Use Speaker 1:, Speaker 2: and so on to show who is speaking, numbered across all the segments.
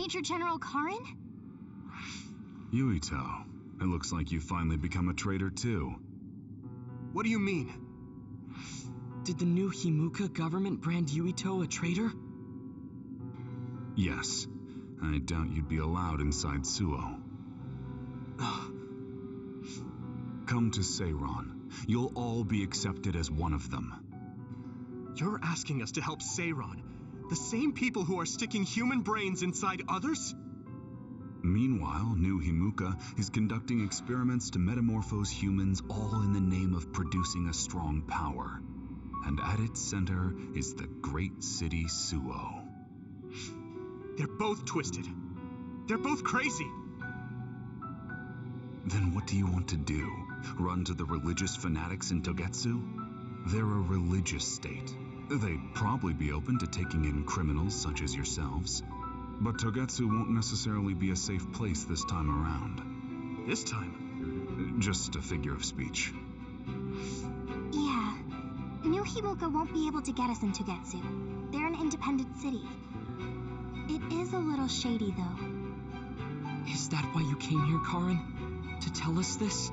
Speaker 1: Major General Karin?
Speaker 2: Yuito, it looks like you finally become a traitor too.
Speaker 3: What do you mean?
Speaker 4: Did the new Himuka government brand Yuito a traitor?
Speaker 2: Yes. I doubt you'd be allowed inside Suo. Come to Seiron. You'll all be accepted as one of them.
Speaker 3: You're asking us to help Seiron, the same people who are sticking human brains inside others?
Speaker 2: Meanwhile, New Himuka is conducting experiments to metamorphose humans, all in the name of producing a strong power. And at its center is the great city Suo.
Speaker 3: They're both twisted. They're both crazy.
Speaker 2: Then what do you want to do? Run to the religious fanatics in Togetsu? They're a religious state. They'd probably be open to taking in criminals such as yourselves. But Togetsu won't necessarily be a safe place this time around.
Speaker 3: This time?
Speaker 2: Just a figure of speech.
Speaker 1: Yeah. New Himuka won't be able to get us in Togetsu. They're an independent city. It is a little shady, though.
Speaker 4: Is that why you came here, Karin? To tell us this?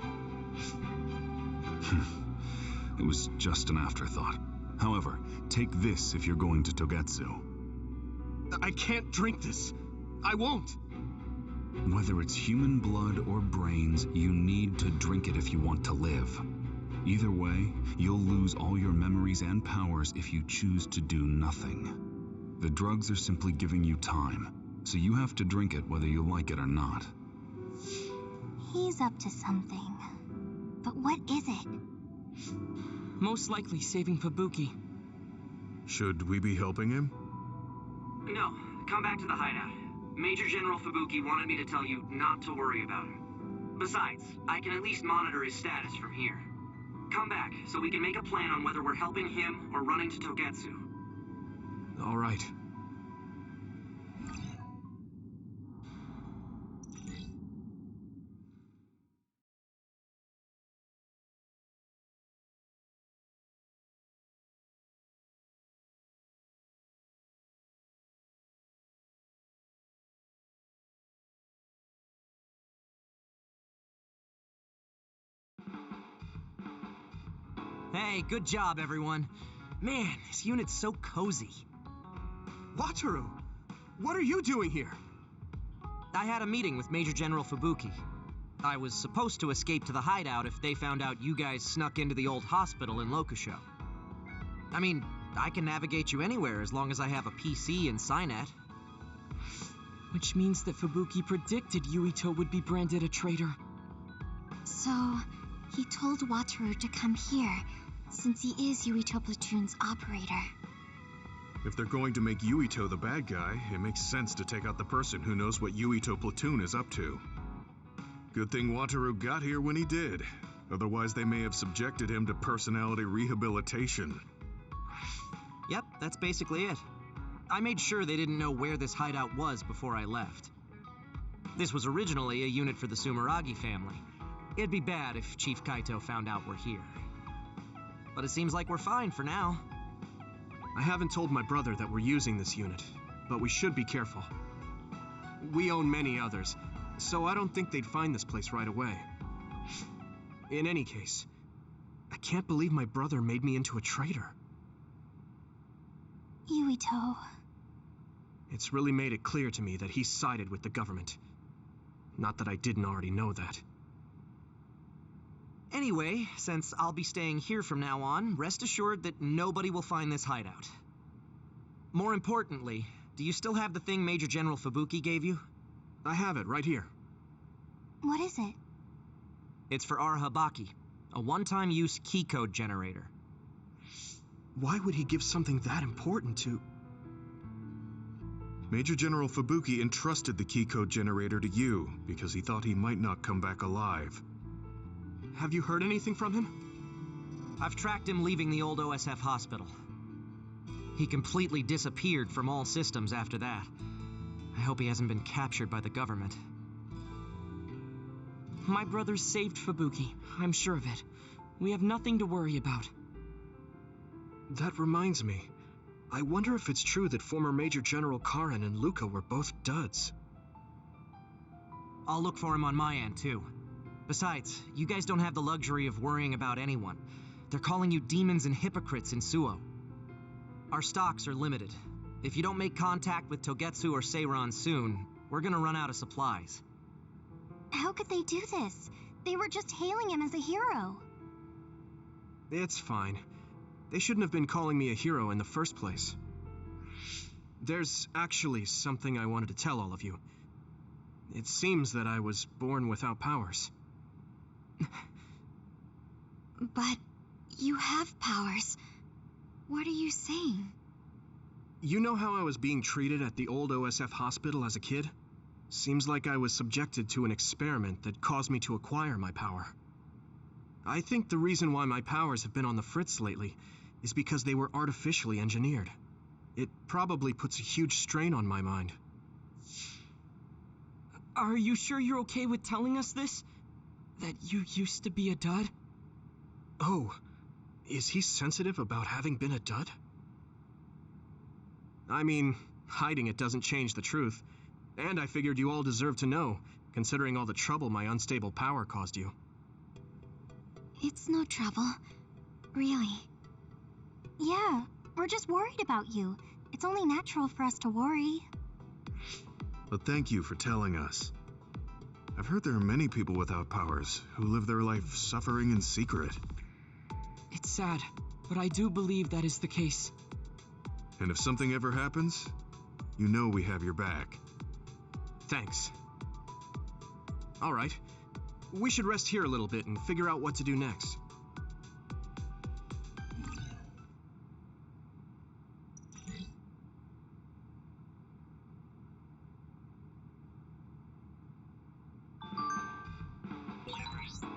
Speaker 2: It was just an afterthought. However, take this if you're going to Togetsu.
Speaker 3: I can't drink this. I won't.
Speaker 2: Whether it's human blood or brains, you need to drink it if you want to live. Either way, you'll lose all your memories and powers if you choose to do nothing. The drugs are simply giving you time, so you have to drink it whether you like it or not.
Speaker 1: He's up to something. But what is it?
Speaker 4: Most likely saving Fubuki.
Speaker 5: Should we be helping him?
Speaker 6: No, come back to the hideout. Major General Fubuki wanted me to tell you not to worry about him. Besides, I can at least monitor his status from here. Come back, so we can make a plan on whether we're helping him or running to Togetsu.
Speaker 3: All right.
Speaker 4: Hey, good job, everyone. Man, this unit's so cozy.
Speaker 3: Wataru, what are you doing here?
Speaker 4: I had a meeting with Major General Fubuki. I was supposed to escape to the hideout if they found out you guys snuck into the old hospital in Lokusho. I mean, I can navigate you anywhere as long as I have a PC and Cynet. Which means that Fubuki predicted Yuito would be branded a traitor.
Speaker 1: So, he told Wataru to come here, since he is Yuito Platoon's operator.
Speaker 5: If they're going to make Yuito the bad guy, it makes sense to take out the person who knows what Yuito Platoon is up to. Good thing Wataru got here when he did. Otherwise, they may have subjected him to personality rehabilitation.
Speaker 4: Yep, that's basically it. I made sure they didn't know where this hideout was before I left. This was originally a unit for the Sumeragi family. It'd be bad if Chief Kaito found out we're here. But it seems like we're fine for now.
Speaker 3: I haven't told my brother that we're using this unit, but we should be careful. We own many others, so I don't think they'd find this place right away. In any case, I can't believe my brother made me into a traitor.
Speaker 1: Yuito.
Speaker 3: It's really made it clear to me that he sided with the government. Not that I didn't already know that.
Speaker 4: Anyway, since I'll be staying here from now on, rest assured that nobody will find this hideout. More importantly, do you still have the thing Major General Fubuki gave you?
Speaker 3: I have it right here.
Speaker 1: What is it?
Speaker 4: It's for our Habaki, a one-time use key code generator.
Speaker 3: Why would he give something that important to...
Speaker 5: Major General Fubuki entrusted the key code generator to you because he thought he might not come back alive.
Speaker 3: Have you heard anything from him?
Speaker 4: I've tracked him leaving the old OSF hospital. He completely disappeared from all systems after that. I hope he hasn't been captured by the government. My brother saved Fubuki, I'm sure of it. We have nothing to worry about.
Speaker 3: That reminds me. I wonder if it's true that former Major General Karin and Luca were both duds.
Speaker 4: I'll look for him on my end, too. Besides, you guys don't have the luxury of worrying about anyone. They're calling you demons and hypocrites in Suo. Our stocks are limited. If you don't make contact with Togetsu or Seiran soon, we're gonna run out of supplies.
Speaker 1: How could they do this? They were just hailing him as a hero.
Speaker 3: It's fine. They shouldn't have been calling me a hero in the first place. There's actually something I wanted to tell all of you. It seems that I was born without powers.
Speaker 1: But you have powers. What are you saying?
Speaker 3: You know how I was being treated at the old OSF hospital as a kid? Seems like I was subjected to an experiment that caused me to acquire my power. I think the reason why my powers have been on the fritz lately is because they were artificially engineered. It probably puts a huge strain on my mind.
Speaker 7: Are you sure you're okay with telling us this? That you used to be a dud?
Speaker 3: Oh, is he sensitive about having been a dud? I mean, hiding it doesn't change the truth. And I figured you all deserve to know, considering all the trouble my unstable power caused you.
Speaker 1: It's no trouble. Really. Yeah, we're just worried about you. It's only natural for us to worry.
Speaker 5: But thank you for telling us. I've heard there are many people without powers who live their life suffering in secret.
Speaker 7: It's sad, but I do believe that is the case.
Speaker 5: And if something ever happens, you know we have your back.
Speaker 3: Thanks. All right. We should rest here a little bit and figure out what to do next.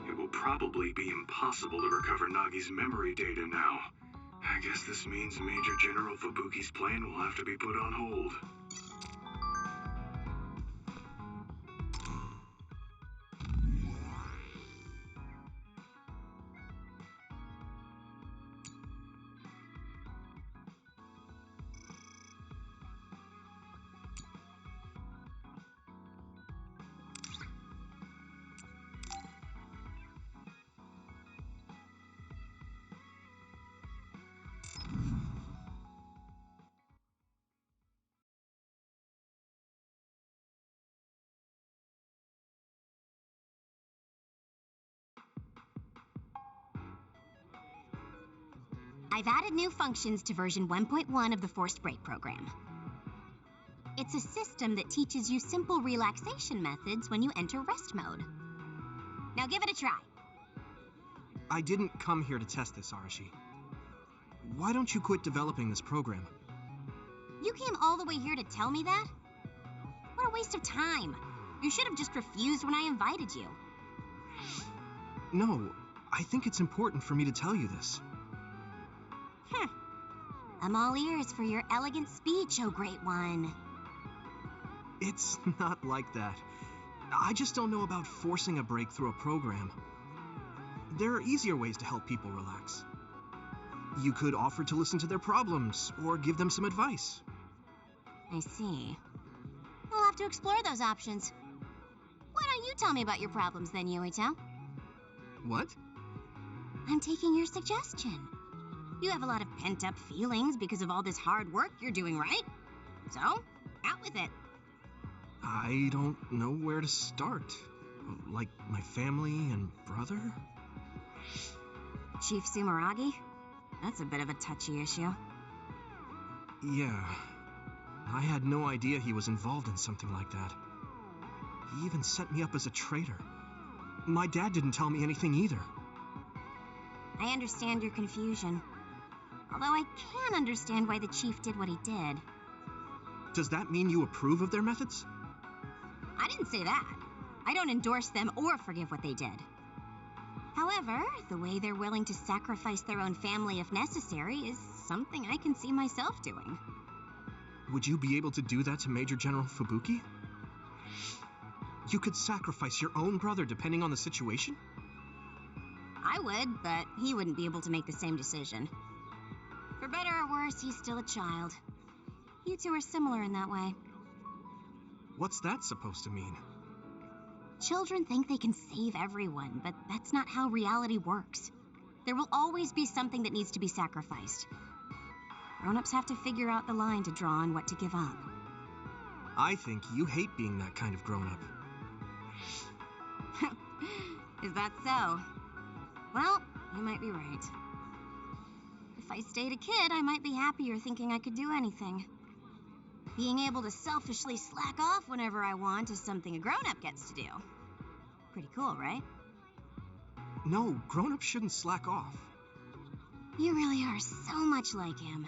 Speaker 5: It will probably be impossible to recover Nagi's memory data now. I guess this means Major General Fubuki's plan will have to be put on hold.
Speaker 1: I've added new functions to version 1.1 of the Forced Break program. It's a system that teaches you simple relaxation methods when you enter rest mode. Now give it a try.
Speaker 3: I didn't come here to test this, Arashi. Why don't you quit developing this program?
Speaker 1: You came all the way here to tell me that? What a waste of time. You should have just refused when I invited you.
Speaker 3: No, I think it's important for me to tell you this.
Speaker 1: I'm all ears for your elegant speech, oh great one.
Speaker 3: It's not like that. I just don't know about forcing a break through a program. There are easier ways to help people relax. You could offer to listen to their problems, or give them some advice.
Speaker 1: I see. We'll have to explore those options. Why don't you tell me about your problems then, Yuito?
Speaker 3: What?
Speaker 1: I'm taking your suggestion. You have a lot of pent-up feelings because of all this hard work you're doing, right? So, out with it.
Speaker 3: I don't know where to start. Like my family and brother?
Speaker 1: Chief Sumeragi? That's a bit of a touchy issue.
Speaker 3: Yeah. I had no idea he was involved in something like that. He even set me up as a traitor. My dad didn't tell me anything either.
Speaker 1: I understand your confusion. Although I can understand why the chief did what he did.
Speaker 3: Does that mean you approve of their methods?
Speaker 1: I didn't say that. I don't endorse them or forgive what they did. However, the way they're willing to sacrifice their own family if necessary is something I can see myself doing.
Speaker 3: Would you be able to do that to Major General Fubuki? You could sacrifice your own brother depending on the situation?
Speaker 1: I would, but he wouldn't be able to make the same decision. For better or worse, he's still a child. You two are similar in that way.
Speaker 3: What's that supposed to mean?
Speaker 1: Children think they can save everyone, but that's not how reality works. There will always be something that needs to be sacrificed. Grown-ups have to figure out the line to draw on what to give up.
Speaker 3: I think you hate being that kind of grown-up.
Speaker 1: Is that so? Well, you might be right. If I stayed a kid, I might be happier thinking I could do anything. Being able to selfishly slack off whenever I want is something a grown-up gets to do. Pretty cool, right?
Speaker 3: No, grown-ups shouldn't slack off.
Speaker 1: You really are so much like him.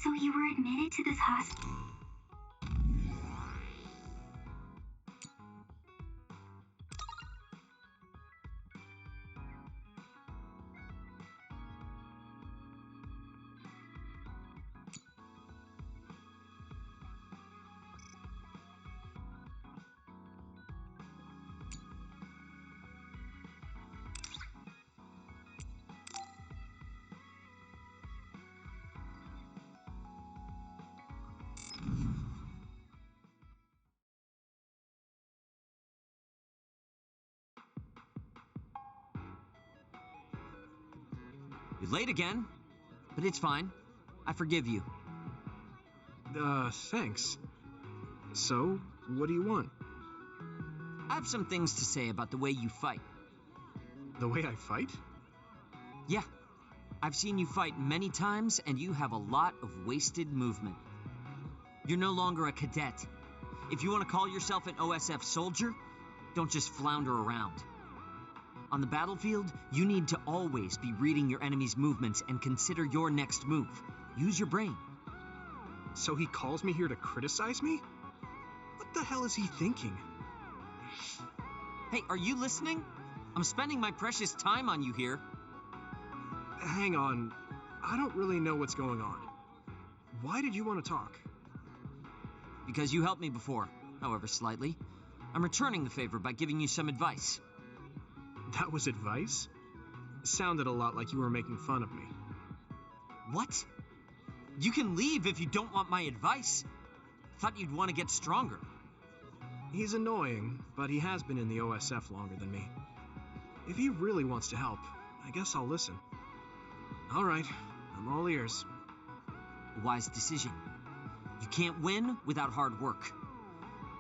Speaker 8: So you were admitted to this hospital?
Speaker 4: You're late again, but it's fine. I forgive you.
Speaker 3: Thanks. So, what do you want?
Speaker 4: I have some things to say about the way you fight.
Speaker 3: The way I fight?
Speaker 4: Yeah, I've seen you fight many times, and you have a lot of wasted movement. You're no longer a cadet. If you want to call yourself an OSF soldier, don't just flounder around. On the battlefield, you need to always be reading your enemy's movements and consider your next move. Use your brain.
Speaker 3: So he calls me here to criticize me? What the hell is he thinking?
Speaker 4: Hey, are you listening? I'm spending my precious time on you here.
Speaker 3: Hang on. I don't really know what's going on. Why did you want to talk?
Speaker 4: Because you helped me before, however slightly. I'm returning the favor by giving you some advice.
Speaker 3: That was advice? Sounded a lot like you were making fun of me.
Speaker 4: What? You can leave if you don't want my advice. Thought you'd want to get stronger.
Speaker 3: He's annoying, but he has been in the OSF longer than me. If he really wants to help, I guess I'll listen. All right, I'm all ears.
Speaker 4: A wise decision. You can't win without hard work.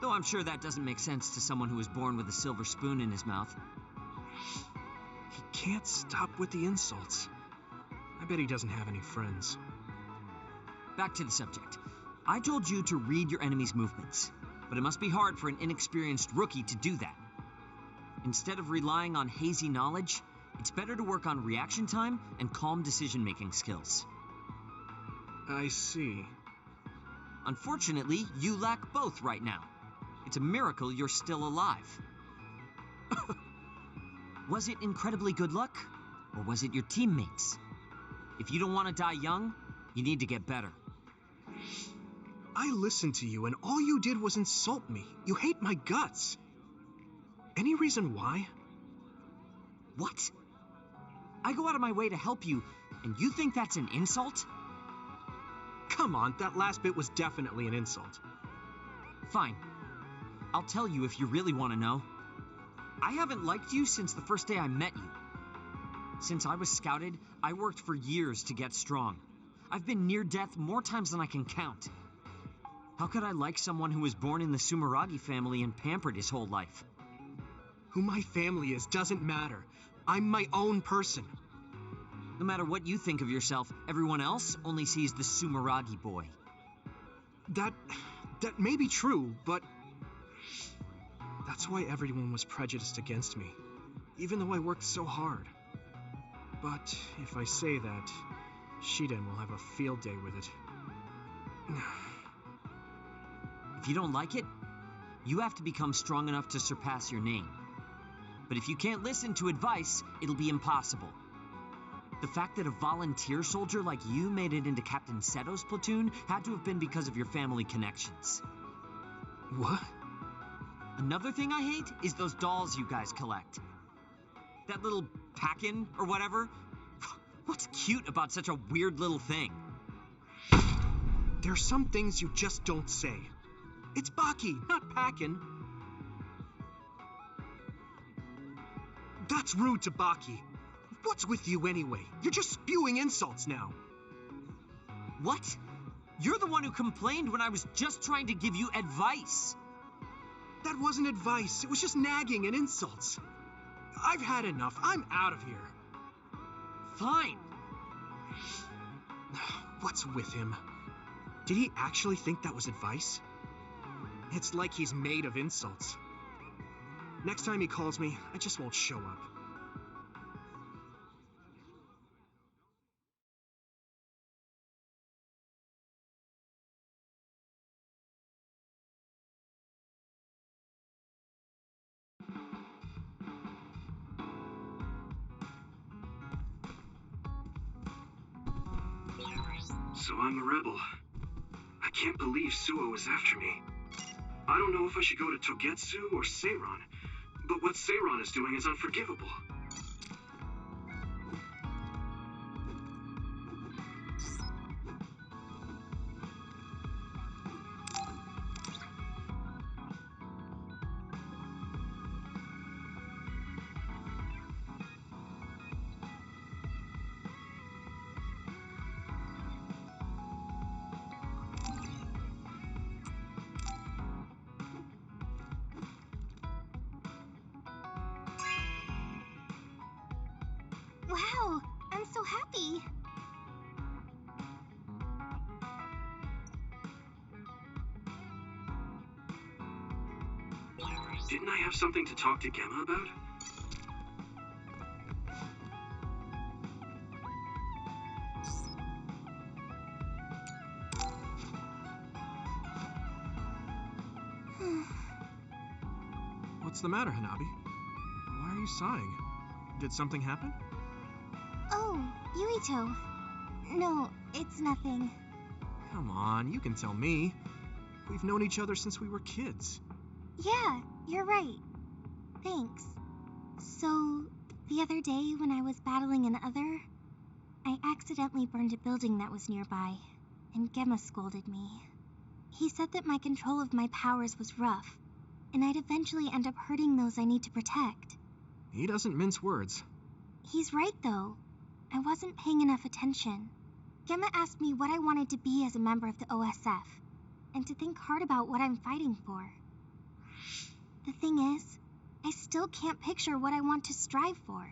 Speaker 4: Though I'm sure that doesn't make sense to someone who was born with a silver spoon in his mouth.
Speaker 3: He can't stop with the insults. I bet he doesn't have any friends.
Speaker 4: Back to the subject. I told you to read your enemy's movements, but it must be hard for an inexperienced rookie to do that. Instead of relying on hazy knowledge, it's better to work on reaction time and calm decision-making skills.
Speaker 3: I see.
Speaker 4: Unfortunately, you lack both right now. It's a miracle you're still alive. Was it incredibly good luck, or was it your teammates? If you don't want to die young, you need to get better.
Speaker 3: I listened to you, and all you did was insult me. You hate my guts. Any reason why?
Speaker 4: What? I go out of my way to help you, and you think that's an insult?
Speaker 3: Come on, that last bit was definitely an insult.
Speaker 4: Fine. I'll tell you if you really want to know. I haven't liked you since the first day I met you. Since I was scouted, I worked for years to get strong. I've been near death more times than I can count. How could I like someone who was born in the Sumeragi family and pampered his whole life?
Speaker 3: Who my family is doesn't matter. I'm my own person.
Speaker 4: No matter what you think of yourself, everyone else only sees the Sumeragi boy.
Speaker 3: That may be true, but that's why everyone was prejudiced against me, even though I worked so hard. But if I say that, Shiden will have a field day with it.
Speaker 4: If you don't like it, you have to become strong enough to surpass your name. But if you can't listen to advice, it'll be impossible.
Speaker 7: The fact that a volunteer soldier like you made it into Captain Seto's platoon had to have been because of your family connections.
Speaker 3: What?
Speaker 7: Another thing I hate is those dolls you guys collect. That little pack-in or whatever. What's cute about such a weird little thing?
Speaker 3: There's some things you just don't say. It's Baki, not Packin. That's rude to Baki. What's with you anyway? You're just spewing insults now.
Speaker 7: What? You're the one who complained when I was just trying to give you advice.
Speaker 3: That wasn't advice. It was just nagging and insults. I've had enough. I'm out of here.
Speaker 7: Fine.
Speaker 3: What's with him? Did he actually think that was advice? It's like he's made of insults. Next time he calls me, I just won't show up.
Speaker 6: So I'm a rebel. I can't believe Suo was after me. I don't know if I should go to Togetsu or Seiron, but what Seiron is doing is unforgivable.
Speaker 1: Wow, I'm so happy.
Speaker 6: Didn't I have something to talk to Gemma about?
Speaker 3: What's the matter, Hanabi? Why are you sighing? Did something happen?
Speaker 1: Oh, Yuito. No, it's nothing.
Speaker 3: Come on, you can tell me. We've known each other since we were kids.
Speaker 1: Yeah, you're right. Thanks. So, the other day when I was battling an other, I accidentally burned a building that was nearby, and Gemma scolded me. He said that my control of my powers was rough, and I'd eventually end up hurting those I need to protect.
Speaker 3: He doesn't mince words.
Speaker 1: He's right, though. I wasn't paying enough attention. Gemma asked me what I wanted to be as a member of the OSF, and to think hard about what I'm fighting for. The thing is, I still can't picture what I want to strive for.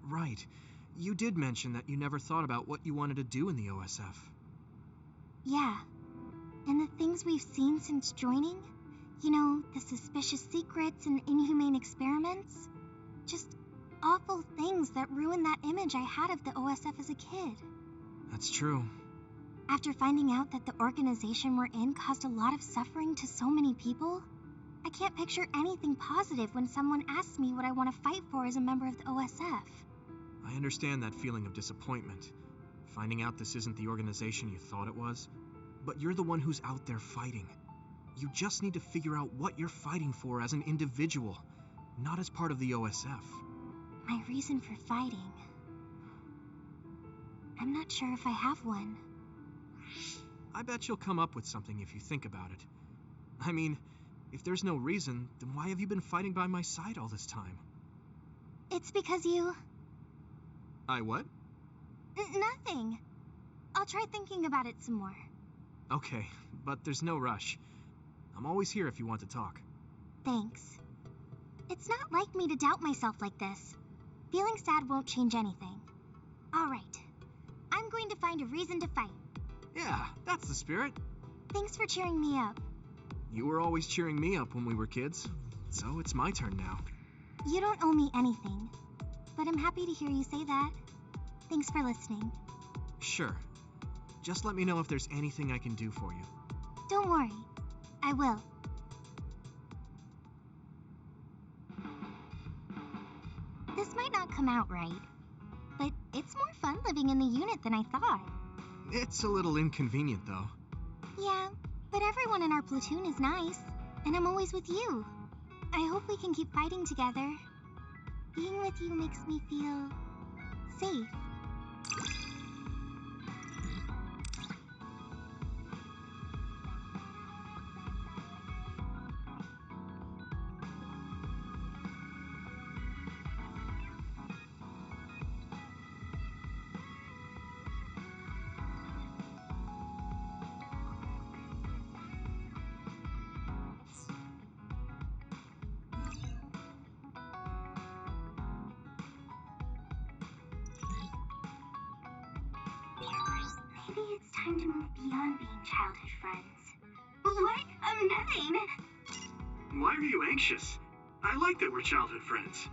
Speaker 3: Right. You did mention that you never thought about what you wanted to do in the OSF.
Speaker 1: Yeah. And the things we've seen since joining, you know, the suspicious secrets and inhumane experiments, just awful things that ruined that image I had of the OSF as a kid.
Speaker 3: That's true.
Speaker 1: After finding out that the organization we're in caused a lot of suffering to so many people, I can't picture anything positive when someone asks me what I want to fight for as a member of the OSF.
Speaker 3: I understand that feeling of disappointment. Finding out this isn't the organization you thought it was. But you're the one who's out there fighting. You just need to figure out what you're fighting for as an individual, not as part of the OSF.
Speaker 1: My reason for fighting. I'm not sure if I have one.
Speaker 3: I bet you'll come up with something if you think about it. I mean, if there's no reason, then why have you been fighting by my side all this time?
Speaker 1: It's because you...
Speaker 3: I what?
Speaker 1: Nothing. I'll try thinking about it some more.
Speaker 3: Okay, but there's no rush. I'm always here if you want to talk.
Speaker 1: Thanks. It's not like me to doubt myself like this. Feeling sad won't change anything. All right. I'm going to find a reason to fight.
Speaker 3: Yeah, that's the spirit.
Speaker 1: Thanks for cheering me up.
Speaker 3: You were always cheering me up when we were kids, so it's my turn now.
Speaker 1: You don't owe me anything, but I'm happy to hear you say that. Thanks for listening.
Speaker 3: Sure. Just let me know if there's anything I can do for you.
Speaker 1: Don't worry. I will. This might not come out right, but it's It's more fun living in the unit than I thought.
Speaker 3: It's a little inconvenient, though.
Speaker 1: Yeah, but everyone in our platoon is nice, and I'm always with you. I hope we can keep fighting together. Being with you makes me feel safe.
Speaker 8: Maybe it's time to move beyond being childhood friends. What? Nothing.
Speaker 3: Why are you anxious? I like that we're childhood friends.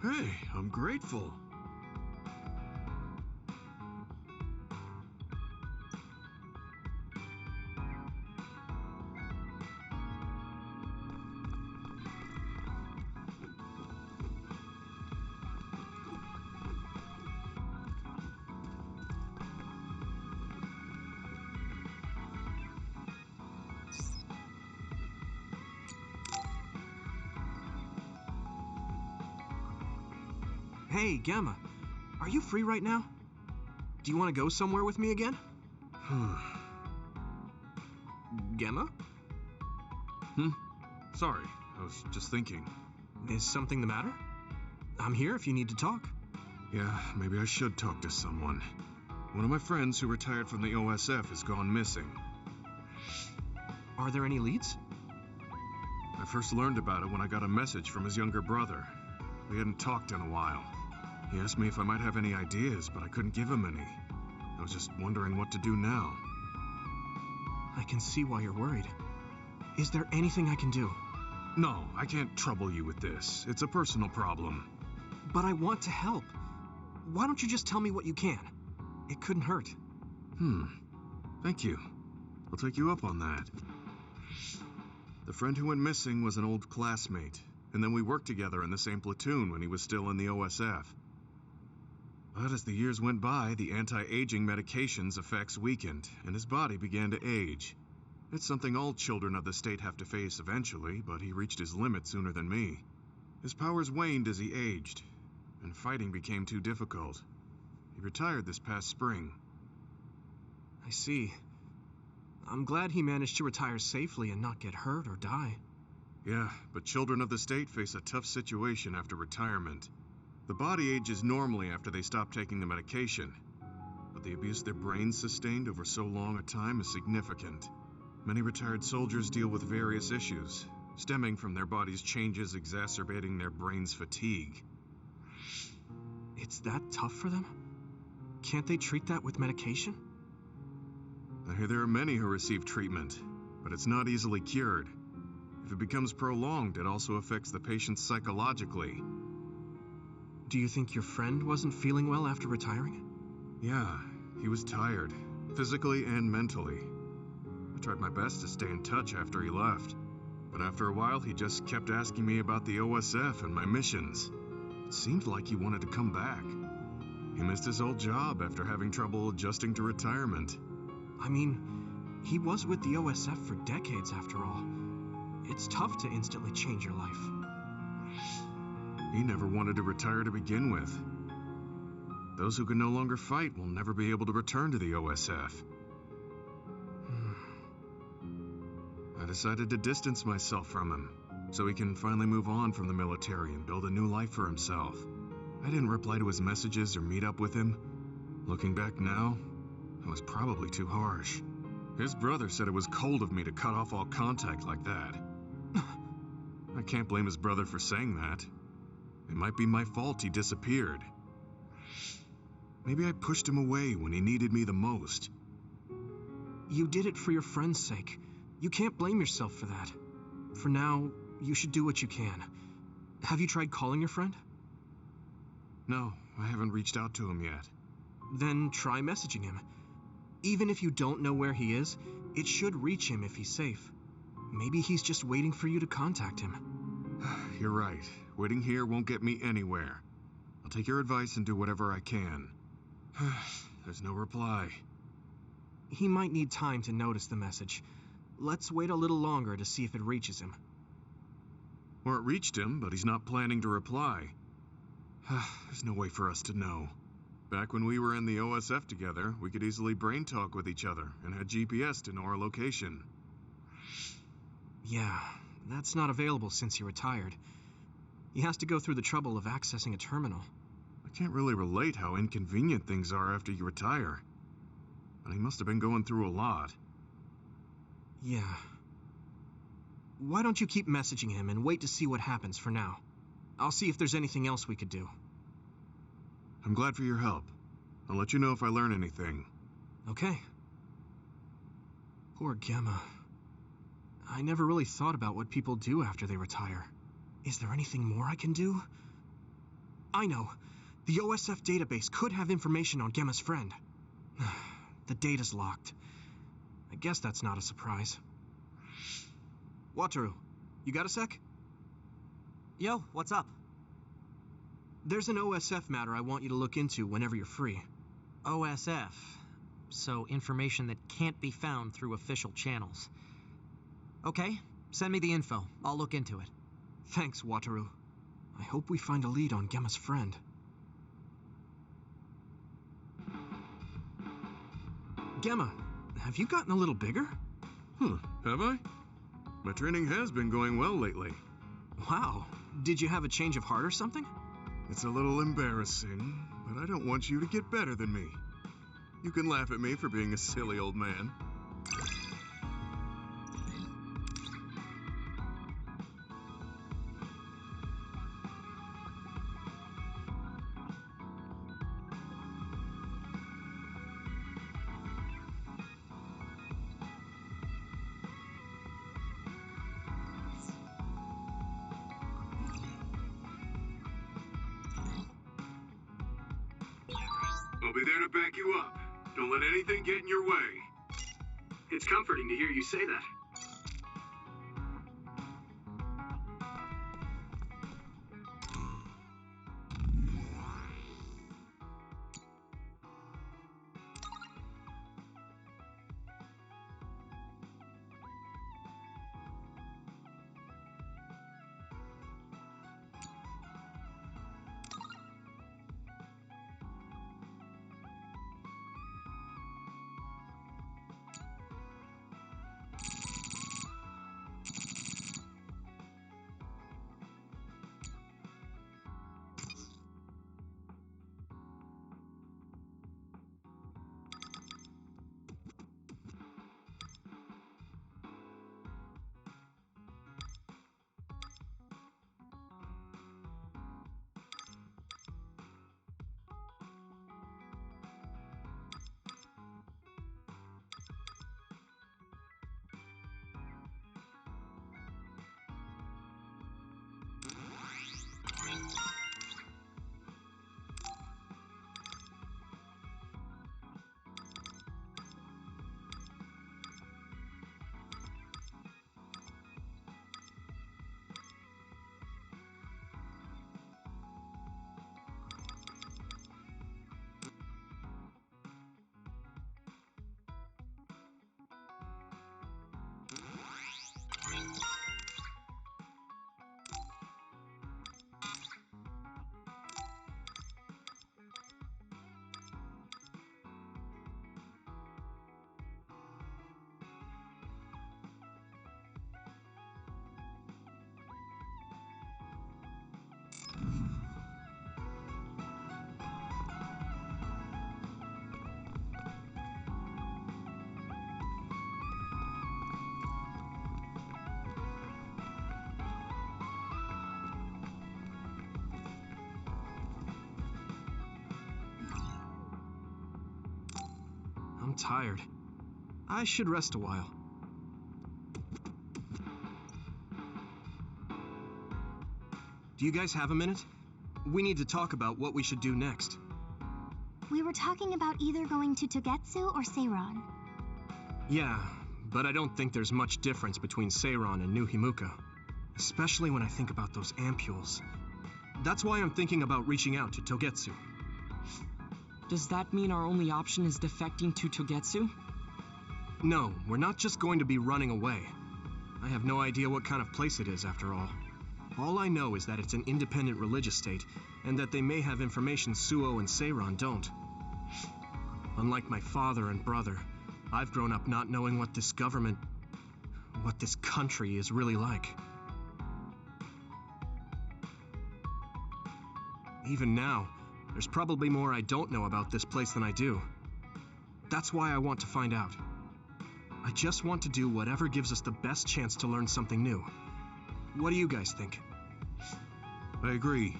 Speaker 5: Hey, I'm grateful.
Speaker 3: Hey, Gamma. Are you free right now? Do you want to go somewhere with me again? Gamma?
Speaker 5: Sorry, I was just thinking.
Speaker 3: Is something the matter? I'm here if you need to talk.
Speaker 5: Yeah, maybe I should talk to someone. One of my friends who retired from the OSF has gone missing.
Speaker 3: Are there any leads?
Speaker 5: I first learned about it when I got a message from his younger brother. We hadn't talked in a while. He asked me if I might have any ideas, but I couldn't give him any. I was just wondering what to do now.
Speaker 3: I can see why you're worried. Is there anything I can do?
Speaker 5: No, I can't trouble you with this. It's a personal problem.
Speaker 3: But I want to help. Why don't you just tell me what you can? It couldn't hurt.
Speaker 5: Thank you. I'll take you up on that. The friend who went missing was an old classmate, and then we worked together in the same platoon when he was still in the OSF. But as the years went by, the anti-aging medication's effects weakened, and his body began to age. It's something all children of the state have to face eventually, but he reached his limit sooner than me. His powers waned as he aged, and fighting became too difficult. He retired this past spring.
Speaker 3: I see. I'm glad he managed to retire safely and not get hurt or die.
Speaker 5: Yeah, but children of the state face a tough situation after retirement. The body ages normally after they stop taking the medication, but the abuse their brains sustained over so long a time is significant. Many retired soldiers deal with various issues, stemming from their body's changes exacerbating their brain's fatigue.
Speaker 3: It's that tough for them? Can't they treat that with medication?
Speaker 5: I hear there are many who receive treatment, but it's not easily cured. If it becomes prolonged, it also affects the patient psychologically.
Speaker 3: Do you think your friend wasn't feeling well after retiring?
Speaker 5: Yeah, he was tired, physically and mentally. I tried my best to stay in touch after he left, but after a while he just kept asking me about the OSF and my missions. It seemed like he wanted to come back. He missed his old job after having trouble adjusting to retirement.
Speaker 3: I mean, he was with the OSF for decades after all. It's tough to instantly change your life.
Speaker 5: He never wanted to retire to begin with. Those who can no longer fight will never be able to return to the OSF. I decided to distance myself from him, so he can finally move on from the military and build a new life for himself. I didn't reply to his messages or meet up with him. Looking back now, I was probably too harsh. His brother said it was cold of me to cut off all contact like that. I can't blame his brother for saying that. It might be my fault he disappeared. Maybe I pushed him away when he needed me the most.
Speaker 3: You did it for your friend's sake. You can't blame yourself for that. For now, you should do what you can. Have you tried calling your friend?
Speaker 5: No, I haven't reached out to him yet.
Speaker 3: Then try messaging him. Even if you don't know where he is, it should reach him if he's safe. Maybe he's just waiting for you to contact him.
Speaker 5: You're right. Waiting here won't get me anywhere. I'll take your advice and do whatever I can. There's no reply.
Speaker 3: He might need time to notice the message. Let's wait a little longer to see if it reaches him.
Speaker 5: Or it reached him, but he's not planning to reply. There's no way for us to know. Back when we were in the OSF together, we could easily brain talk with each other and had GPS to know our location.
Speaker 3: Yeah, that's not available since he retired. He has to go through the trouble of accessing a terminal.
Speaker 5: I can't really relate how inconvenient things are after you retire. But he must have been going through a lot.
Speaker 3: Yeah. Why don't you keep messaging him and wait to see what happens for now? I'll see if there's anything else we could do.
Speaker 5: I'm glad for your help. I'll let you know if I learn anything.
Speaker 3: Okay. Poor Gemma. I never really thought about what people do after they retire. Is there anything more I can do? I know. The OSF database could have information on Gemma's friend. The data's locked. I guess that's not a surprise. Wataru, you got a sec?
Speaker 4: Yo, what's up?
Speaker 3: There's an OSF matter I want you to look into whenever you're free.
Speaker 4: OSF. So information that can't be found through official channels. Okay, send me the info. I'll look into it.
Speaker 3: Thanks, Wataru. I hope we find a lead on Gemma's friend. Gemma, have you gotten a little bigger?
Speaker 5: Have I? My training has been going well lately.
Speaker 3: Wow. Did you have a change of heart or something?
Speaker 5: It's a little embarrassing, but I don't want you to get better than me. You can laugh at me for being a silly old man. I'll be there to back you up. Don't let anything get in your way.
Speaker 3: It's comforting to hear you say that. I'm tired. I should rest a while. Do you guys have a minute? We need to talk about what we should do next.
Speaker 1: We were talking about either going to Togetsu or Seiron.
Speaker 3: Yeah, but I don't think there's much difference between Seiron and New Himuka. Especially when I think about those ampules. That's why I'm thinking about reaching out to Togetsu.
Speaker 9: Does that mean our only option is defecting to Togetsu?
Speaker 3: No, we're not just going to be running away. I have no idea what kind of place it is, after all. All I know is that it's an independent religious state, and that they may have information Suo and Seiron don't. Unlike my father and brother, I've grown up not knowing what this government, what this country is really like. Even now, there's probably more I don't know about this place than I do. That's why I want to find out. I just want to do whatever gives us the best chance to learn something new. What do you guys think?
Speaker 5: I agree.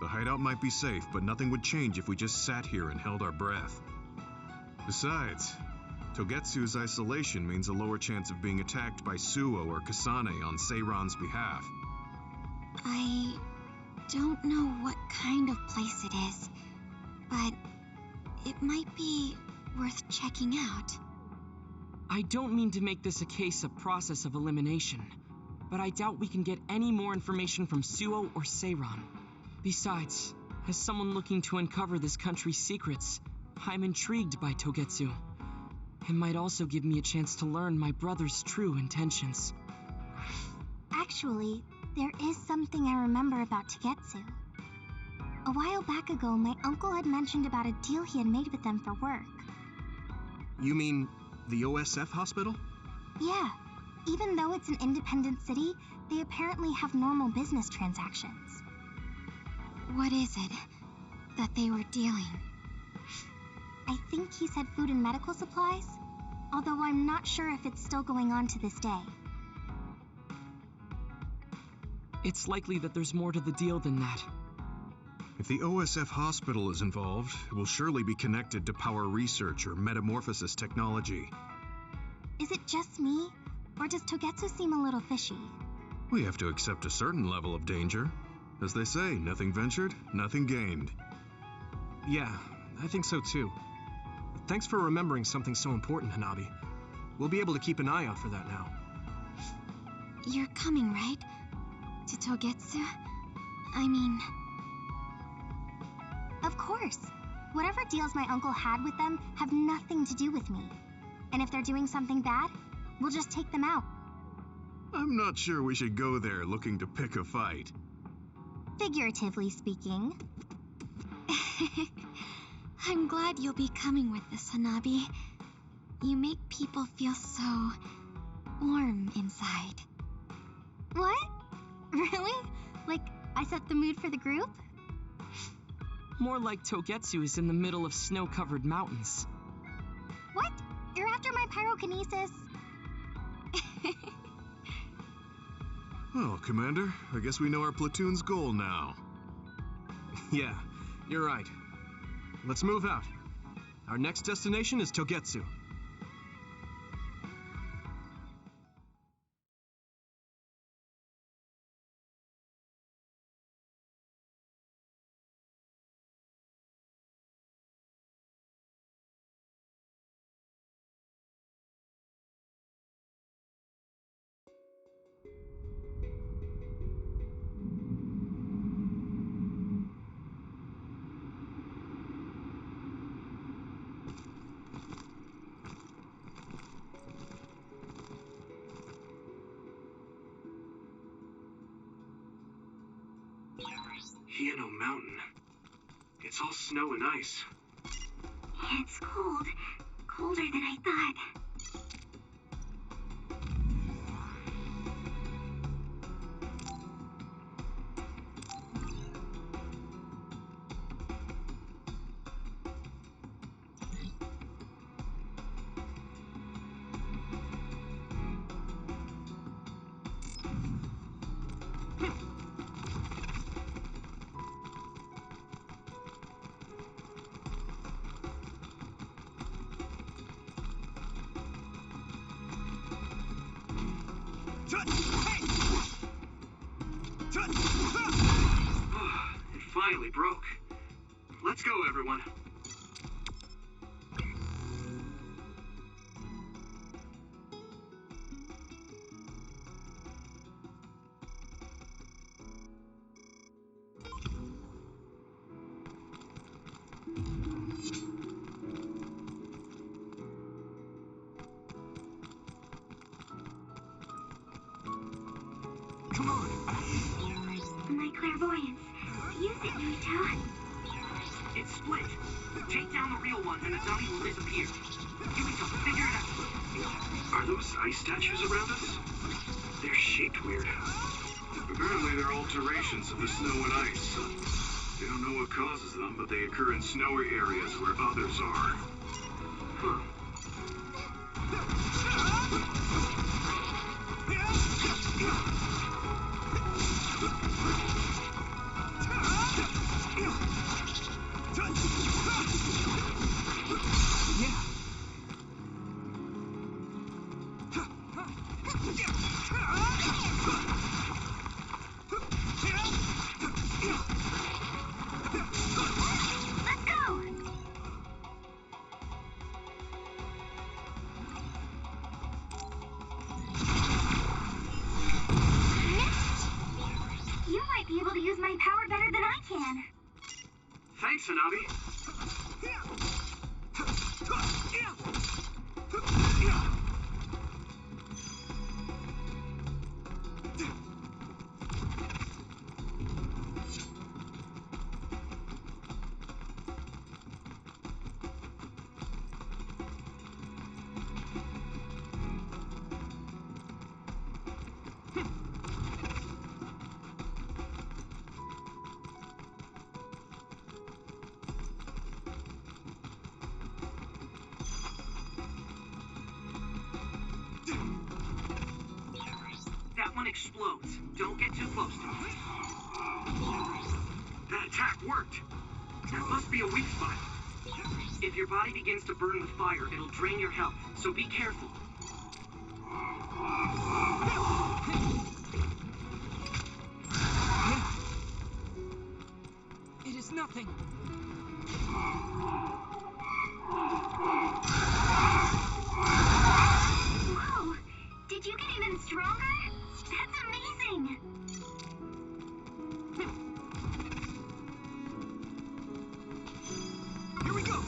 Speaker 5: The hideout might be safe, but nothing would change if we just sat here and held our breath. Besides, Togetsu's isolation means a lower chance of being attacked by Suo or Kasane on Seiron's behalf.
Speaker 1: I don't know what kind of place it is, but it might be worth checking out.
Speaker 9: I don't mean to make this a case of process of elimination, but I doubt we can get any more information from Suo or Seiron. Besides, as someone looking to uncover this country's secrets, I'm intrigued by Togetsu. It might also give me a chance to learn my brother's true intentions.
Speaker 1: Actually, there is something I remember about Togetsu. A while back ago, my uncle had mentioned about a deal he had made with them for work.
Speaker 3: You mean the OSF hospital?
Speaker 1: Yeah. Even though it's an independent city, they apparently have normal business transactions. What is it that they were dealing? I think he said food and medical supplies, although I'm not sure if it's still going on to this day.
Speaker 9: It's likely that there's more to the deal than that.
Speaker 5: If the OSF hospital is involved, it will surely be connected to power research or metamorphosis technology.
Speaker 1: Is it just me, or does Togetsu seem a little fishy?
Speaker 5: We have to accept a certain level of danger. As they say, nothing ventured, nothing gained.
Speaker 3: Yeah, I think so too. Thanks for remembering something so important, Hanabi. We'll be able to keep an eye out for that now.
Speaker 1: You're coming, right? To Togetsu? I mean... Of course. Whatever deals my uncle had with them have nothing to do with me. And if they're doing something bad, we'll just take them out.
Speaker 5: I'm not sure we should go there looking to pick a fight.
Speaker 1: Figuratively speaking. I'm glad you'll be coming with us, Hanabi. You make people feel so... warm inside. What? Really? Like, I set the mood for the group?
Speaker 9: More like Togetsu is in the middle of snow-covered mountains.
Speaker 1: What? You're after my pyrokinesis?
Speaker 5: Well, Commander, I guess we know our platoon's goal now.
Speaker 3: Yeah, you're right. Let's move out. Our next destination is Togetsu. Hieno Mountain. It's all snow and ice.
Speaker 8: It's cold. Colder than I thought.
Speaker 6: It finally broke. Let's go, everyone.
Speaker 3: Come on.
Speaker 8: My clairvoyance. Use it, Yuito.
Speaker 6: It's split. Take down the real one and the dummy will disappear. Yuito, figure it out. Are those ice statues around us? They're shaped weird.
Speaker 5: Apparently they're alterations of the snow and ice. They don't know what causes them, but they occur in snowy areas where others are.
Speaker 6: Huh.
Speaker 8: Let's go! You might be able to use my power better than I can.
Speaker 6: Thanks, Hanabi. That one explodes. Don't get too close to it. That attack worked. That must be a weak spot. If your body begins to burn with fire, it'll drain your health, so be careful.
Speaker 9: It is nothing.
Speaker 8: Whoa! Did you get even stronger? That's amazing!
Speaker 3: Here we go.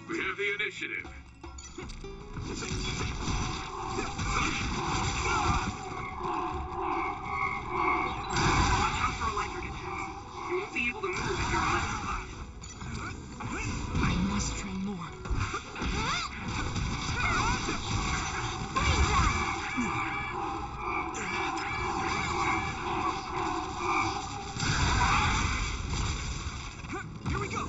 Speaker 5: We have the initiative.
Speaker 6: Watch out for electric attacks. You won't be able to move if you're electrified.
Speaker 9: I must train more.
Speaker 3: Here we go.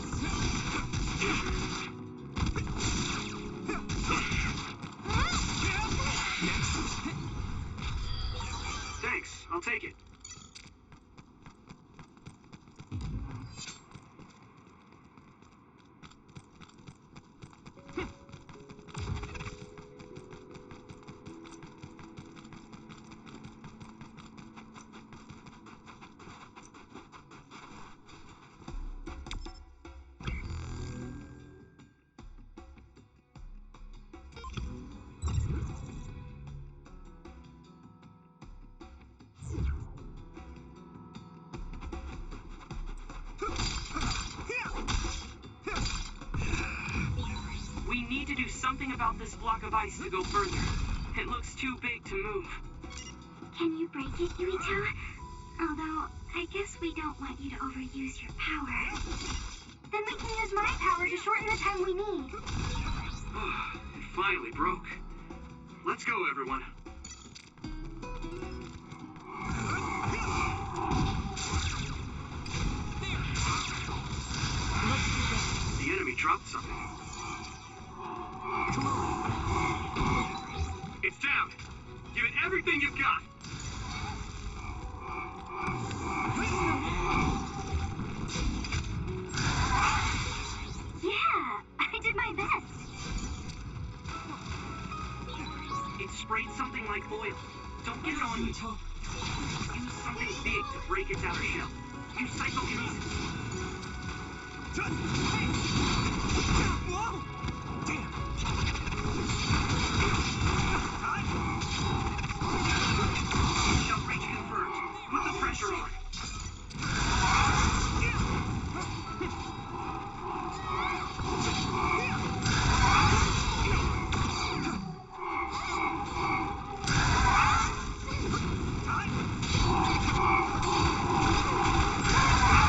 Speaker 6: Thanks, I'll take it. We need to do something about this block of ice to go further. It looks too big to move.
Speaker 8: Can you break it, Yuito? Although, I guess we don't want you to overuse your power. Then we can use my power to shorten the time we need.
Speaker 6: It finally broke. Let's go, everyone. The enemy dropped something. It's down. Give it everything you've got.
Speaker 8: Yeah, I did my best.
Speaker 6: It sprayed something like oil.
Speaker 9: Yuito.
Speaker 6: Use something big to break its outer shell. Use psychokinesis.
Speaker 3: Whoa! Damn!
Speaker 6: Shell breach confirmed. Put the pressure on.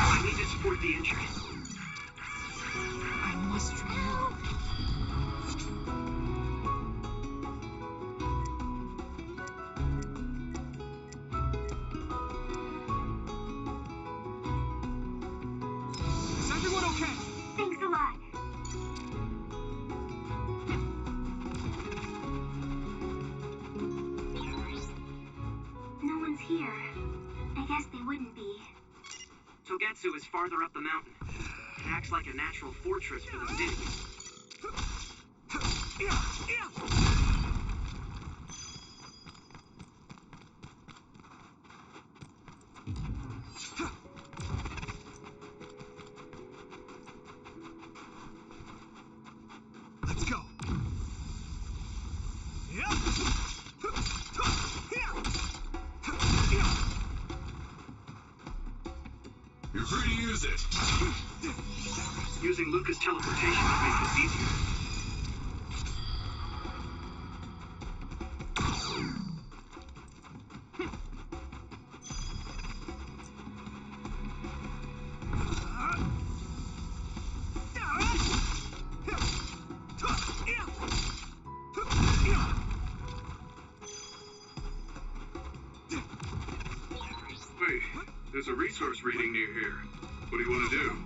Speaker 6: I need to support the injured.
Speaker 9: I must try more.
Speaker 3: Is everyone okay?
Speaker 8: Thanks a lot. No one's here. I guess they wouldn't be.
Speaker 6: Togetsu is farther up the mountain. It acts like a natural fortress for the city.
Speaker 3: Let's go.
Speaker 5: You're free to use it.
Speaker 6: Using Luca's teleportation would make this easier.
Speaker 5: Wait, there's a resource reading near here. What do you want to do?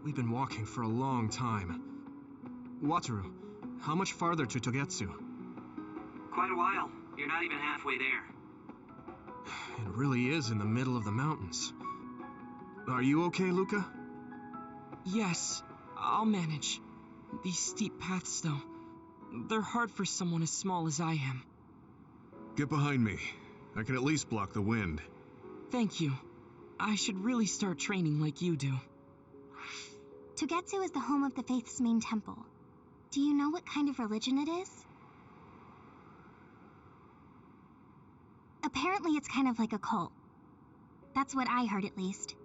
Speaker 3: We've been walking for a long time. Wataru, how much farther to Togetsu?
Speaker 6: Quite a while. You're not even halfway there.
Speaker 3: It really is in the middle of the mountains. Are you okay, Luca?
Speaker 9: Yes, I'll manage. These steep paths, though, they're hard for someone as small as I am.
Speaker 5: Get behind me. I can at least block the wind.
Speaker 9: Thank you. I should really start training like you do.
Speaker 1: Togetsu is the home of the Faith's main temple. Do you know what kind of religion it is? Apparently it's kind of like a cult. That's what I heard, at least.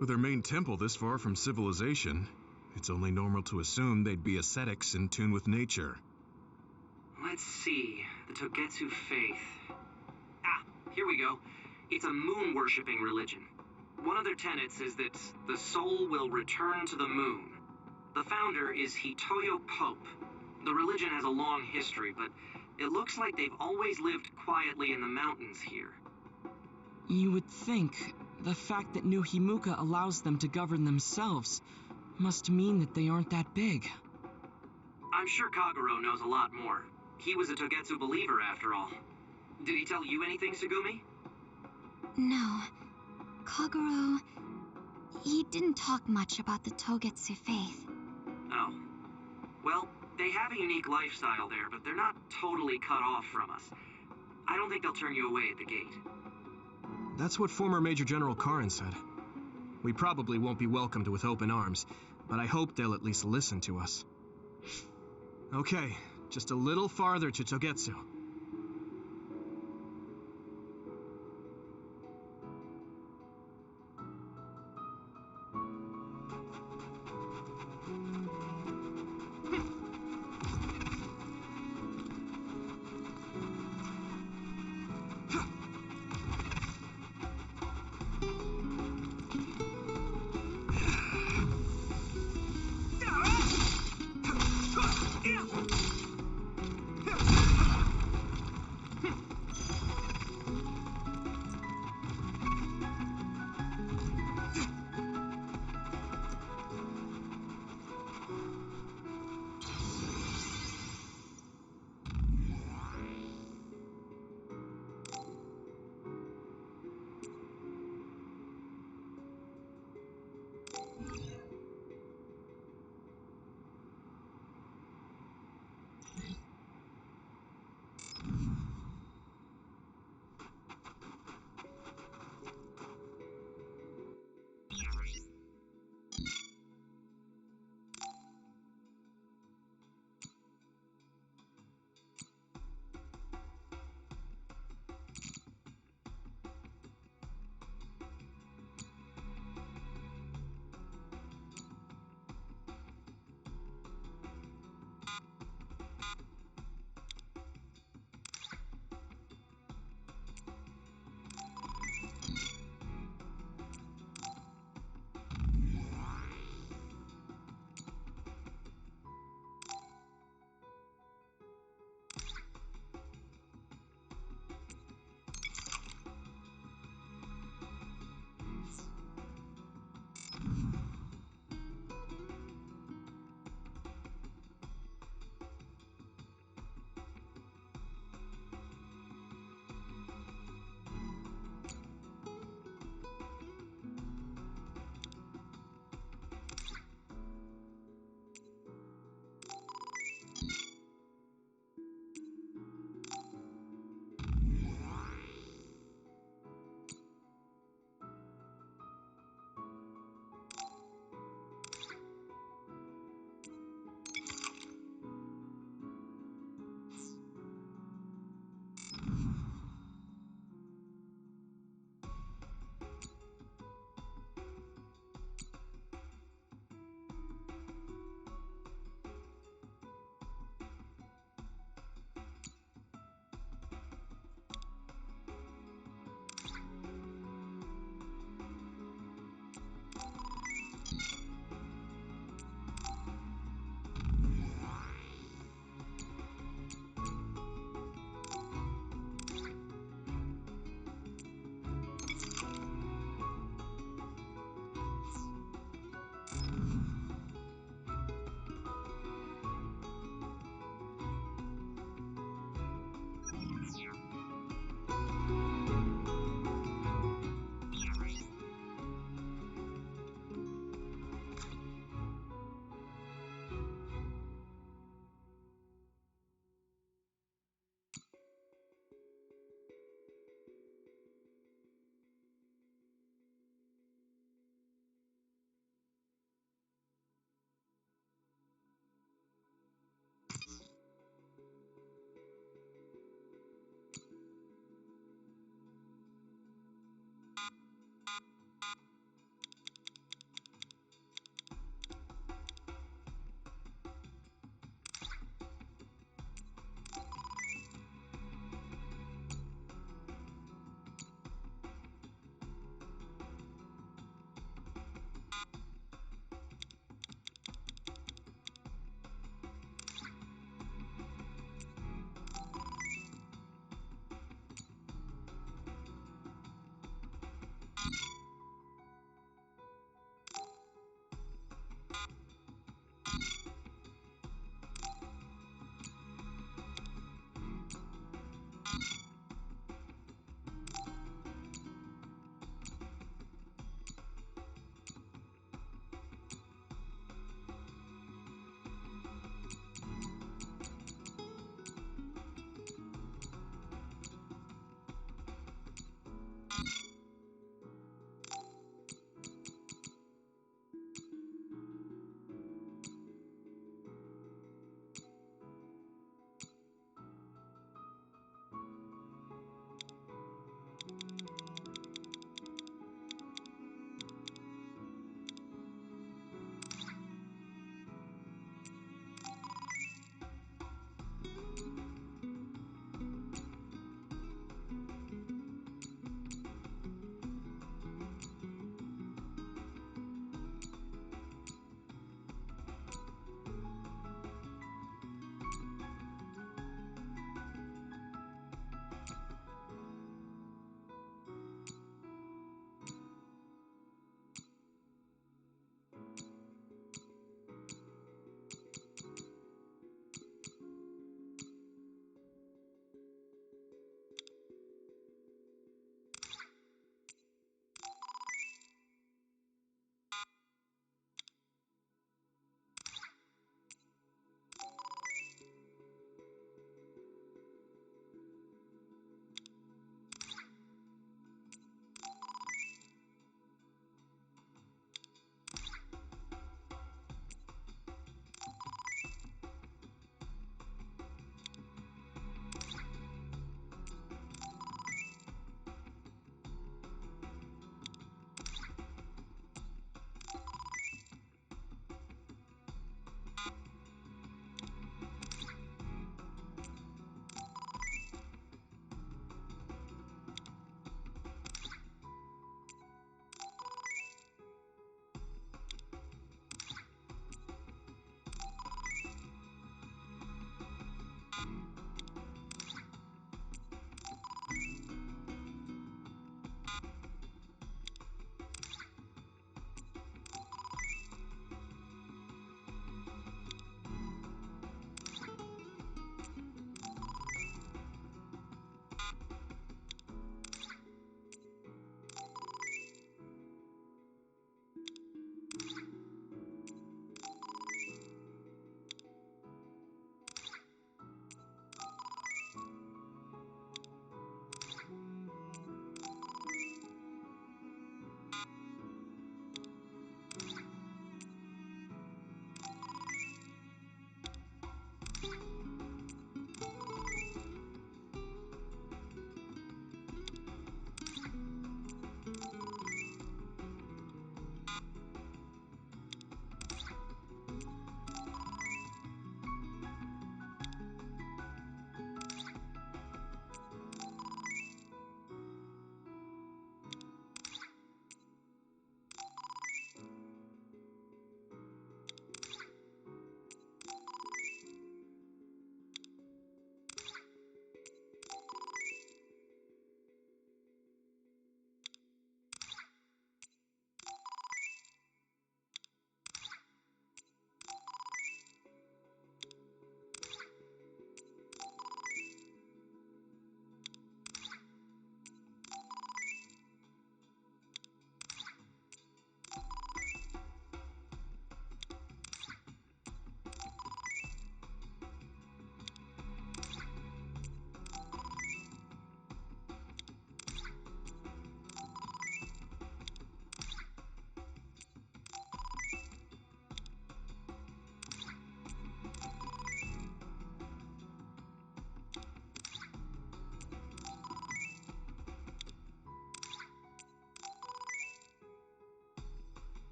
Speaker 5: With their main temple this far from civilization, it's only normal to assume they'd be ascetics in tune with nature.
Speaker 6: Let's see. The Togetsu faith. Ah, here we go. It's a moon-worshipping religion. One of their tenets is that the soul will return to the moon. The founder is Hitoyo Pope. The religion has a long history, but it looks like they've always lived quietly in the mountains here.
Speaker 9: You would think the fact that New Himuka allows them to govern themselves must mean that they aren't that big.
Speaker 6: I'm sure Kagero knows a lot more. He was a Togetsu believer, after all. Did he tell you anything, Sugumi?
Speaker 1: No. Kagero... he didn't talk much about the Togetsu faith.
Speaker 6: Oh. Well, they have a unique lifestyle there, but they're not totally cut off from us. I don't think they'll turn you away at the gate.
Speaker 3: That's what former Major General Karin said. We probably won't be welcomed with open arms, but I hope they'll at least listen to us. Okay, just a little farther to Togetsu.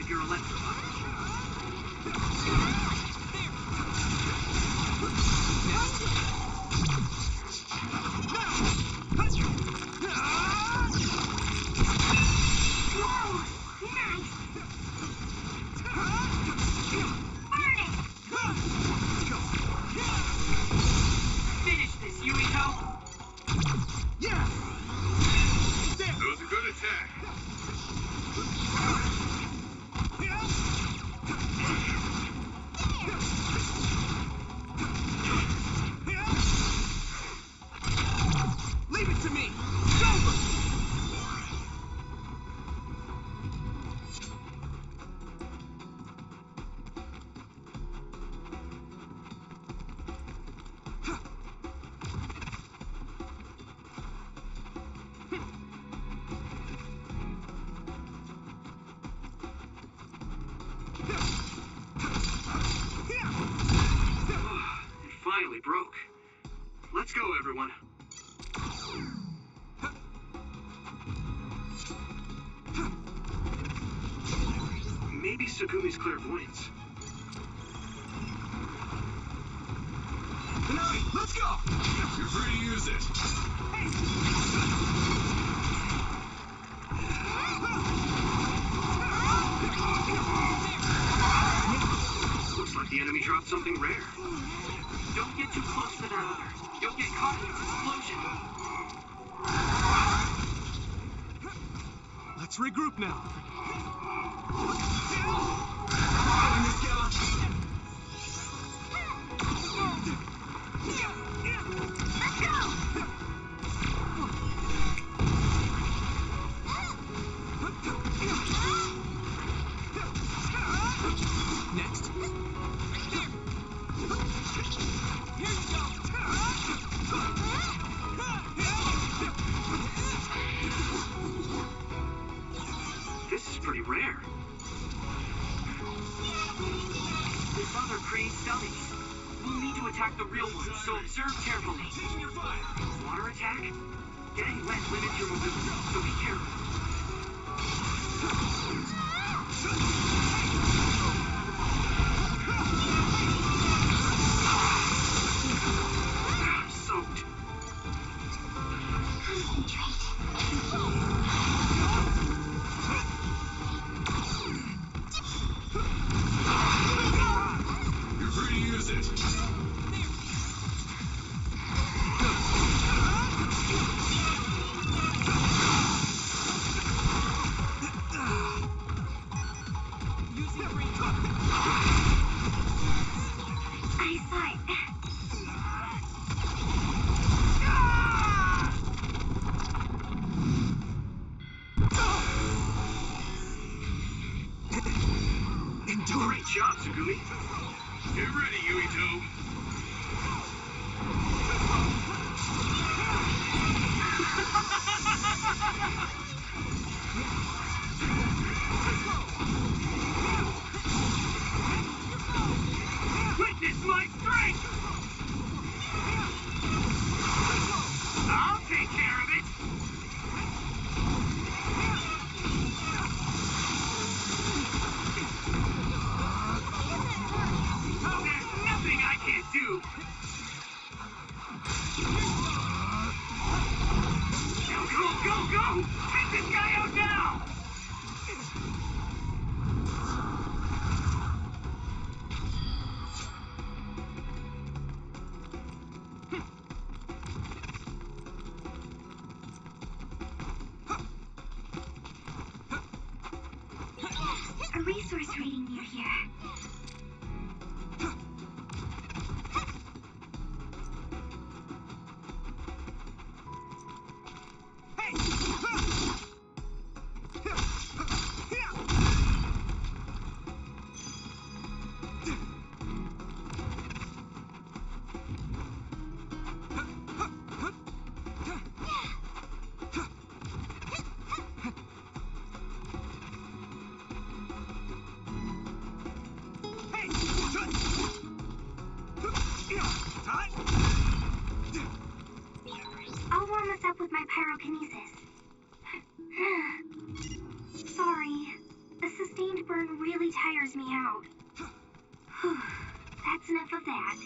Speaker 6: if you're electrified. Finish this, Yuito!
Speaker 5: Yeah! That was a good attack.
Speaker 3: Leave it to me! It's over!
Speaker 6: It finally broke. Let's go, everyone. Maybe Segumi's clairvoyance.
Speaker 5: Let's go! You're free to use it.
Speaker 6: Looks like the enemy dropped something rare. Don't get too close to that other. You'll get caught in its explosion.
Speaker 3: Let's regroup now. Next. Here you go.
Speaker 6: This is pretty rare. This other creates dummies. We'll need to attack the real ones, so observe carefully. Water attack? Getting wet limits your mobility, so be careful. I'm soaked.
Speaker 5: You're free to use it.
Speaker 8: I saw it.
Speaker 6: Great job, Segumi.
Speaker 5: Get ready, Yuito.
Speaker 6: Witness my strength! I'll take care of it! There's nothing I can't do! Now go, go, go! Take this guy out now!
Speaker 8: A resource reading near here. tires me out. Whew, that's enough of that.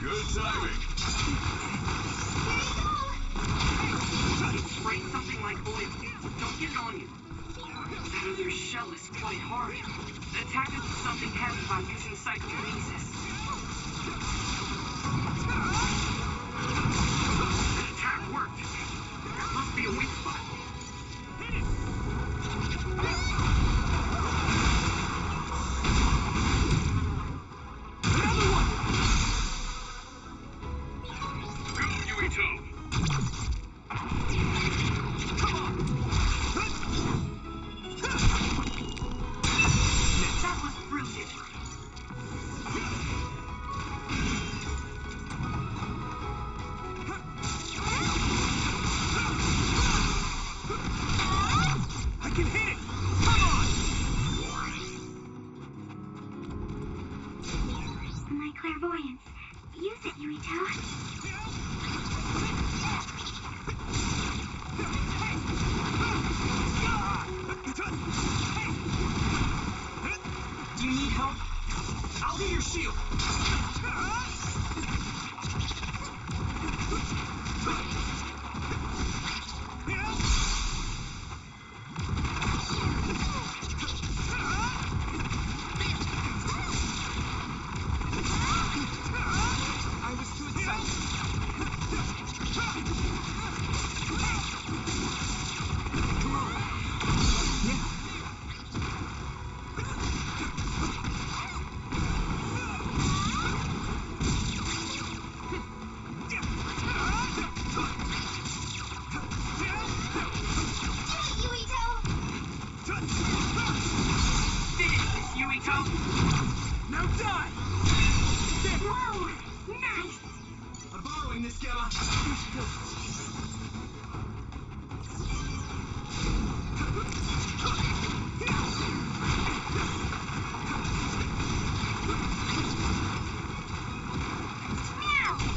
Speaker 5: Good timing.
Speaker 6: It's spraying something like oil. Don't get it on you. That other shell is quite hard. Attack it with something heavy by using psychokinesis. The attack worked. There must be a weak spot. Hit it! Another one!
Speaker 5: Go, Yuito!
Speaker 6: Come on! That was brilliant. I can hit it! Come on!
Speaker 8: My clairvoyance. Use it, Yuito.
Speaker 6: Do you need help? I'll be your shield.
Speaker 9: I was too excited.
Speaker 6: Come on. Yeah. Finish this, Yuito! Now die!
Speaker 8: Whoa! Nice!
Speaker 6: I'm borrowing this, Gamma.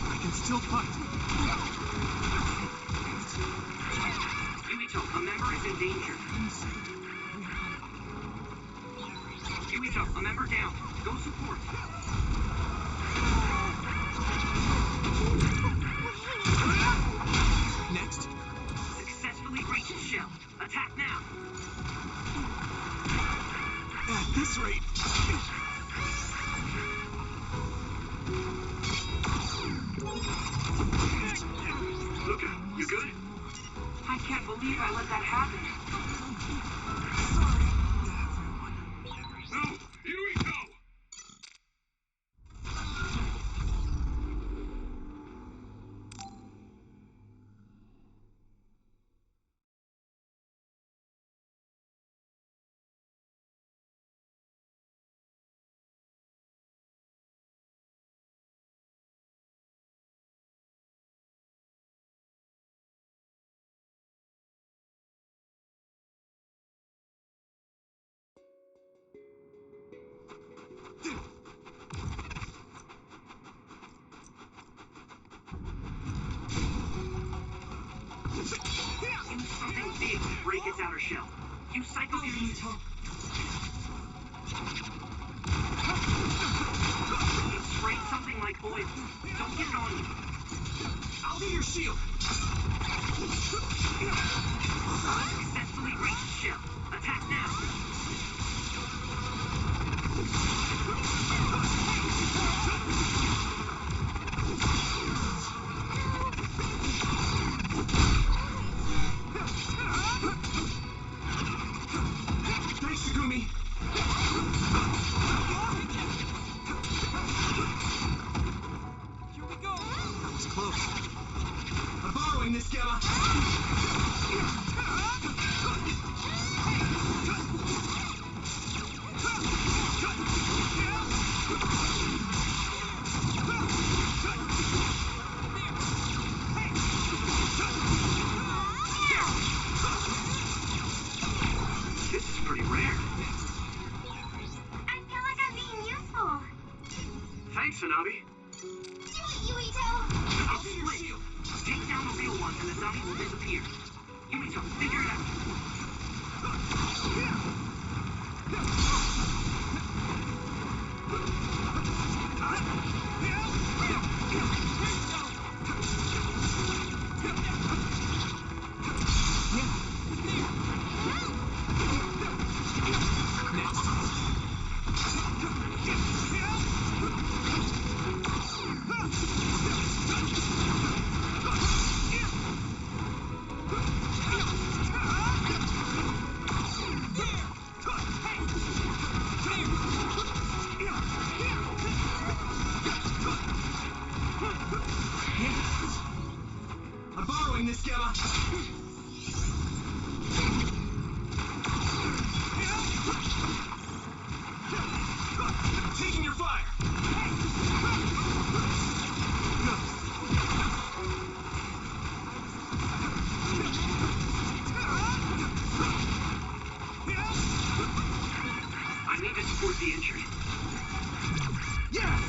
Speaker 6: I can still fight. Yuito, a member is in danger. Yuito, a member down. Go support. Next. Successfully breached shell. Attack now. At this rate. outer shell. Use Psycho Fusion. Spray something like oil. Don't get it on you.
Speaker 3: I'll be your shield.
Speaker 6: Successfully reached shell. Attack now.
Speaker 3: Thanks, Takumi.
Speaker 9: Here we go.
Speaker 4: That was close.
Speaker 3: I'm borrowing this, Gamma.
Speaker 6: This is pretty rare.
Speaker 8: I feel like I'm being useful.
Speaker 6: Thanks, Hanabi.
Speaker 8: Do it, Yuito!
Speaker 6: I'll split. Take down the real ones and the dummy will disappear. Yuito, figure it out.
Speaker 3: I'm borrowing this, Gamma. I'm taking your fire.
Speaker 6: I need to support the injured.
Speaker 3: Yeah!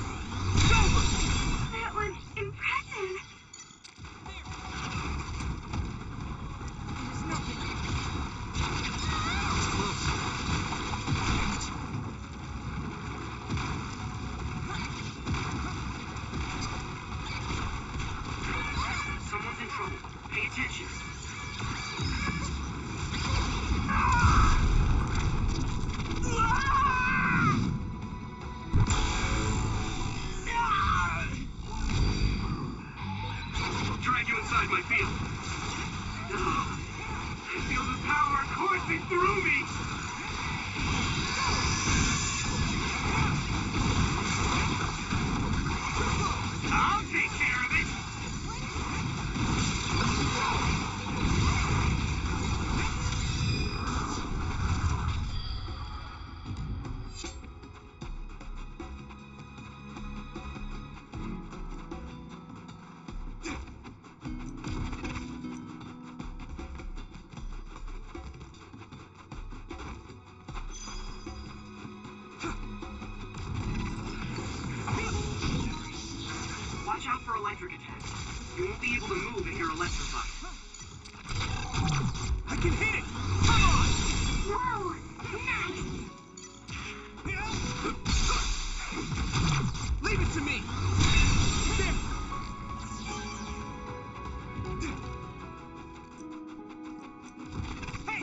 Speaker 8: That was impressive.
Speaker 9: There's nothing.
Speaker 4: It's close.
Speaker 6: Someone's in trouble. Pay attention. I'll drag you inside my field. I feel the power coursing through me. I'll take care of it. Watch out for electric attacks. You won't be able to move if you're electrified.
Speaker 3: I can hit it! Come on!
Speaker 8: Whoa! Nice!
Speaker 3: Leave it to me! There! Hey!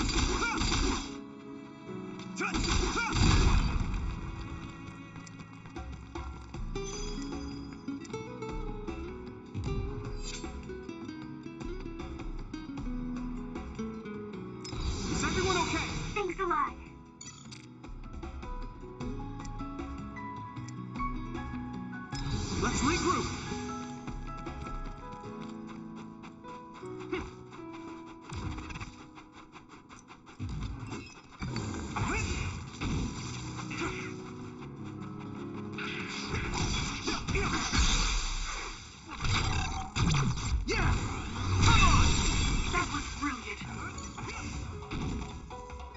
Speaker 3: Is everyone okay?
Speaker 8: Thanks a lot.
Speaker 3: Let's regroup. Yeah! Come on!
Speaker 6: That was brilliant.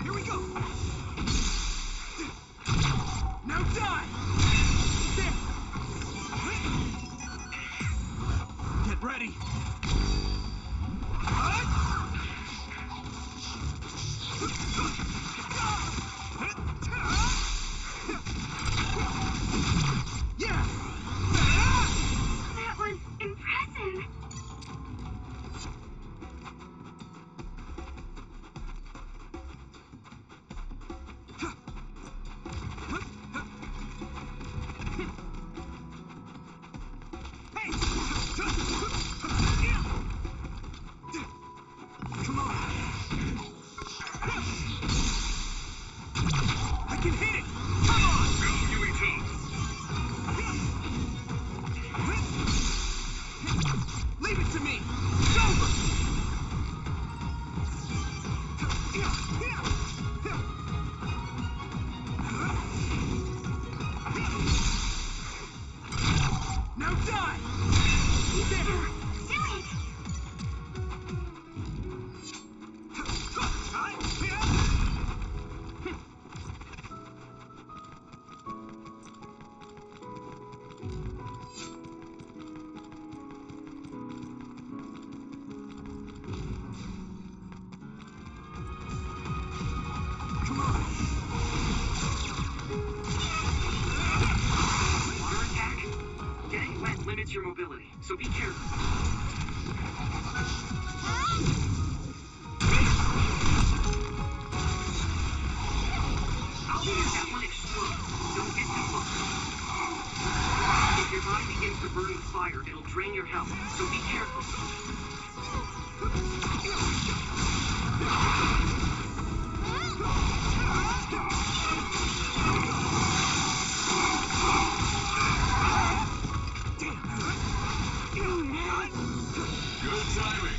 Speaker 3: Here we go! Now die! There! Now die!
Speaker 8: Do it!
Speaker 6: Your mobility, so be careful. I'll hear that one explode. Don't get too close. If your body begins to burn with fire, it'll drain your health, so be careful.
Speaker 5: Good timing.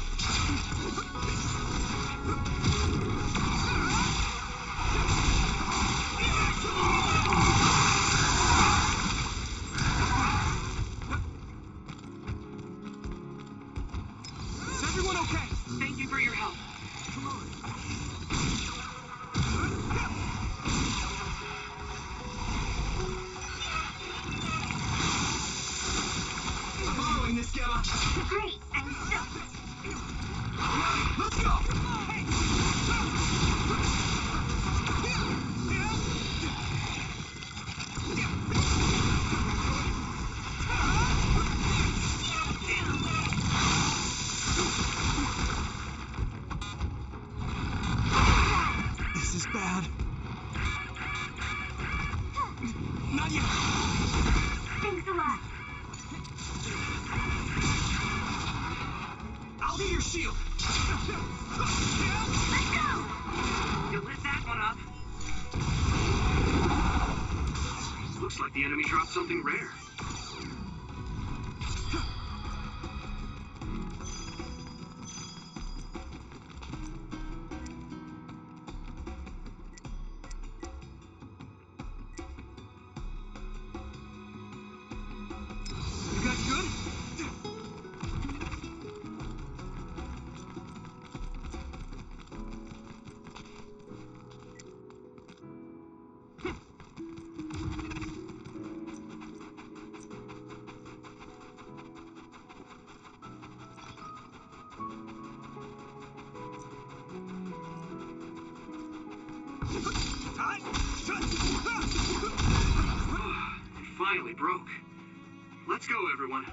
Speaker 3: Is everyone okay?
Speaker 6: Thank you for your help.
Speaker 3: Come on. I'm following this, Gemma.
Speaker 8: Great, I'm stoked.
Speaker 3: Let's go! Hey! This is bad. Not yet.
Speaker 8: Thanks a lot.
Speaker 3: I'll be your shield.
Speaker 8: Let's go!
Speaker 6: You lit that one up. Looks like the enemy dropped something rare.
Speaker 3: You guys good?
Speaker 6: It finally broke. Let's go, everyone.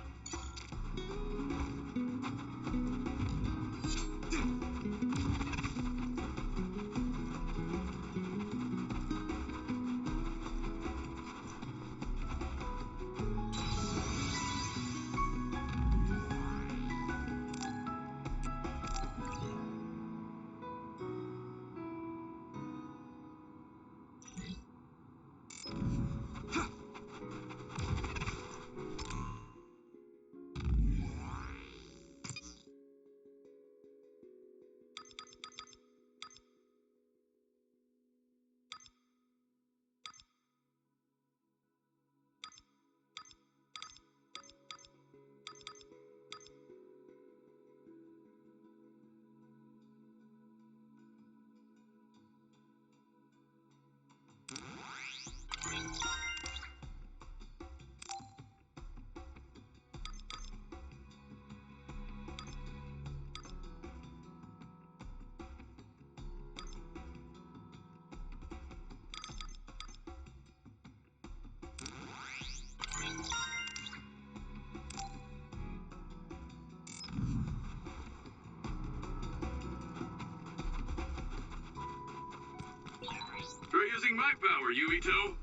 Speaker 5: Try using my power, Yuito.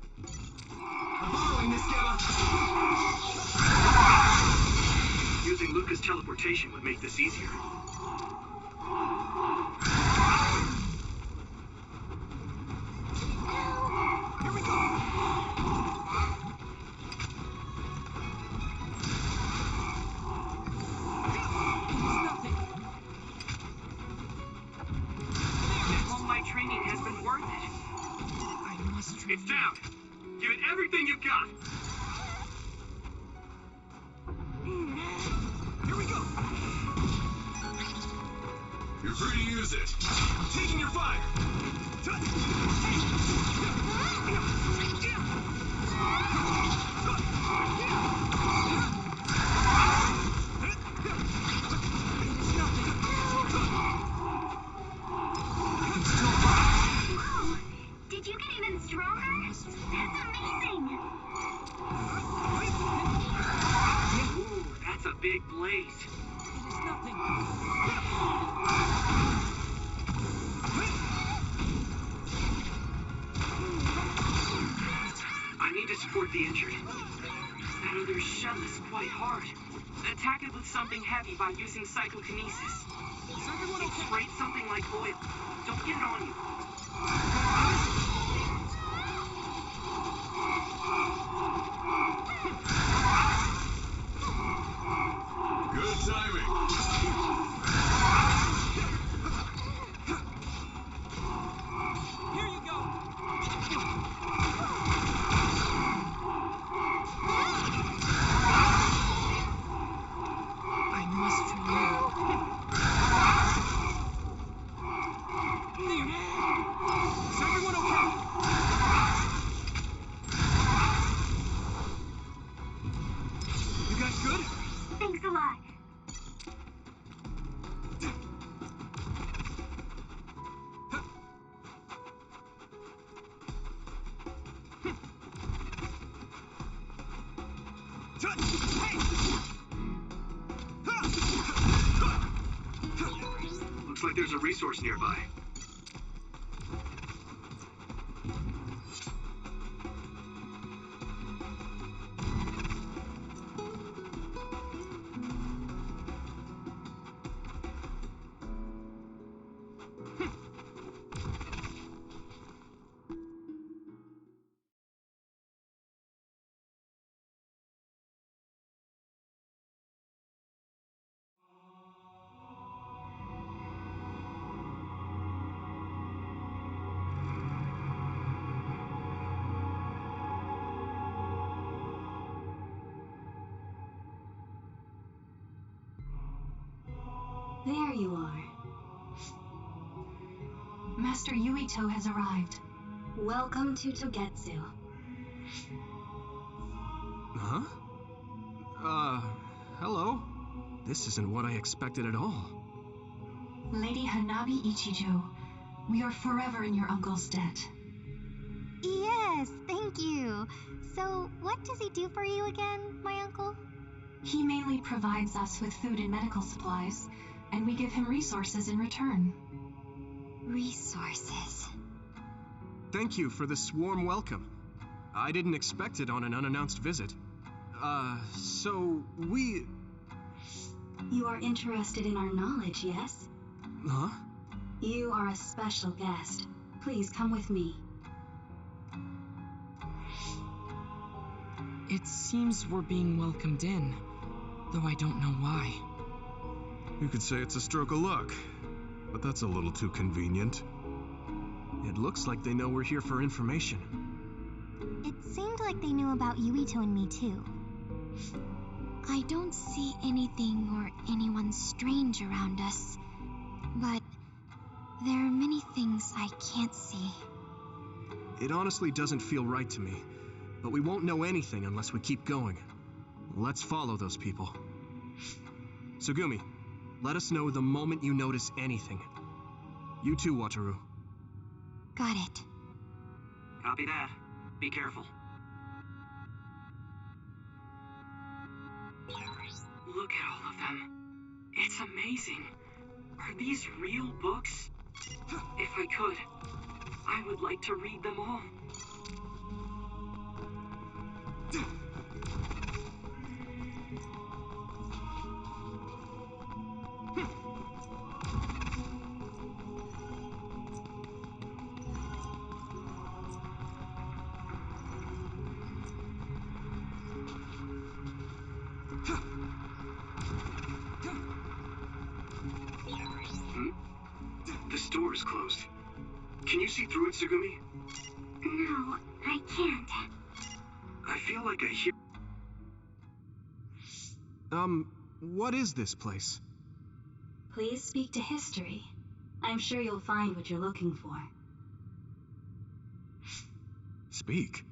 Speaker 3: I'm following this, Gemma.
Speaker 6: Using Luca's teleportation would make this easier.
Speaker 3: Here we go.
Speaker 6: All my training has been worth it.
Speaker 9: I must try.
Speaker 6: It's down. Give it everything you've got.
Speaker 5: free to use it.
Speaker 3: Taking your fire!
Speaker 8: Whoa! Did you get even stronger? That's amazing!
Speaker 6: Ooh, that's a big blaze.
Speaker 7: It is nothing.
Speaker 6: I need to support the injured. That other shell is quite hard. Attack it with something heavy by using psychokinesis. It sprays something like oil. Don't get it on you.
Speaker 5: Good timing.
Speaker 7: Here you go.
Speaker 9: I must remove.
Speaker 3: Is everyone okay? You guys good?
Speaker 8: Thanks a lot.
Speaker 6: Looks like there's a resource nearby.
Speaker 10: There you are. Master Yuito has arrived. Welcome to Togetsu.
Speaker 3: Huh? Hello? This isn't what I expected at all.
Speaker 10: Lady Hanabi Ichijo, we are forever in your uncle's debt.
Speaker 1: Yes, thank you. So, what does he do for you again, my uncle?
Speaker 10: He mainly provides us with food and medical supplies, and we give him resources in return.
Speaker 1: Resources.
Speaker 3: Thank you for this warm welcome. I didn't expect it on an unannounced visit. So we...
Speaker 10: You are interested in our knowledge, yes?
Speaker 3: Huh?
Speaker 10: You are a special guest. Please come with me.
Speaker 9: It seems we're being welcomed in, though I don't know why.
Speaker 5: You could say it's a stroke of luck, but that's a little too convenient.
Speaker 3: It looks like they know we're here for information.
Speaker 1: It seemed like they knew about Yuito and me too. I don't see anything or anyone strange around us, but there are many things I can't see.
Speaker 3: It honestly doesn't feel right to me, but we won't know anything unless we keep going. Let's follow those people. Tsugumi, let us know the moment you notice anything. You too, Wataru.
Speaker 1: Got it.
Speaker 6: Copy that. Be careful. Look at all of them. It's amazing. Are these real books? If I could, I would like to read them all. The store is closed. Can you see through it, Tsugumi?
Speaker 8: No, I can't.
Speaker 6: I feel like I hear...
Speaker 3: What is this place?
Speaker 10: Please speak to history. I'm sure you'll find what you're looking for.
Speaker 5: Speak?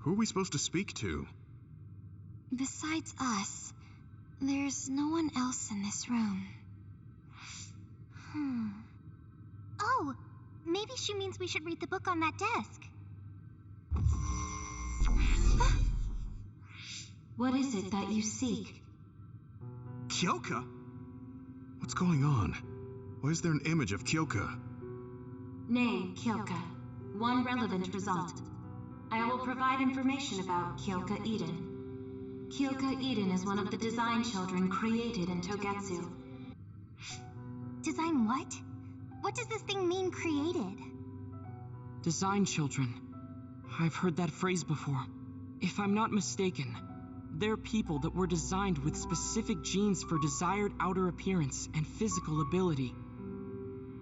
Speaker 5: Who are we supposed to speak to?
Speaker 1: Besides us, there's no one else in this room. Oh, maybe she means we should read the book on that desk.
Speaker 10: What is it that you seek?
Speaker 3: Kyoka?
Speaker 5: What's going on? Why is there an image of Kyoka?
Speaker 10: Name, Kyoka. One relevant result. I will provide information about Kyoka Eden. Kyoka Eden is one of the design children created in Togetsu.
Speaker 1: Design what? What does this thing mean, created?
Speaker 9: Design children. I've heard that phrase before. If I'm not mistaken, they're people that were designed with specific genes for desired outer appearance and physical ability.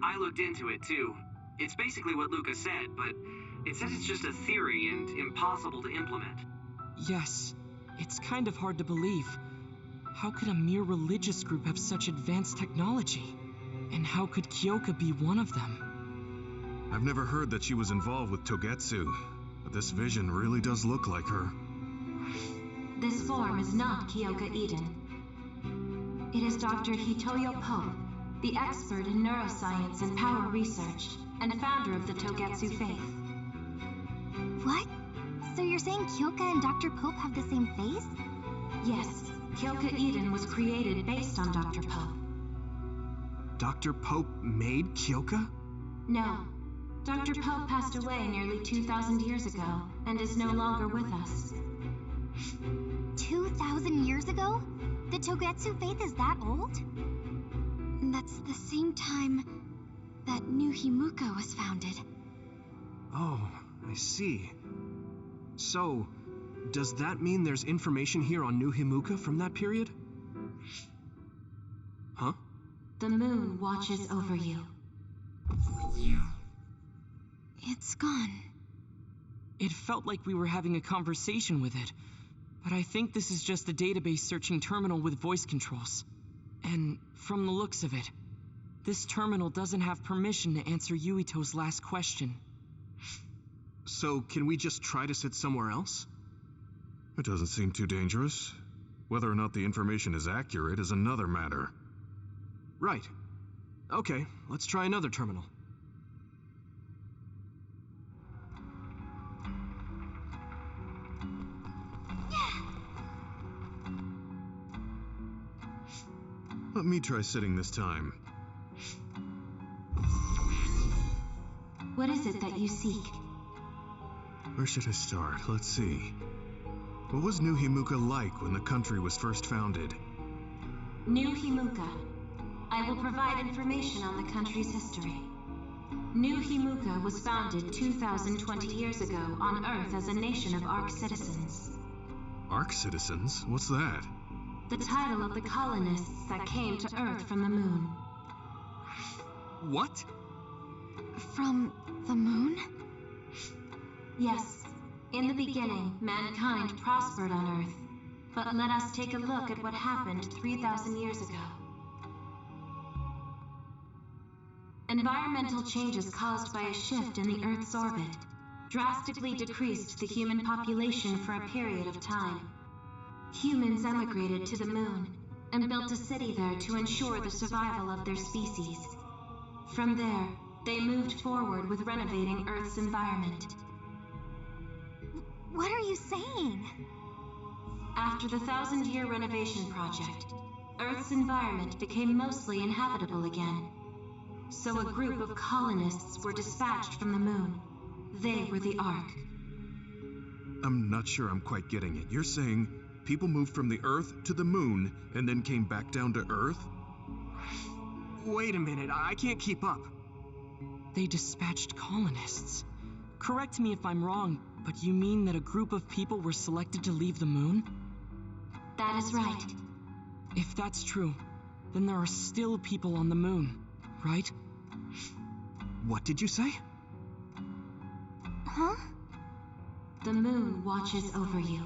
Speaker 6: I looked into it too. It's basically what Luca said, but it says it's just a theory and impossible to implement.
Speaker 9: Yes, it's kind of hard to believe. How could a mere religious group have such advanced technology? And how could Kyoka be one of them?
Speaker 5: I've never heard that she was involved with Togetsu, but this vision really does look like her.
Speaker 10: This form is not Kyoka Eden. It is Dr. Hitoyo Pope, the expert in neuroscience and power research, and founder of the Togetsu faith.
Speaker 1: What? So you're saying Kyoka and Dr. Pope have the same face?
Speaker 10: Yes, Kyoka Eden was created based on Dr. Pope.
Speaker 3: Dr. Pope made Kyoka?
Speaker 10: No. Dr. Pope passed away nearly 2,000 years ago and is no longer with us.
Speaker 1: 2,000 years ago? The Togetsu faith is that old? That's the same time that New Himuka was founded.
Speaker 3: Oh, I see. So, does that mean there's information here on New Himuka from that period? Huh?
Speaker 10: The moon watches over you.
Speaker 1: It's gone.
Speaker 9: It felt like we were having a conversation with it, but I think this is just a database searching terminal with voice controls. And from the looks of it, this terminal doesn't have permission to answer Yuito's last question.
Speaker 3: So, can we just try to sit somewhere else?
Speaker 5: It doesn't seem too dangerous. Whether or not the information is accurate is another matter.
Speaker 3: Right. Okay, let's try another terminal.
Speaker 5: Let me try sitting this time.
Speaker 10: What is it that you seek?
Speaker 5: Where should I start? Let's see. What was New Himuka like when the country was first founded?
Speaker 10: New Himuka. I will provide information on the country's history. New Himuka was founded 2,020 years ago on Earth as a nation of Ark citizens.
Speaker 5: Ark citizens? What's that?
Speaker 10: The title of the colonists that came to Earth from the moon.
Speaker 3: What?
Speaker 1: From the moon?
Speaker 10: Yes. In the beginning, mankind prospered on Earth. But let us take a look at what happened 3,000 years ago. Environmental changes caused by a shift in the Earth's orbit drastically decreased the human population for a period of time. Humans emigrated to the moon and built a city there to ensure the survival of their species. From there, they moved forward with renovating Earth's environment.
Speaker 1: What are you saying?
Speaker 10: After the 1,000-year renovation project, Earth's environment became mostly inhabitable again. So a group of colonists were dispatched from the moon. They were the Ark.
Speaker 5: I'm not sure I'm quite getting it. You're saying people moved from the Earth to the moon and then came back down to Earth?
Speaker 3: Wait a minute, I can't keep up.
Speaker 9: They dispatched colonists. Correct me if I'm wrong, but you mean that a group of people were selected to leave the moon?
Speaker 10: That is right.
Speaker 9: If that's true, then there are still people on the moon, right?
Speaker 3: What did you say?
Speaker 1: Huh?
Speaker 10: The moon watches over you.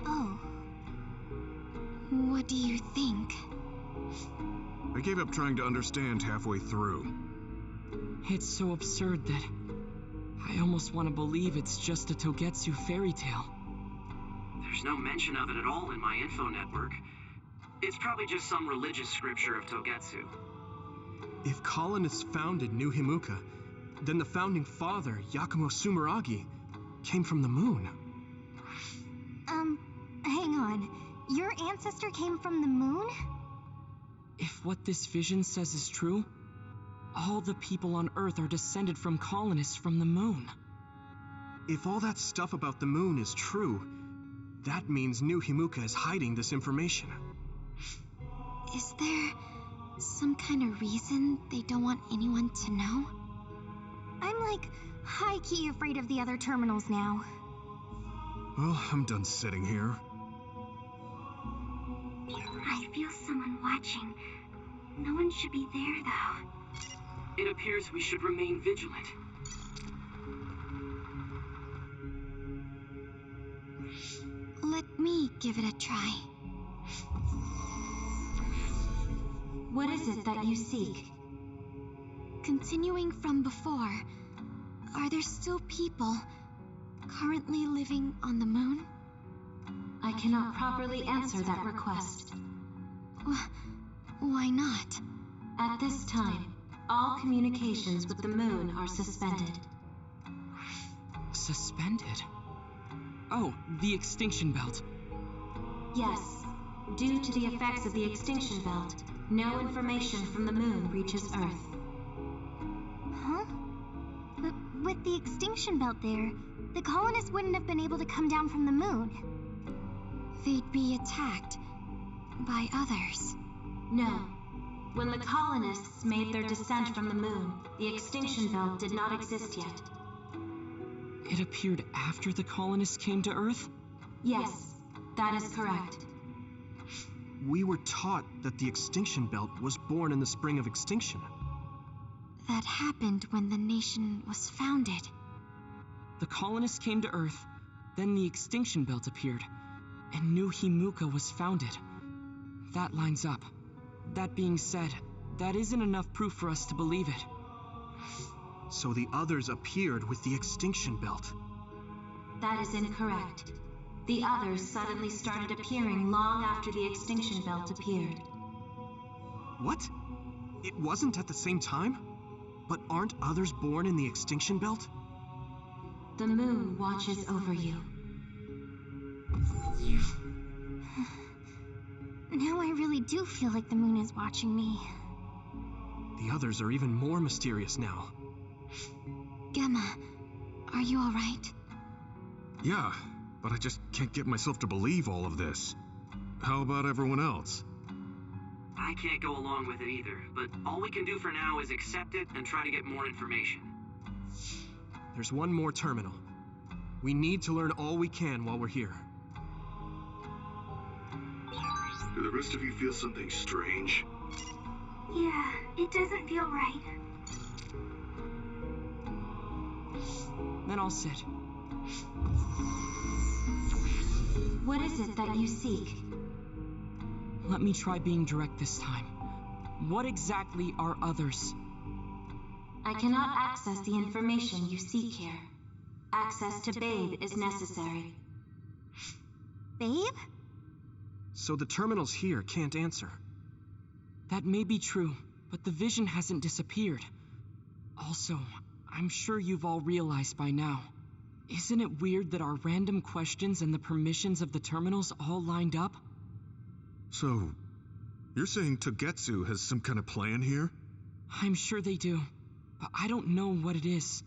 Speaker 1: Oh. What do you think?
Speaker 5: I gave up trying to understand halfway through.
Speaker 9: It's so absurd that I almost want to believe it's just a Togetsu fairy tale.
Speaker 6: There's no mention of it at all in my info network. It's probably just some religious scripture of Togetsu.
Speaker 3: If colonists founded New Himuka, then the founding father, Yakumo Sumeragi, came from the moon.
Speaker 1: Hang on. Your ancestor came from the moon?
Speaker 9: If what this vision says is true, all the people on Earth are descended from colonists from the moon.
Speaker 3: If all that stuff about the moon is true, that means New Himuka is hiding this information.
Speaker 1: Is there some kind of reason they don't want anyone to know? I'm like high-key afraid of the other terminals now.
Speaker 5: Well, I'm done sitting here.
Speaker 8: I feel someone watching. No one should be there, though.
Speaker 6: It appears we should remain vigilant.
Speaker 1: Let me give it a try.
Speaker 10: What is it that you seek?
Speaker 1: Continuing from before, are there still people currently living on the moon?
Speaker 10: I cannot properly answer that request.
Speaker 1: Why not?
Speaker 10: At this time, all communications with the moon are suspended.
Speaker 9: Suspended? Oh, the extinction belt.
Speaker 10: Yes. Due to the effects of the extinction belt, no information from the moon reaches Earth.
Speaker 1: Huh? But with the extinction belt there, the colonists wouldn't have been able to come down from the moon. They'd be attacked by others.
Speaker 10: No. When the colonists made their descent from the moon, the extinction belt did not exist yet.
Speaker 9: It appeared after the colonists came to Earth?
Speaker 10: Yes, that is correct.
Speaker 3: We were taught that the extinction belt was born in the spring of extinction.
Speaker 1: That happened when the nation was founded.
Speaker 9: The colonists came to Earth, then the extinction belt appeared, and New Himuka was founded. That lines up. That being said, that isn't enough proof for us to believe it.
Speaker 3: So the others appeared with the extinction belt.
Speaker 10: That is incorrect. The others suddenly started appearing long after the extinction belt appeared.
Speaker 3: What? It wasn't at the same time? But aren't others born in the extinction belt?
Speaker 10: The moon watches over you.
Speaker 1: Now I really do feel like the moon is watching me.
Speaker 3: The others are even more mysterious now.
Speaker 1: Gemma, are you alright?
Speaker 5: Yeah, but I just can't get myself to believe all of this. How about everyone else?
Speaker 6: I can't go along with it either, but all we can do for now is accept it and try to get more information.
Speaker 3: There's one more terminal. We need to learn all we can while we're here.
Speaker 5: Do the rest of you feel something strange?
Speaker 8: Yeah, it doesn't feel right.
Speaker 9: Then I'll sit.
Speaker 10: What is it that you seek?
Speaker 9: Let me try being direct this time. What exactly are others?
Speaker 10: I cannot access the information you seek here. Access to Babe is necessary.
Speaker 1: Babe?
Speaker 3: So the terminals here can't answer.
Speaker 9: That may be true, but the vision hasn't disappeared. Also, I'm sure you've all realized by now. Isn't it weird that our random questions and the permissions of the terminals all lined up?
Speaker 5: So, you're saying Togetsu has some kind of plan here?
Speaker 9: I'm sure they do, but I don't know what it is.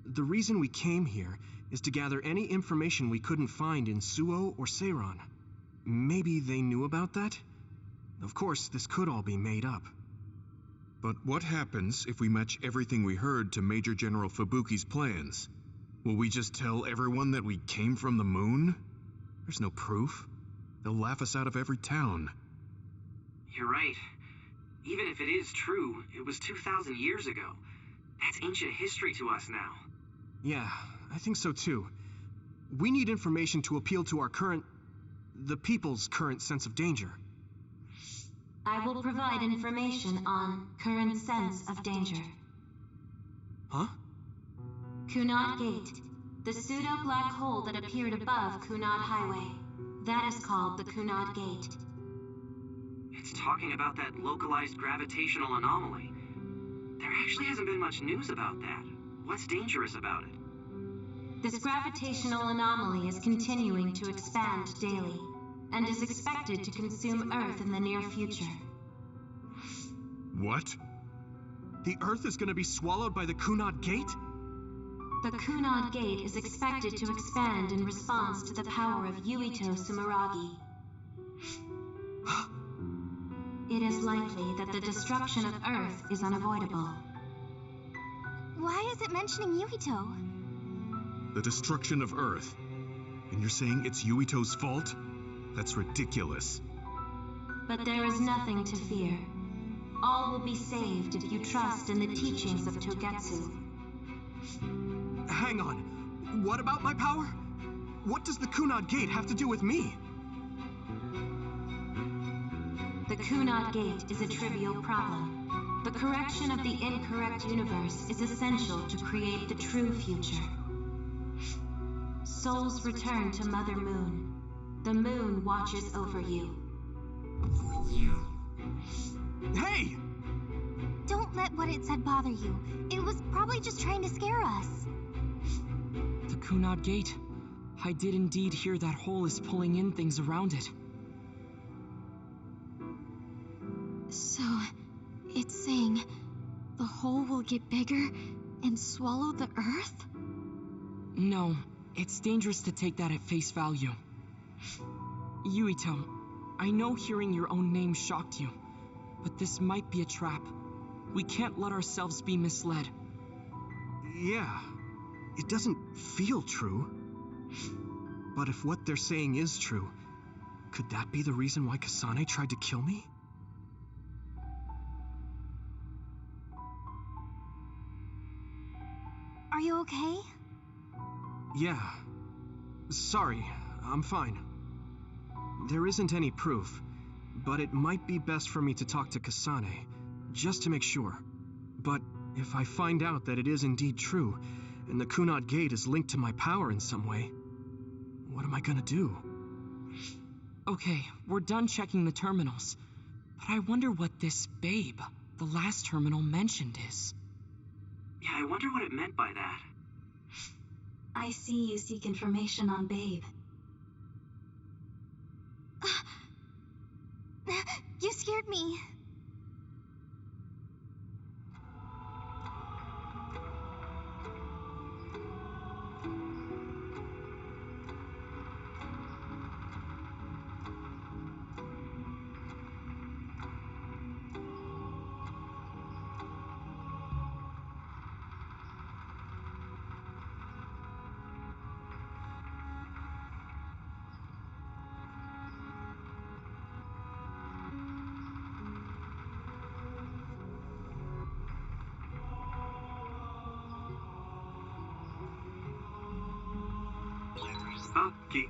Speaker 3: The reason we came here is to gather any information we couldn't find in Suo or Seiran. Maybe they knew about that? Of course, this could all be made up.
Speaker 5: But what happens if we match everything we heard to Major General Fubuki's plans? Will we just tell everyone that we came from the moon? There's no proof. They'll laugh us out of every town.
Speaker 6: You're right. Even if it is true, it was 2,000 years ago. That's ancient history to us now.
Speaker 3: Yeah, I think so too. We need information to appeal to our current... the people's current sense of danger.
Speaker 10: I will provide information on current sense of danger.
Speaker 3: Huh?
Speaker 10: Kunad Gate, the pseudo-black hole that appeared above Kunad Highway. That is called the Kunad Gate.
Speaker 6: It's talking about that localized gravitational anomaly. There actually hasn't been much news about that. What's dangerous about it?
Speaker 10: This gravitational anomaly is continuing to expand daily, and is expected to consume Earth in the near future.
Speaker 5: What?
Speaker 3: The Earth is gonna be swallowed by the Kunad Gate?
Speaker 10: The Kunad Gate is expected to expand in response to the power of Yuito Sumeragi. It is likely that the destruction of Earth is unavoidable.
Speaker 1: Why is it mentioning Yuito?
Speaker 5: The destruction of Earth. And you're saying it's Yuito's fault? That's ridiculous.
Speaker 10: But there is nothing to fear. All will be saved if you trust in the teachings of Togetsu.
Speaker 3: Hang on. What about my power? What does the Kunad Gate have to do with me?
Speaker 10: The Kunad Gate is a trivial problem. The correction of the incorrect universe is essential to create the true future. Souls return to Mother Moon. The moon watches over you.
Speaker 3: Hey!
Speaker 1: Don't let what it said bother you. It was probably just trying to scare us.
Speaker 9: The Kunad Gate. I did indeed hear that hole is pulling in things around it.
Speaker 1: So, it's saying the hole will get bigger and swallow the Earth?
Speaker 9: No, it's dangerous to take that at face value. Yuito, I know hearing your own name shocked you, but this might be a trap. We can't let ourselves be misled.
Speaker 3: Yeah, it doesn't feel true. But if what they're saying is true, could that be the reason why Kasane tried to kill me?
Speaker 1: Are you okay?
Speaker 3: Yeah. Sorry, I'm fine. There isn't any proof, but it might be best for me to talk to Kasane, just to make sure. But if I find out that it is indeed true, and the Kunad Gate is linked to my power in some way, what am I gonna do?
Speaker 9: Okay, we're done checking the terminals. But I wonder what this Babe, the last terminal mentioned, is.
Speaker 6: Yeah, I wonder what it meant by that.
Speaker 10: I see you seek information on Babe.
Speaker 1: You scared me.
Speaker 6: Okay.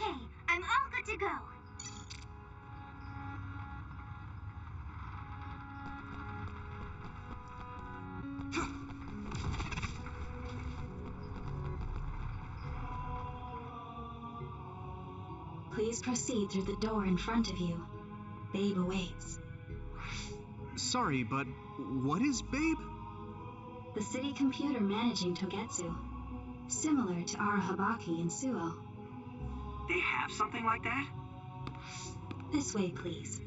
Speaker 8: Okay, I'm all good to go.
Speaker 10: Please proceed through the door in front of you. Babe awaits.
Speaker 3: Sorry, but what is Babe?
Speaker 10: The city computer managing Togetsu. Similar to Arahabaki and Suo.
Speaker 6: They have something like that?
Speaker 10: This way, please.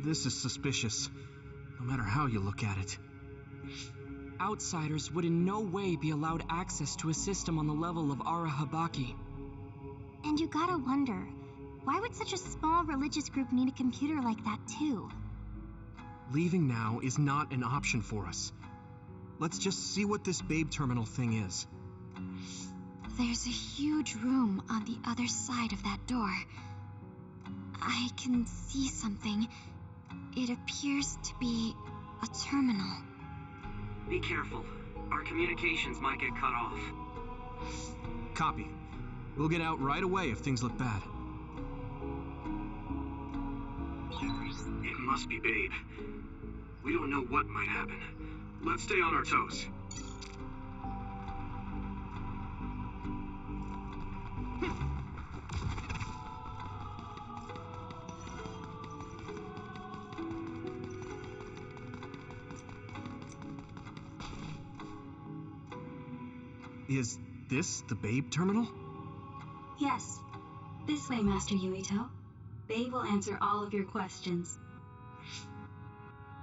Speaker 3: This is suspicious, no matter how you look at it.
Speaker 9: Outsiders would in no way be allowed access to a system on the level of Arahabaki.
Speaker 1: And you gotta wonder, why would such a small religious group need a computer like that too?
Speaker 3: Leaving now is not an option for us. Let's just see what this Babe terminal thing is.
Speaker 1: There's a huge room on the other side of that door. I can see something. It appears to be a terminal.
Speaker 6: Be careful. Our communications might get cut off.
Speaker 3: Copy. We'll get out right away if things look bad.
Speaker 6: It must be Babe. We don't know what might happen. Let's stay on our toes.
Speaker 3: Is this the Babe terminal?
Speaker 10: Yes. This way, Master Yuito. Babe will answer all of your questions.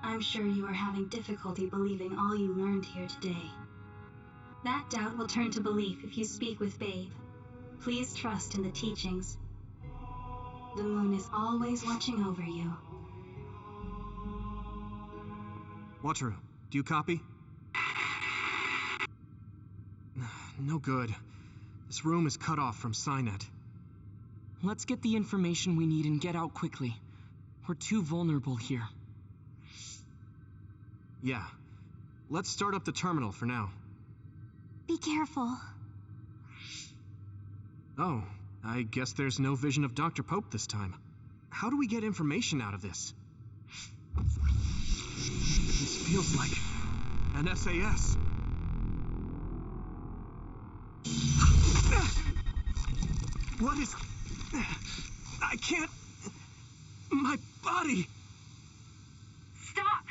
Speaker 10: I'm sure you are having difficulty believing all you learned here today. That doubt will turn to belief if you speak with Babe. Please trust in the teachings. The moon is always watching over you.
Speaker 3: Wataru, do you copy? No good. This room is cut off from Cynet.
Speaker 9: Let's get the information we need and get out quickly. We're too vulnerable here.
Speaker 3: Yeah. Let's start up the terminal for now.
Speaker 1: Be careful.
Speaker 3: Oh, I guess there's no vision of Dr. Pope this time. How do we get information out of this? This feels like an SAS. What is... I can't... My body...
Speaker 8: Stop!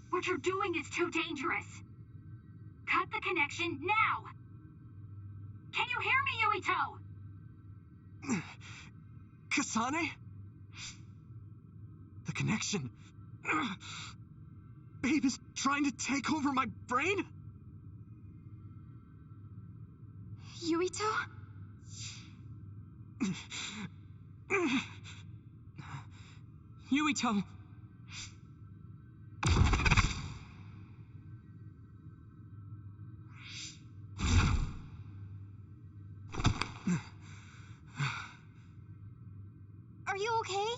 Speaker 8: What you're doing is too dangerous. Cut the connection now! Can you hear me, Yuito?
Speaker 3: Kasane? The connection... Babe is trying to take over my brain?
Speaker 1: Yuito?
Speaker 9: Yuito!
Speaker 1: Are you okay?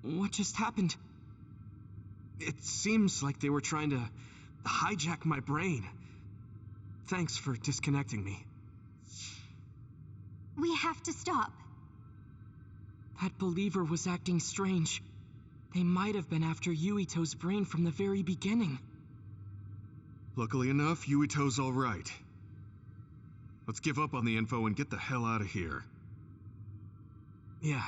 Speaker 9: What just happened?
Speaker 3: It seems like they were trying to hijack my brain. Thanks for disconnecting me.
Speaker 1: We have to stop.
Speaker 9: That believer was acting strange. They might have been after Yuito's brain from the very beginning.
Speaker 5: Luckily enough, Yuito's all right. Let's give up on the info and get the hell out of here.
Speaker 3: Yeah.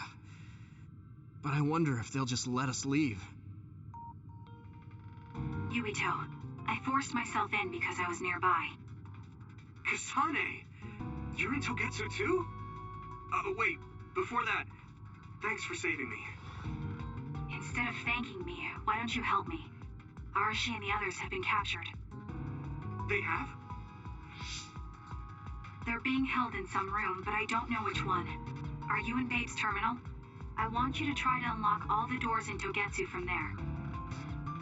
Speaker 3: But I wonder if they'll just let us leave.
Speaker 8: Yuito, I forced myself in because I was nearby.
Speaker 6: Kasane! You're in Togetsu too? Wait, before that, thanks for saving me.
Speaker 8: Instead of thanking me, why don't you help me? Arashi and the others have been captured.
Speaker 6: They have?
Speaker 8: They're being held in some room, but I don't know which one. Are you in Babe's terminal? I want you to try to unlock all the doors in Togetsu from there.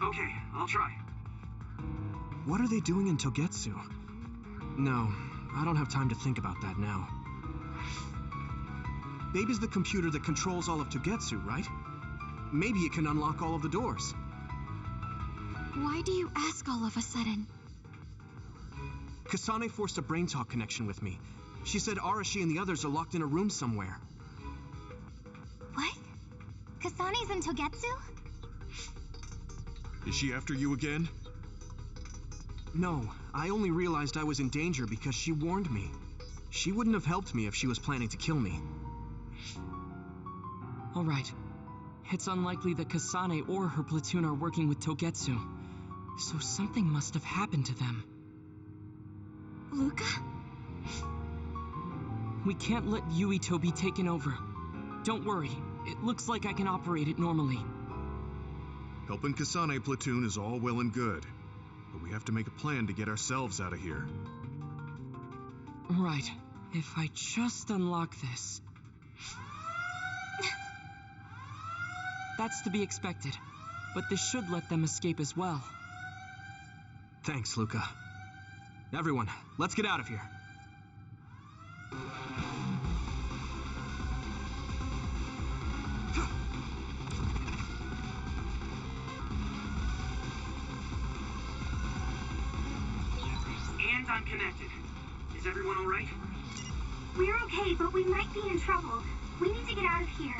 Speaker 6: Okay, I'll try.
Speaker 3: What are they doing in Togetsu? No, I don't have time to think about that now. Babe is the computer that controls all of Togetsu, right? Maybe it can unlock all of the doors.
Speaker 1: Why do you ask all of a sudden?
Speaker 3: Kasane forced a brain talk connection with me. She said Arashi and the others are locked in a room somewhere.
Speaker 1: What? Kasane's in Togetsu?
Speaker 5: Is she after you again?
Speaker 3: No, I only realized I was in danger because she warned me. She wouldn't have helped me if she was planning to kill me.
Speaker 9: All right. It's unlikely that Kasane or her platoon are working with Togetsu. So something must have happened to them.
Speaker 1: Luca?
Speaker 9: We can't let Yuito be taken over. Don't worry. It looks like I can operate it normally.
Speaker 5: Helping Kasane platoon is all well and good, but we have to make a plan to get ourselves out of here.
Speaker 9: Right. If I just unlock this... That's to be expected, but this should let them escape as well.
Speaker 3: Thanks, Luca. Everyone, let's get out of here.
Speaker 6: And I'm connected. Is everyone all right?
Speaker 8: We're okay, but we might be in trouble. We need to get out of here.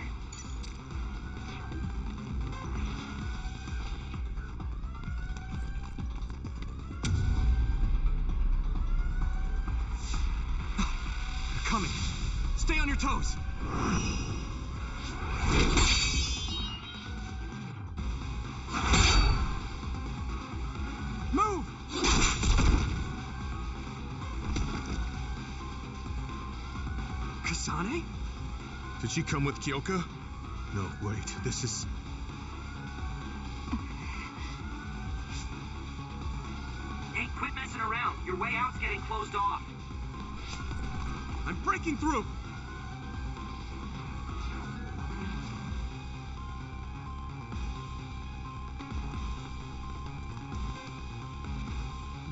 Speaker 3: They're coming. Stay on your toes. Move! Kasane?
Speaker 5: Did she come with Kyoka? No, wait, this is...
Speaker 6: Hey, quit messing around. Your way out's getting closed off.
Speaker 3: I'm breaking through!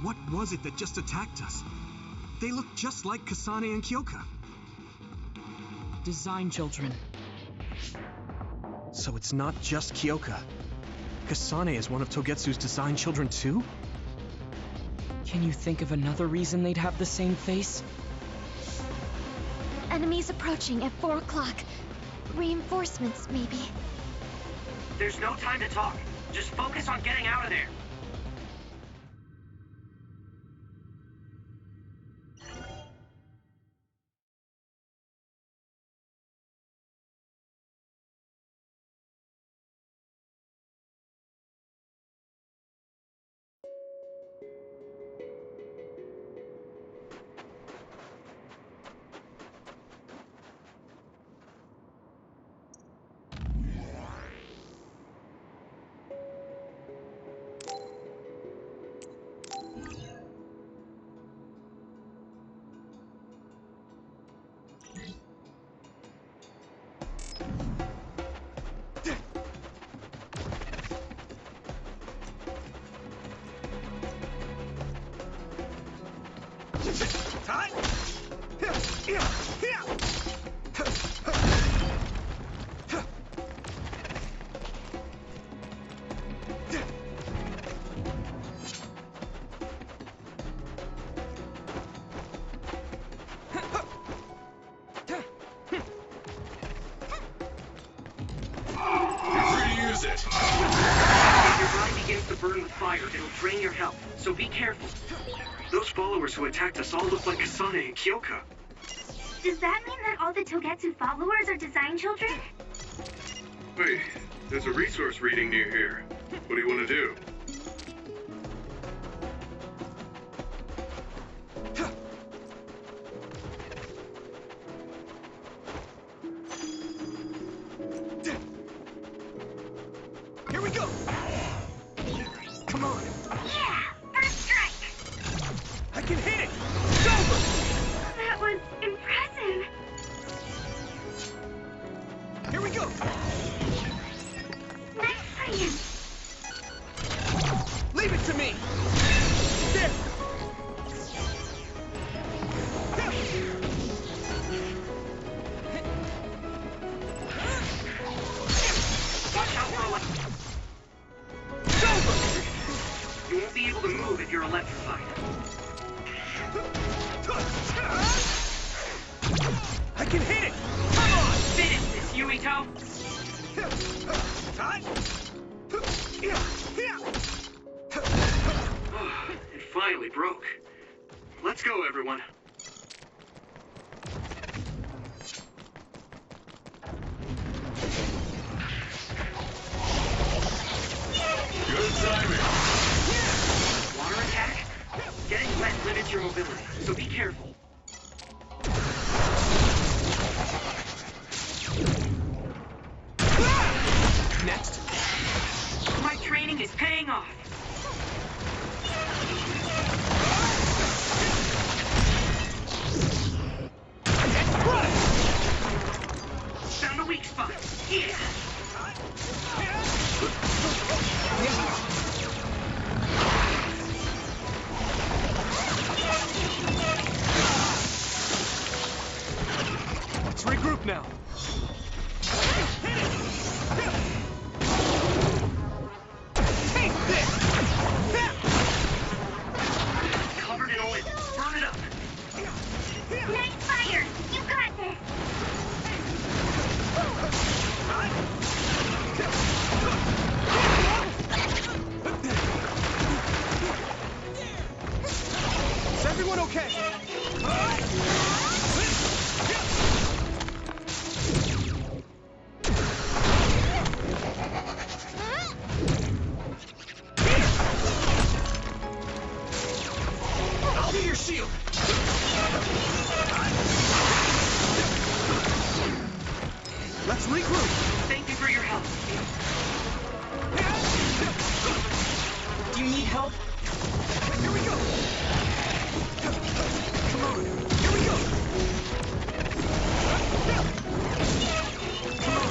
Speaker 3: What was it that just attacked us? They look just like Kasane and Kyoka.
Speaker 9: Design children.
Speaker 3: So it's not just Kyoka. Kasane is one of Togetsu's design children too?
Speaker 9: Can you think of another reason they'd have the same face?
Speaker 1: Enemies approaching at 4 o'clock. Reinforcements, maybe.
Speaker 6: There's no time to talk. Just focus on getting out of there. It'll drain your health, so be careful. Those followers who attacked us all look like Kasane and Kyoka.
Speaker 8: Does that mean that all the Togetsu followers are design children?
Speaker 5: Wait, there's a resource reading near here. What do you want to do?
Speaker 3: Here we go! Come on!
Speaker 8: Yeah! First strike!
Speaker 3: I can hit it! It's over!
Speaker 8: That was impressive!
Speaker 3: Here we go!
Speaker 8: Nice plan!
Speaker 3: Leave it to me! There!
Speaker 6: Watch out for
Speaker 3: It's over!
Speaker 6: You won't be able to move if you're electrified.
Speaker 3: can hit it! Come on!
Speaker 6: Finish this, Yuito! It finally broke. Let's go, everyone.
Speaker 5: Good timing.
Speaker 6: Water attack? Getting wet limits your mobility, so be careful.
Speaker 3: Next.
Speaker 6: My training is paying off. Found a weak spot. Yeah.
Speaker 3: Let's regroup now. Take this!
Speaker 6: Covered in oil. Burn it up.
Speaker 8: Nice fire! You got this!
Speaker 3: Is everyone okay? I'll be your shield. Let's regroup.
Speaker 6: Thank you for your help.
Speaker 3: Do you need help? Here we go. Come on. Here we go. Come on.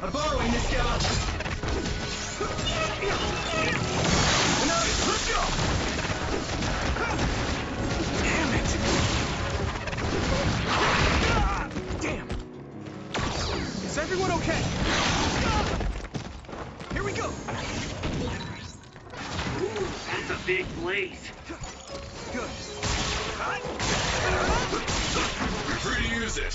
Speaker 3: I'm borrowing this guy. Let's go. Damn it. Damn. Is everyone okay? Here we go.
Speaker 6: That's a big blaze.
Speaker 3: Good.
Speaker 5: You're free to use it.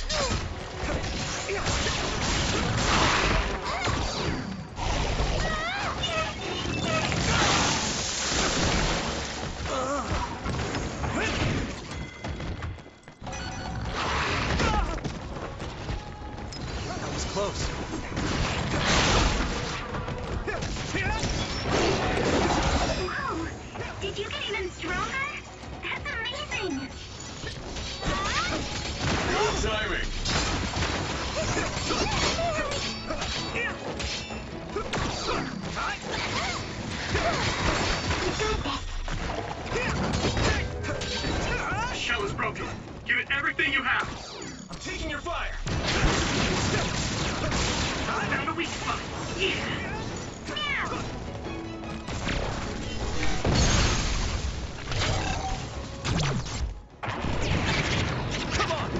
Speaker 3: That was close.
Speaker 8: Whoa! Did you get even stronger? That's amazing!
Speaker 5: Good timing.
Speaker 6: The shell is broken. Give it everything you have.
Speaker 3: I'm taking your fire.
Speaker 6: Found a weak spot. Yeah.
Speaker 8: Now!
Speaker 3: Come on.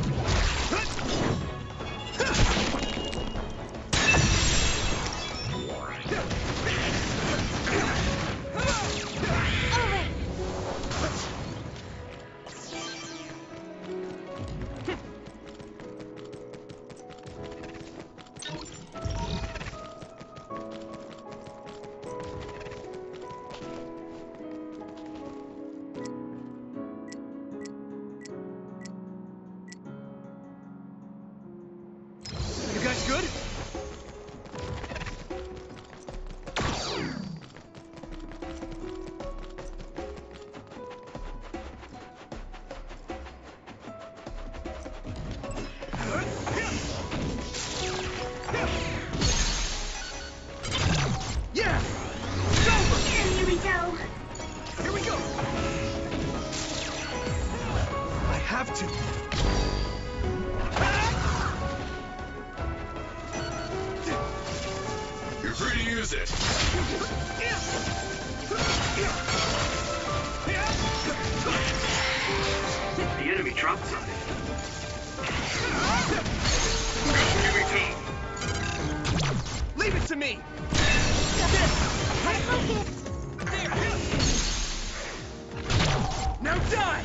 Speaker 3: You guys good? Yeah! It's over!
Speaker 8: Here we go!
Speaker 3: Here we go! I have to.
Speaker 5: You're free to use it.
Speaker 6: The enemy dropped something.
Speaker 3: Leave it to me! Now die!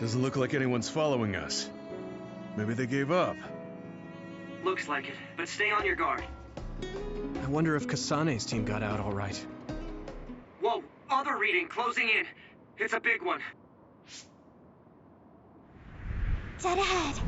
Speaker 5: Doesn't look like anyone's following us. Maybe they gave up.
Speaker 6: Looks like it, but stay on your guard.
Speaker 3: I wonder if Kasane's team got out all right.
Speaker 6: Whoa, other reading closing in. It's a big one.
Speaker 8: Dead ahead.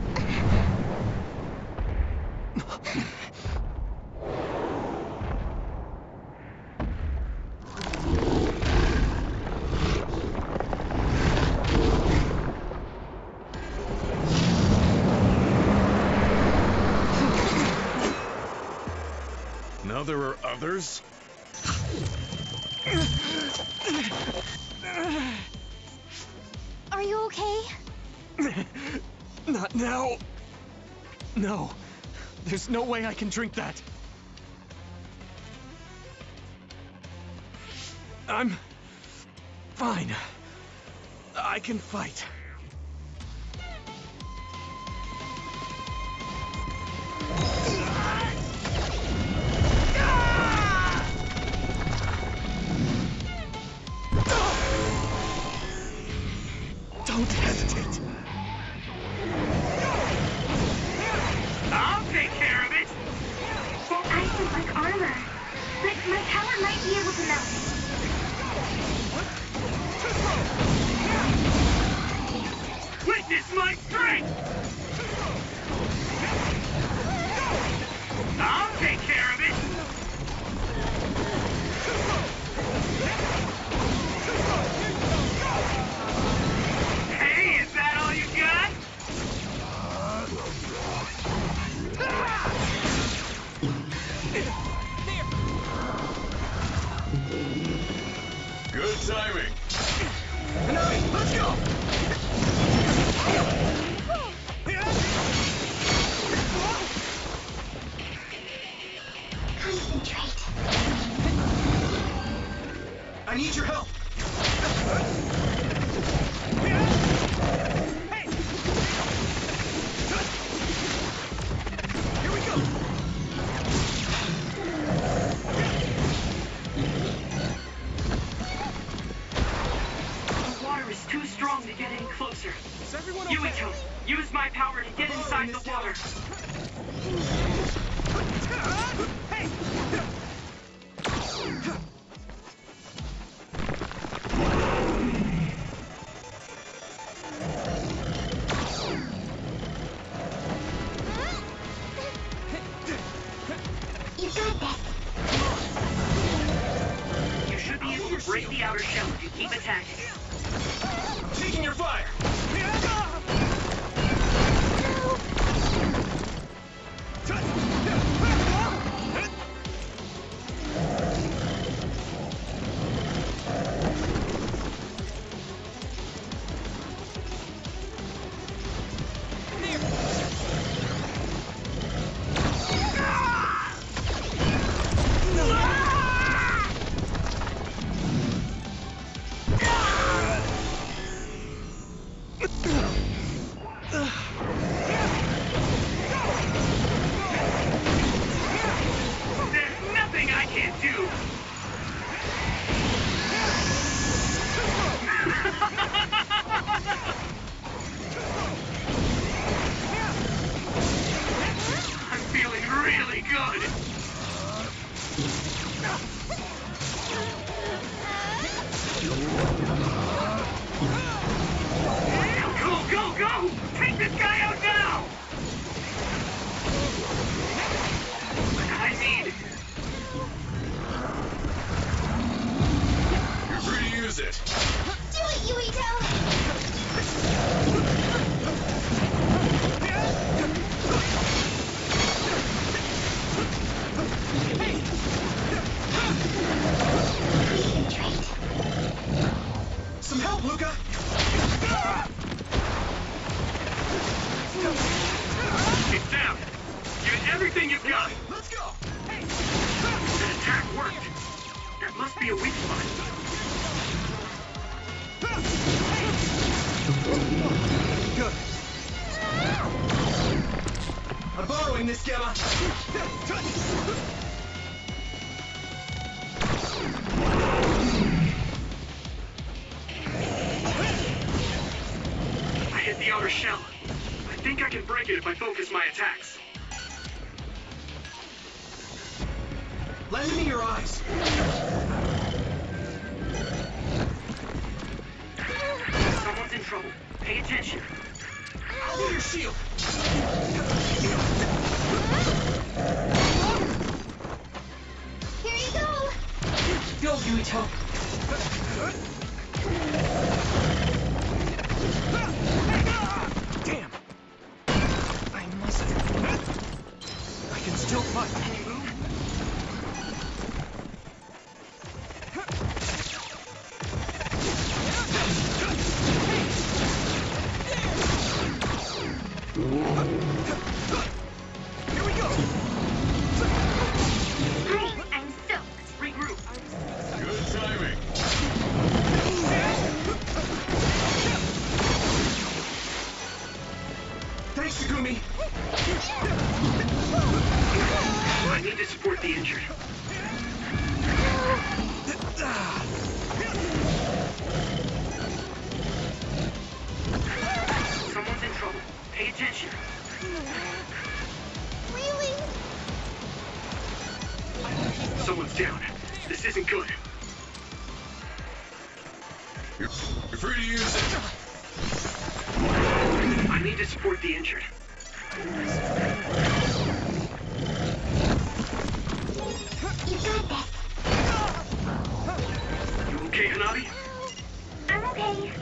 Speaker 5: Now there are others?
Speaker 8: Are you okay?
Speaker 3: Not now. No. There's no way I can drink that. I'm fine. I can fight. Don't hesitate.
Speaker 6: I'll take care of it.
Speaker 8: That ice is like armor. But my power might be able to melt it.
Speaker 6: Witness my strength! I'll take care of it! Hey, is that all you got?
Speaker 5: Good timing.
Speaker 3: Let's go!
Speaker 8: Concentrate.
Speaker 3: I need your help. Here we go.
Speaker 6: The water is too strong to get any closer.
Speaker 3: Is everyone okay?
Speaker 6: Yuito, use my power to get inside the water.
Speaker 3: Hey!
Speaker 8: You got this.
Speaker 6: You should be able to break the outer shell if you keep attacking.
Speaker 3: Taking your fire!
Speaker 6: There's nothing I can't do. I'm feeling really good. Go, go, go! Take this guy out now! I need...
Speaker 5: You're free to use it.
Speaker 8: Do it, Yuito! Concentrate.
Speaker 3: Some help, Luca!
Speaker 6: Get down! Give it everything you've got!
Speaker 3: Let's go!
Speaker 6: That attack worked! That must be a weak spot.
Speaker 3: Good. I'm borrowing this, Gamma.
Speaker 6: shell. I think I can break it if I focus my attacks.
Speaker 3: Lend me your eyes.
Speaker 6: Someone's in trouble. Pay attention.
Speaker 3: I'll be your shield.
Speaker 8: Here you go!
Speaker 9: Go, Yuito.
Speaker 3: Damn. I mustn't. I can still fight. Can you move? Here we go.
Speaker 8: Great, I'm soaked.
Speaker 6: Regroup.
Speaker 5: Good timing.
Speaker 3: Thanks, Takumi.
Speaker 6: I need to support the injured. Someone's in trouble. Pay attention.
Speaker 8: Really?
Speaker 6: Someone's down. This isn't good.
Speaker 5: You're free to use it.
Speaker 6: I need to support the injured.
Speaker 8: You got this.
Speaker 6: You okay, Hanabi?
Speaker 8: I'm okay.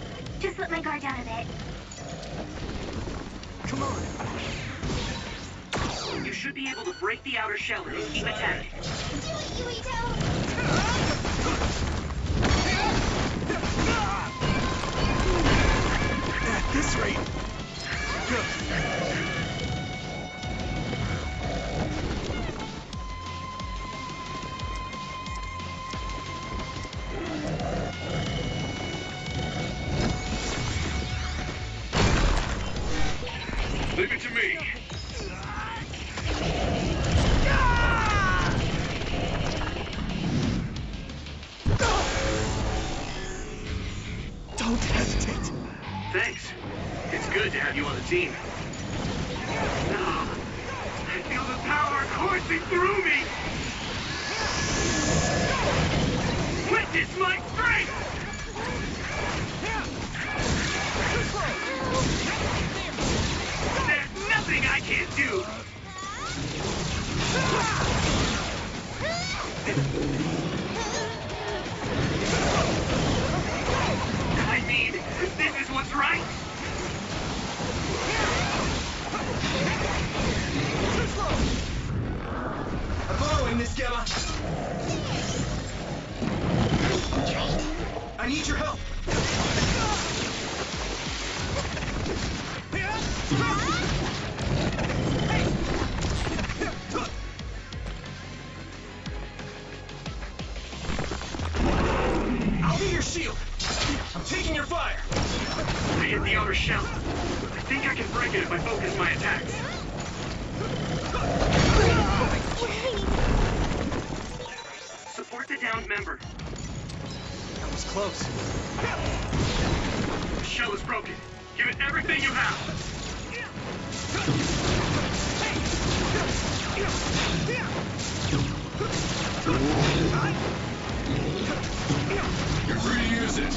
Speaker 8: Just let my guard down a bit.
Speaker 3: Come on.
Speaker 6: You should be able to break the outer shell and keep attacking.
Speaker 8: Do it, Yuito!
Speaker 3: At this rate. Good.
Speaker 5: Leave it to me.
Speaker 3: Don't hesitate.
Speaker 6: Thanks. It's good to have you on the team. Now, I feel the power coursing through me. Witness my strength! There's nothing I can't do. I mean, this is what's right.
Speaker 3: I'm following this, Gemma. I need your help. I'll be your shield. I'm taking your fire.
Speaker 6: I hit the outer shell. I think I can break it if I focus my attacks. Support the downed member.
Speaker 3: That was close.
Speaker 6: The shell is broken. Give it everything you have.
Speaker 5: You're free to use it.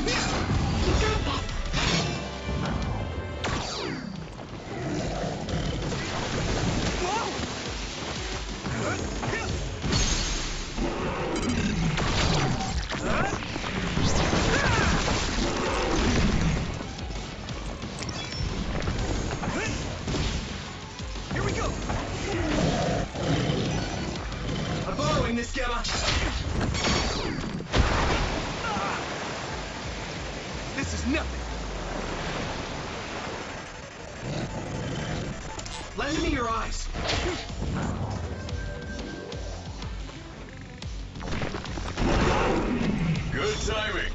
Speaker 3: Here we go. I'm following this, Gemma. This is nothing. Lend me your eyes.
Speaker 5: Good timing.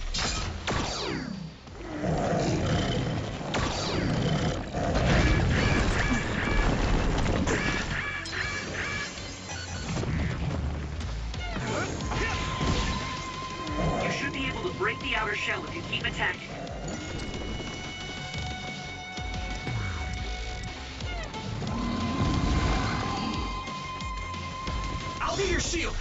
Speaker 6: You should be able to break the outer shell if you keep attacking.
Speaker 3: get your shield!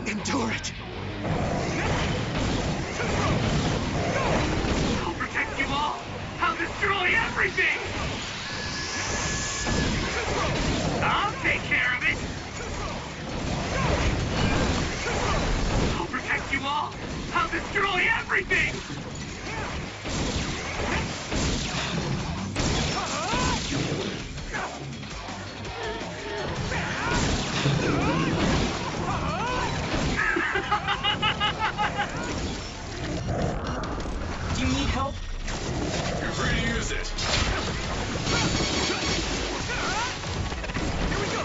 Speaker 3: Endure it!
Speaker 6: I'll protect you all! I'll destroy everything! I'll take care of it! I'll protect you all! I'll destroy everything!
Speaker 3: Do you need help?
Speaker 5: You're free to use it.
Speaker 3: Here we go!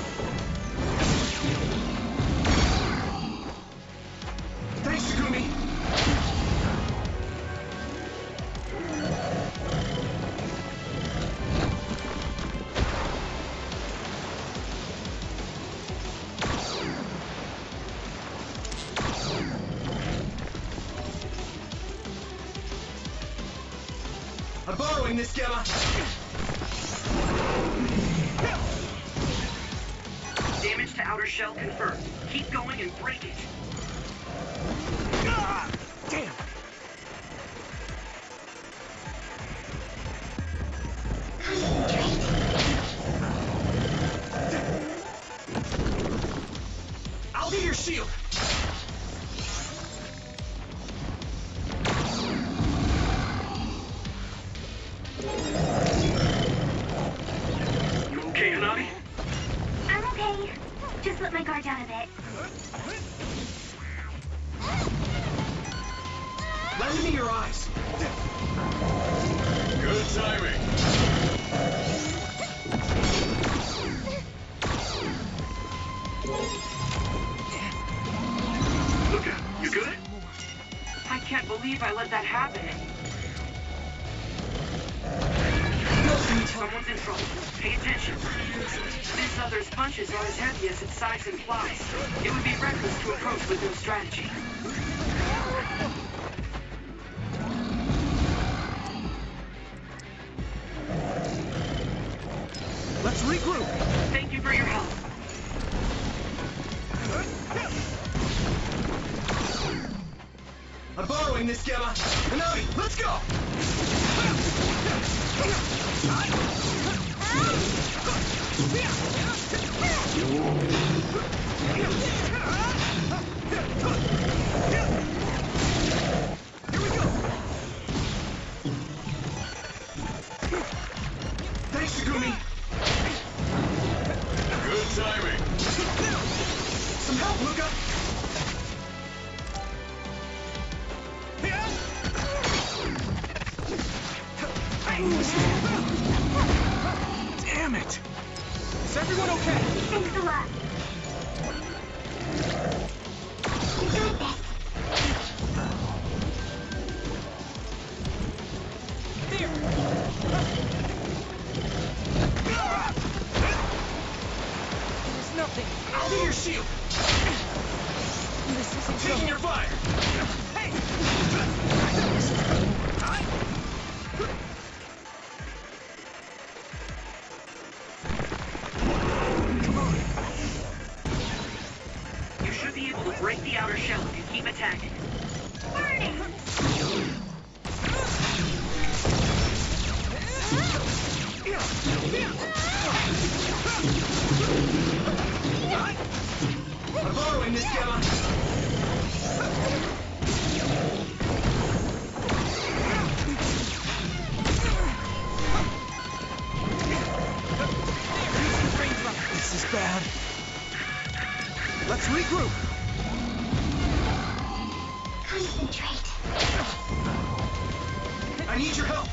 Speaker 3: Thanks, Shigumi! I'm borrowing this, Gamma!
Speaker 6: Damage to outer shell confirmed. Keep going and break it.
Speaker 3: Damn! I'll get your shield!
Speaker 6: You okay, Hanabi?
Speaker 8: I'm okay. Just let my guard down a bit.
Speaker 3: Lend me your eyes!
Speaker 5: Good timing.
Speaker 6: Luca, you good? I can't believe I let that happen. Someone's in trouble. Pay attention. This other's punches are as heavy as its size implies. It would be reckless to approach with no strategy.
Speaker 3: Let's regroup!
Speaker 6: Thank you for your help.
Speaker 3: I'm borrowing this, Gamma! Hanabi, let's go! Here we go! Thanks, Shigumi!
Speaker 5: Good timing.
Speaker 3: Some help, Luca! Damn it! Is everyone okay?
Speaker 8: Thanks a lot. You got this.
Speaker 3: There! There's nothing. I'll get your shield! This isn't taking your fire! Hey!
Speaker 6: You should be able to break the outer shell if you keep attacking.
Speaker 8: Burning!
Speaker 3: I'm borrowing this, Gamma! bad. Let's regroup.
Speaker 8: Concentrate.
Speaker 3: I need your help.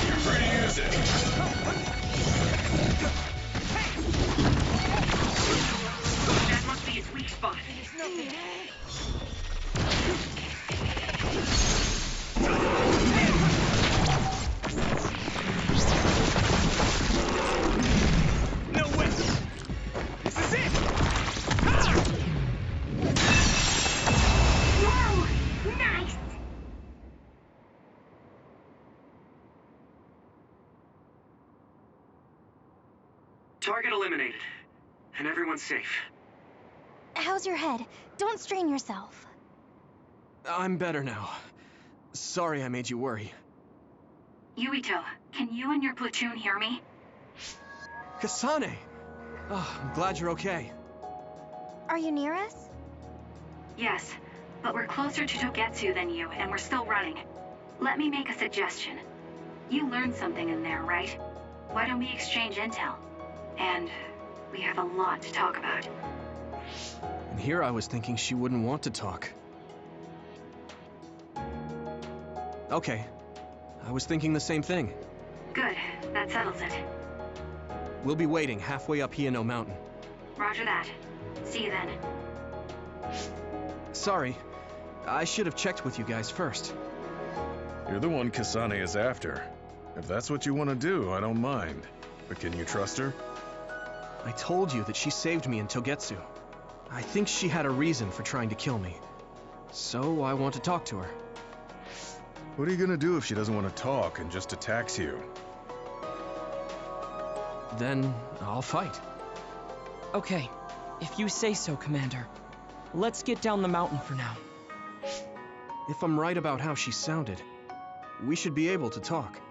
Speaker 5: You're free to use it.
Speaker 6: That must be its weak spot.
Speaker 3: No way. This is it.
Speaker 8: Whoa! Nice!
Speaker 6: Target eliminated. And everyone's safe.
Speaker 1: How's your head? Don't strain yourself.
Speaker 3: I'm better now. Sorry I made you worry.
Speaker 8: Yuito, can you and your platoon hear me?
Speaker 3: Kasane! Oh, I'm glad you're okay.
Speaker 1: Are you near us?
Speaker 8: Yes, but we're closer to Togetsu than you, and we're still running. Let me make a suggestion. You learned something in there, right? Why don't we exchange intel? And we have a lot to talk about.
Speaker 3: And here I was thinking she wouldn't want to talk. Okay. I was thinking the same thing.
Speaker 8: Good, that settles it.
Speaker 3: We'll be waiting halfway up Hiyano Mountain.
Speaker 8: Roger that. See you then.
Speaker 3: Sorry. I should have checked with you guys first.
Speaker 5: You're the one Kasane is after. If that's what you want to do, I don't mind. But can you trust her?
Speaker 3: I told you that she saved me in Togetsu. I think she had a reason for trying to kill me. So I want to talk to her.
Speaker 5: What are you gonna do if she doesn't want to talk and just attacks you?
Speaker 3: Then I'll fight.
Speaker 9: Okay, if you say so, Commander. Let's get down the mountain for now.
Speaker 3: If I'm right about how she sounded, we should be able to talk.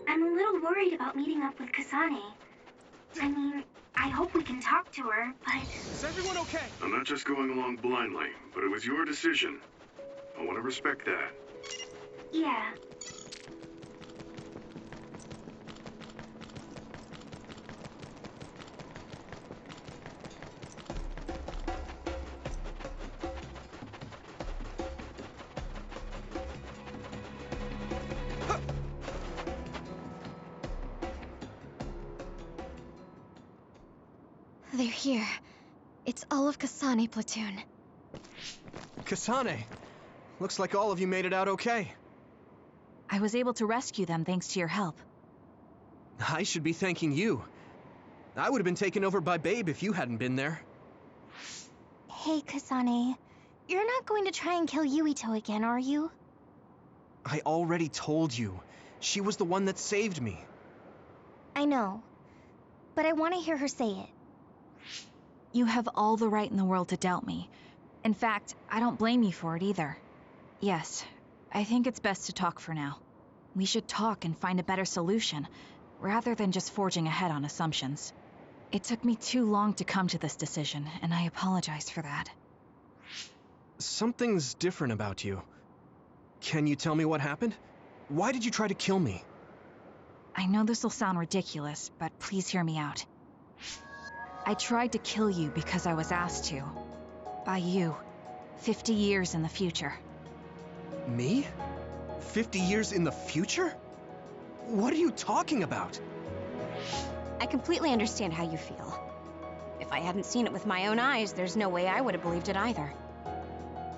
Speaker 8: I'm a little worried about meeting up with Kasane. I mean, I hope we can talk to her, but...
Speaker 3: Is everyone okay?
Speaker 5: I'm not just going along blindly, but it was your decision. I want to respect that.
Speaker 8: Yeah.
Speaker 1: They're here. It's all of Kasane platoon.
Speaker 3: Kasane! Looks like all of you made it out okay.
Speaker 11: I was able to rescue them thanks to your help.
Speaker 3: I should be thanking you. I would have been taken over by Babe if you hadn't been there.
Speaker 1: Hey, Kasane. You're not going to try and kill Yuito again, are you?
Speaker 3: I already told you. She was the one that saved me.
Speaker 1: I know. But I want to hear her say it.
Speaker 11: You have all the right in the world to doubt me. In fact, I don't blame you for it either. Yes, I think it's best to talk for now. We should talk and find a better solution, rather than just forging ahead on assumptions. It took me too long to come to this decision, and I apologize for that.
Speaker 3: Something's different about you. Can you tell me what happened? Why did you try to kill me?
Speaker 11: I know this will sound ridiculous, but please hear me out. I tried to kill you because I was asked to. By you. 50 years in the future.
Speaker 3: Me? 50 years in the future? What are you talking about?
Speaker 1: I completely understand how you feel. If I hadn't seen it with my own eyes, there's no way I would have believed it either.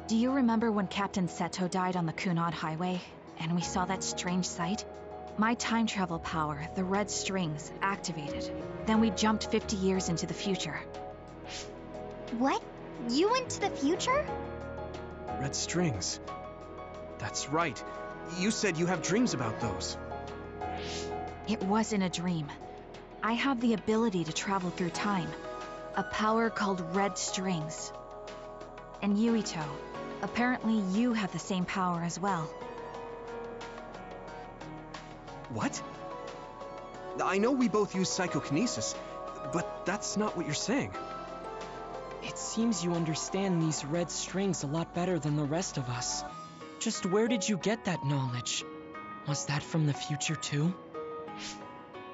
Speaker 11: Do you remember when Captain Seto died on the Kunad Highway, and we saw that strange sight? My time travel power, the red strings, activated. Then we jumped 50 years into the future.
Speaker 1: What? You went to the future?
Speaker 3: Red strings. That's right. You said you have dreams about those.
Speaker 11: It wasn't a dream. I have the ability to travel through time. A power called red strings. And Yuito, apparently you have the same power as well.
Speaker 3: What? I know we both use psychokinesis, but that's not what you're saying.
Speaker 9: It seems you understand these red strings a lot better than the rest of us. Just where did you get that knowledge? Was that from the future too?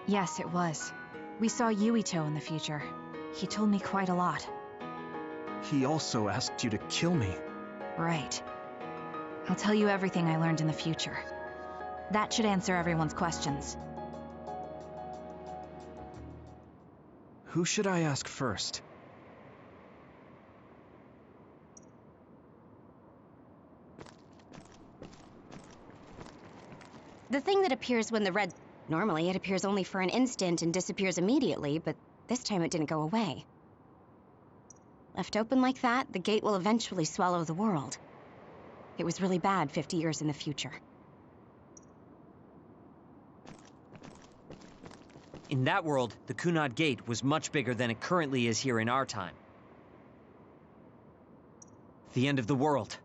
Speaker 11: Yes, it was. We saw Yuito in the future. He told me quite a lot.
Speaker 3: He also asked you to kill me.
Speaker 11: Right. I'll tell you everything I learned in the future. That should answer everyone's questions.
Speaker 3: Who should I ask first?
Speaker 1: The thing that appears when the red... Normally, it appears only for an instant and disappears immediately, but this time it didn't go away. Left open like that, the gate will eventually swallow the world. It was really bad 50 years in the future.
Speaker 7: In that world, the Kunad Gate was much bigger than it currently is here in our time. The end of the world.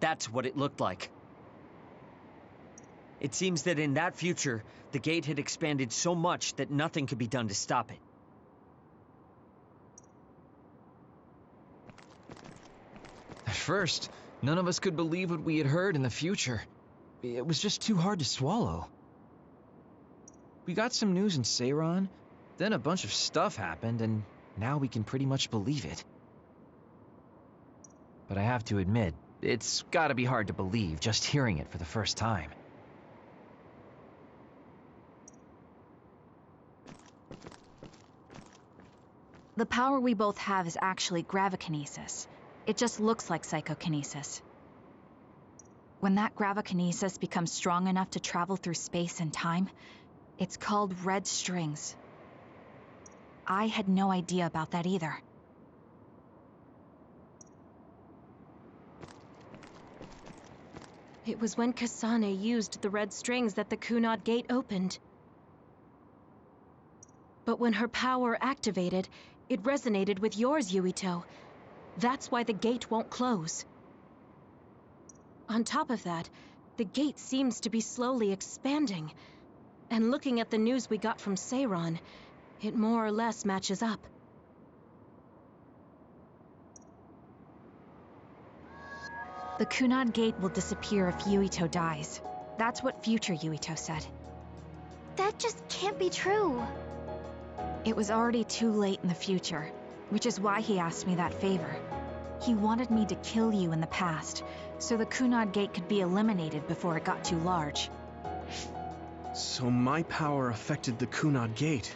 Speaker 7: That's what it looked like. It seems that in that future, the gate had expanded so much that nothing could be done to stop it.
Speaker 12: At first, none of us could believe what we had heard in the future. It was just too hard to swallow. We got some news in Seiran, then a bunch of stuff happened, and now we can pretty much believe it. But I have to admit, it's gotta be hard to believe just hearing it for the first time.
Speaker 11: The power we both have is actually gravikinesis. It just looks like psychokinesis. When that gravikinesis becomes strong enough to travel through space and time, it's called red strings. I had no idea about that either.
Speaker 13: It was when Kasane used the red strings that the Kunad Gate opened. But when her power activated, it resonated with yours, Yuito. That's why the gate won't close. On top of that, the gate seems to be slowly expanding. And looking at the news we got from Seiran, it more or less matches up.
Speaker 11: The Kunad Gate will disappear if Yuito dies. That's what future Yuito said.
Speaker 1: That just can't be true.
Speaker 11: It was already too late in the future, which is why he asked me that favor. He wanted me to kill you in the past, so the Kunad Gate could be eliminated before it got too large.
Speaker 3: So my power affected the Kunad Gate.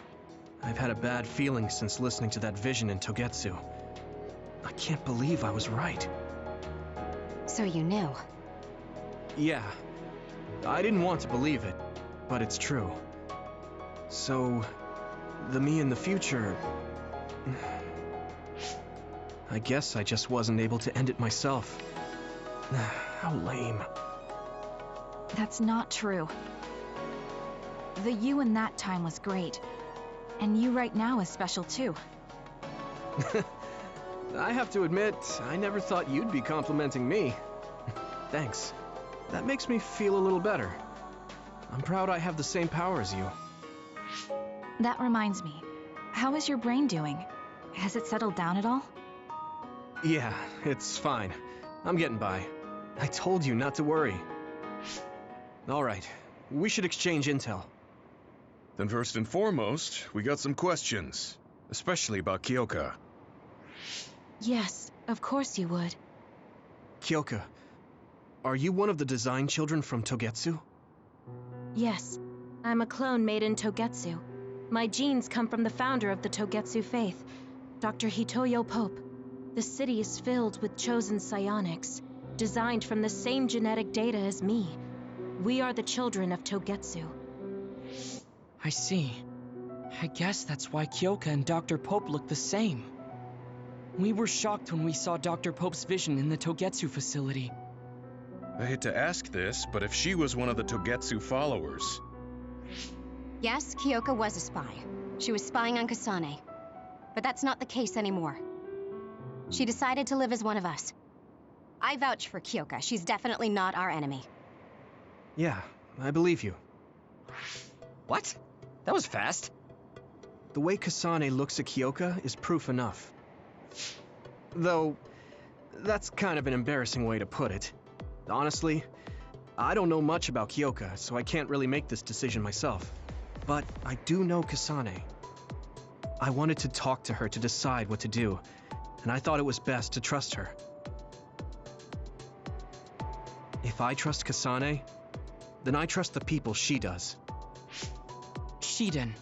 Speaker 3: I've had a bad feeling since listening to that vision in Togetsu. I can't believe I was right.
Speaker 1: So you knew?
Speaker 3: Yeah. I didn't want to believe it, but it's true. So, the me in the future... I guess I just wasn't able to end it myself. How lame.
Speaker 11: That's not true. The you in that time was great. And you right now is special too.
Speaker 3: I have to admit, I never thought you'd be complimenting me. Thanks. That makes me feel a little better. I'm proud I have the same power as you.
Speaker 11: That reminds me. How is your brain doing? Has it settled down at all?
Speaker 3: Yeah, it's fine. I'm getting by. I told you not to worry. Alright, we should exchange intel.
Speaker 5: Then first and foremost, we got some questions. Especially about Kyoka.
Speaker 13: Yes, of course you would.
Speaker 3: Kyoka, are you one of the design children from Togetsu?
Speaker 13: Yes, I'm a clone made in Togetsu. My genes come from the founder of the Togetsu faith, Dr. Hitoyo Pope. The city is filled with chosen psionics, designed from the same genetic data as me. We are the children of Togetsu.
Speaker 9: I see. I guess that's why Kyoka and Dr. Pope look the same. We were shocked when we saw Dr. Pope's vision in the Togetsu facility.
Speaker 5: I hate to ask this, but if she was one of the Togetsu followers...
Speaker 1: Yes, Kyoka was a spy. She was spying on Kasane. But that's not the case anymore. She decided to live as one of us. I vouch for Kyoka. She's definitely not our enemy.
Speaker 3: Yeah, I believe you.
Speaker 7: What? That was fast.
Speaker 3: The way Kasane looks at Kyoka is proof enough. Though, that's kind of an embarrassing way to put it. Honestly, I don't know much about Kyoka, so I can't really make this decision myself. But I do know Kasane. I wanted to talk to her to decide what to do, and I thought it was best to trust her. If I trust Kasane, then I trust the people she does.
Speaker 9: Shiden,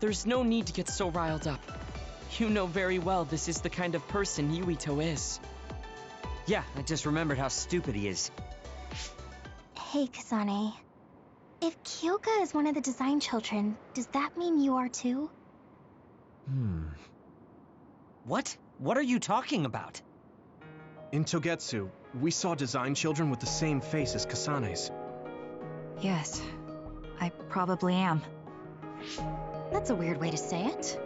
Speaker 9: there's no need to get so riled up. You know very well this is the kind of person Yuito is.
Speaker 7: Yeah, I just remembered how stupid he is.
Speaker 1: Hey, Kasane. If Kyoka is one of the design children, does that mean you are too?
Speaker 7: What? What are you talking about?
Speaker 3: In Togetsu, we saw design children with the same face as Kasane's.
Speaker 11: Yes, I probably am.
Speaker 1: That's a weird way to say it.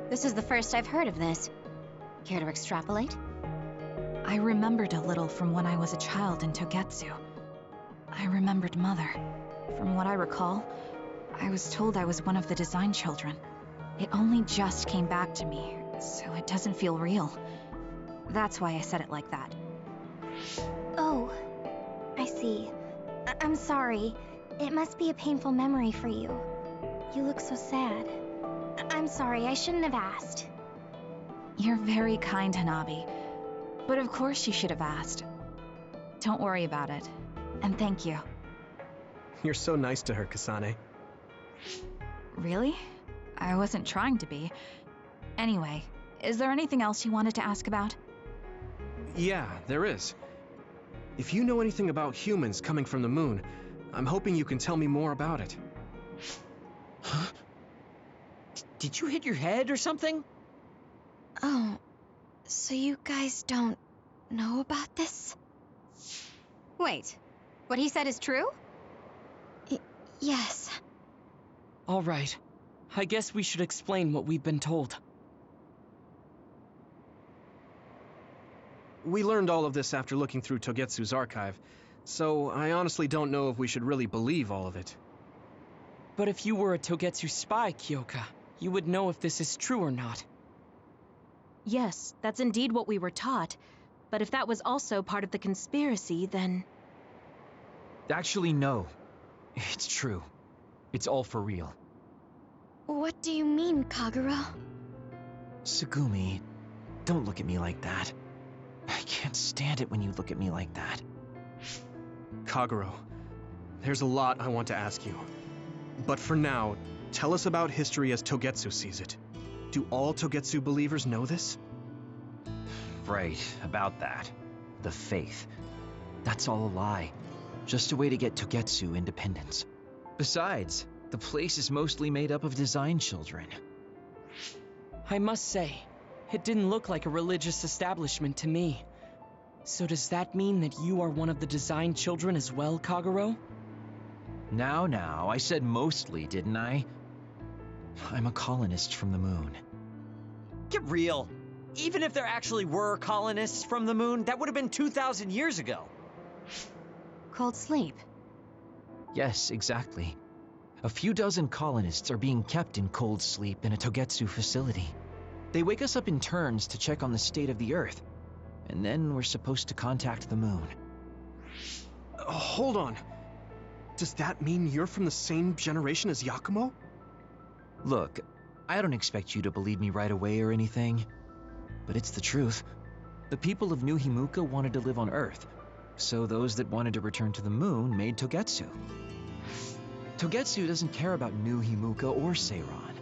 Speaker 1: This is the first I've heard of this. Care to extrapolate?
Speaker 11: I remembered a little from when I was a child in Togetsu. I remembered Mother. From what I recall, I was told I was one of the design children. It only just came back to me, so it doesn't feel real. That's why I said it like that.
Speaker 1: Oh, I see. I'm sorry. It must be a painful memory for you. You look so sad. I'm sorry, I shouldn't have asked.
Speaker 11: You're very kind, Hanabi. But of course you should have asked. Don't worry about it. And thank you.
Speaker 3: You're so nice to her, Kasane.
Speaker 11: Really? I wasn't trying to be. Anyway, is there anything else you wanted to ask about?
Speaker 3: Yeah, there is. If you know anything about humans coming from the moon, I'm hoping you can tell me more about it.
Speaker 7: Huh? Did you hit your head or something?
Speaker 1: Oh, so you guys don't know about this? Wait, what he said is true? Yes.
Speaker 9: All right. I guess we should explain what we've been told.
Speaker 3: We learned all of this after looking through Togetsu's archive, so I honestly don't know if we should really believe all of it.
Speaker 9: But if you were a Togetsu spy, Kyoka, you would know if this is true or not.
Speaker 13: Yes, that's indeed what we were taught. But if that was also part of the conspiracy, then...
Speaker 12: Actually, no. It's true. It's all for real.
Speaker 1: What do you mean, Kagura?
Speaker 12: Tsugumi, don't look at me like that. I can't stand it when you look at me like that.
Speaker 3: Kaguro, there's a lot I want to ask you. But for now, tell us about history as Togetsu sees it. Do all Togetsu believers know this?
Speaker 12: Right, about that. The faith. That's all a lie. Just a way to get Togetsu independence. Besides, the place is mostly made up of design children.
Speaker 9: I must say, it didn't look like a religious establishment to me. So does that mean that you are one of the design children as well, Kaguro?
Speaker 12: Now, I said mostly, didn't I? I'm a colonist from the moon.
Speaker 7: Get real. Even if there actually were colonists from the moon, that would have been 2,000 years ago.
Speaker 1: Cold sleep.
Speaker 12: Yes, exactly. A few dozen colonists are being kept in cold sleep in a Togetsu facility. They wake us up in turns to check on the state of the Earth, and then we're supposed to contact the moon.
Speaker 3: Hold on. Does that mean you're from the same generation as Yakumo?
Speaker 12: Look, I don't expect you to believe me right away or anything, but it's the truth. The people of New Himuka wanted to live on Earth, so those that wanted to return to the moon made Togetsu. Togetsu doesn't care about New Himuka or Seiran.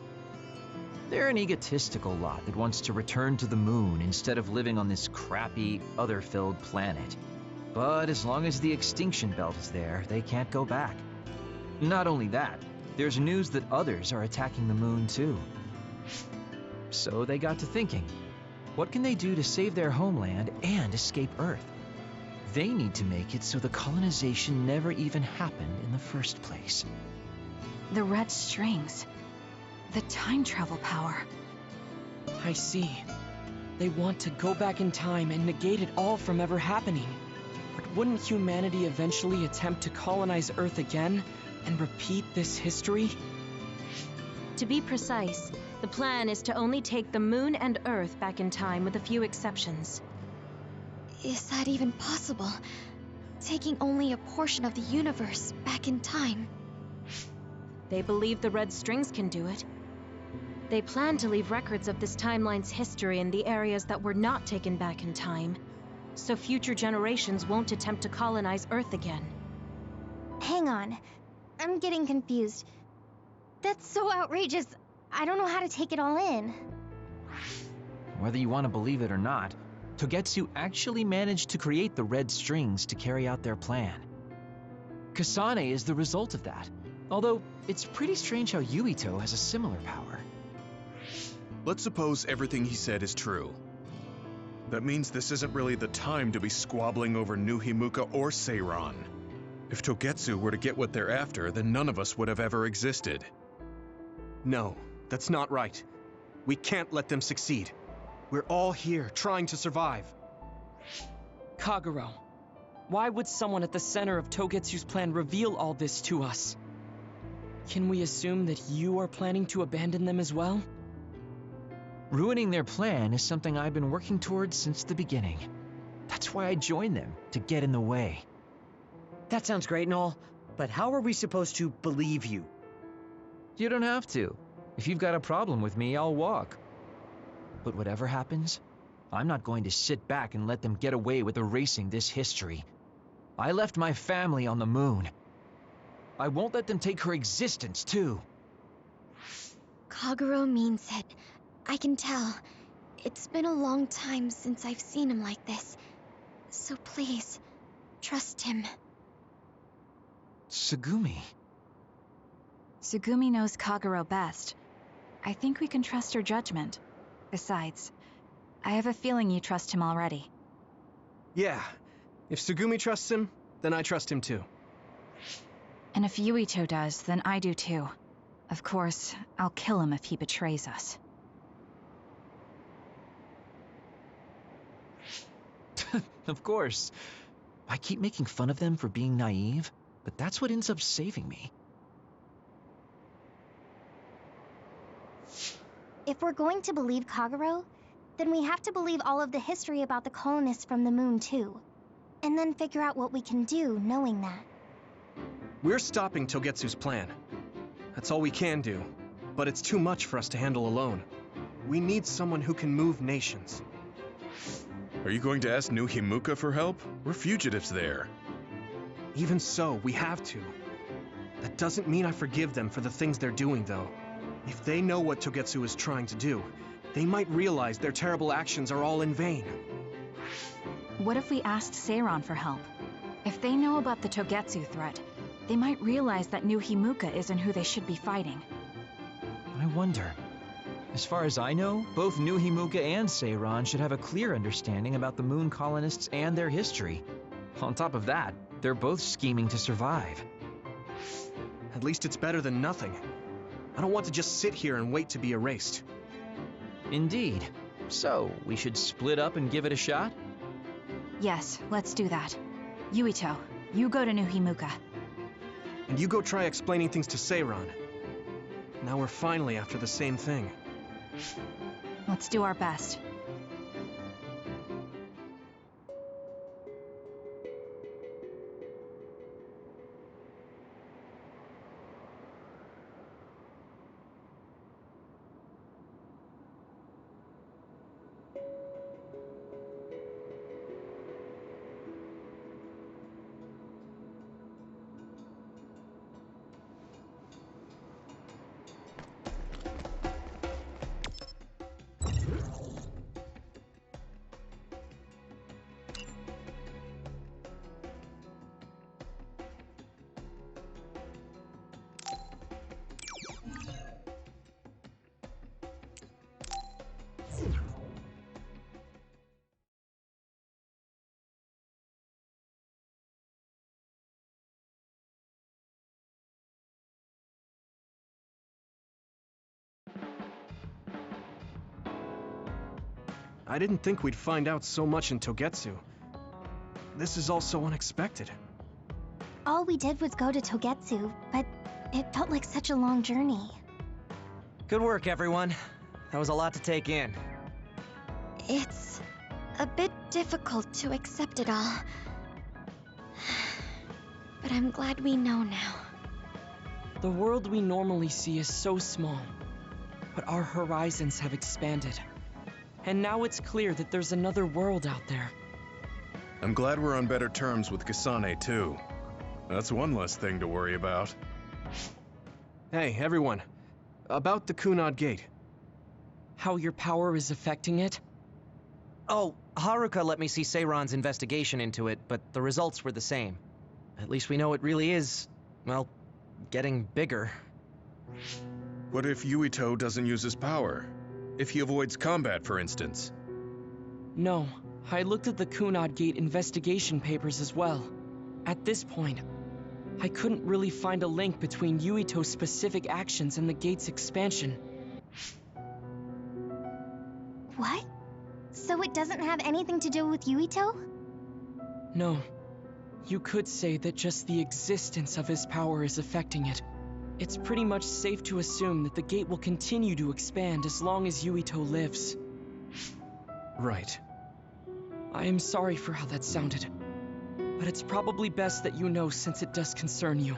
Speaker 12: They're an egotistical lot that wants to return to the moon instead of living on this crappy, other-filled planet. But as long as the extinction belt is there, they can't go back. Not only that, there's news that others are attacking the moon too. So they got to thinking, what can they do to save their homeland and escape Earth? They need to make it so the colonization never even happened in the first place.
Speaker 11: The red strings. The time travel power.
Speaker 9: I see. They want to go back in time and negate it all from ever happening. But wouldn't humanity eventually attempt to colonize Earth again and repeat this history?
Speaker 13: To be precise, the plan is to only take the moon and Earth back in time with a few exceptions.
Speaker 1: Is that even possible? Taking only a portion of the universe back in time?
Speaker 13: They believe the red strings can do it. They plan to leave records of this timeline's history in the areas that were not taken back in time, so future generations won't attempt to colonize Earth again.
Speaker 1: Hang on. I'm getting confused. That's so outrageous. I don't know how to take it all in.
Speaker 12: Whether you want to believe it or not, Togetsu actually managed to create the red strings to carry out their plan. Kasane is the result of that, although it's pretty strange how Yuito has a similar power.
Speaker 5: Let's suppose everything he said is true. That means this isn't really the time to be squabbling over New Himuka or Seiran. If Togetsu were to get what they're after, then none of us would have ever existed.
Speaker 3: No, that's not right. We can't let them succeed. We're all here, trying to survive.
Speaker 9: Kagero, why would someone at the center of Togetsu's plan reveal all this to us? Can we assume that you are planning to abandon them as well?
Speaker 12: Ruining their plan is something I've been working towards since the beginning. That's why I joined them, to get in the way.
Speaker 14: That sounds great and all, but how are we supposed to believe you?
Speaker 12: You don't have to. If you've got a problem with me, I'll walk. But whatever happens, I'm not going to sit back and let them get away with erasing this history. I left my family on the moon. I won't let them take her existence, too.
Speaker 1: Kagero means it. I can tell. It's been a long time since I've seen him like this. So please, trust him.
Speaker 12: Tsugumi.
Speaker 11: Tsugumi knows Kagero best. I think we can trust her judgment. Besides, I have a feeling you trust him already.
Speaker 3: Yeah. If Tsugumi trusts him, then I trust him too.
Speaker 11: And if Yuito does, then I do too. Of course, I'll kill him if he betrays us.
Speaker 12: Of course. I keep making fun of them for being naive, but that's what ends up saving me.
Speaker 1: If we're going to believe Kagero, then we have to believe all of the history about the colonists from the moon too. And then figure out what we can do knowing that.
Speaker 3: We're stopping Togetsu's plan. That's all we can do. But it's too much for us to handle alone. We need someone who can move nations.
Speaker 5: Are you going to ask New Himuka for help? We're fugitives there.
Speaker 3: Even so, we have to. That doesn't mean I forgive them for the things they're doing, though. If they know what Togetsu is trying to do, they might realize their terrible actions are all in vain.
Speaker 11: What if we asked Seiran for help? If they know about the Togetsu threat, they might realize that New Himuka isn't who they should be fighting.
Speaker 12: I wonder. As far as I know, both New Himuka and Seiran should have a clear understanding about the moon colonists and their history. On top of that, they're both scheming to survive.
Speaker 3: At least it's better than nothing. I don't want to just sit here and wait to be erased.
Speaker 12: Indeed. So, we should split up and give it a shot?
Speaker 11: Yes, let's do that. Yuito, you go to New Himuka.
Speaker 3: And you go try explaining things to Seiran. Now we're finally after the same thing.
Speaker 11: Let's do our best.
Speaker 3: I didn't think we'd find out so much in Togetsu. This is all so unexpected.
Speaker 1: All we did was go to Togetsu, but it felt like such a long journey.
Speaker 14: Good work, everyone. That was a lot to take in.
Speaker 1: It's a bit difficult to accept it all. But I'm glad we know now.
Speaker 9: The world we normally see is so small. but our horizons have expanded. And now it's clear that there's another world out there.
Speaker 5: I'm glad we're on better terms with Kasane, too. That's one less thing to worry about.
Speaker 3: Hey, everyone. About the Kunad Gate.
Speaker 9: How your power is affecting it?
Speaker 4: Oh, Haruka let me see Seiron's investigation into it, but the results were the same. At least we know it really is, well, getting bigger.
Speaker 5: What if Yuito doesn't use his power? If he avoids combat, for instance?
Speaker 9: No, I looked at the Kunad Gate investigation papers as well. At this point, I couldn't really find a link between Yuito's specific actions and the gate's expansion.
Speaker 1: What? So it doesn't have anything to do with Yuito?
Speaker 9: No. You could say that just the existence of his power is affecting it. It's pretty much safe to assume that the gate will continue to expand as long as Yuito lives.
Speaker 3: Right.
Speaker 9: I am sorry for how that sounded, but it's probably best that you know since it does concern you.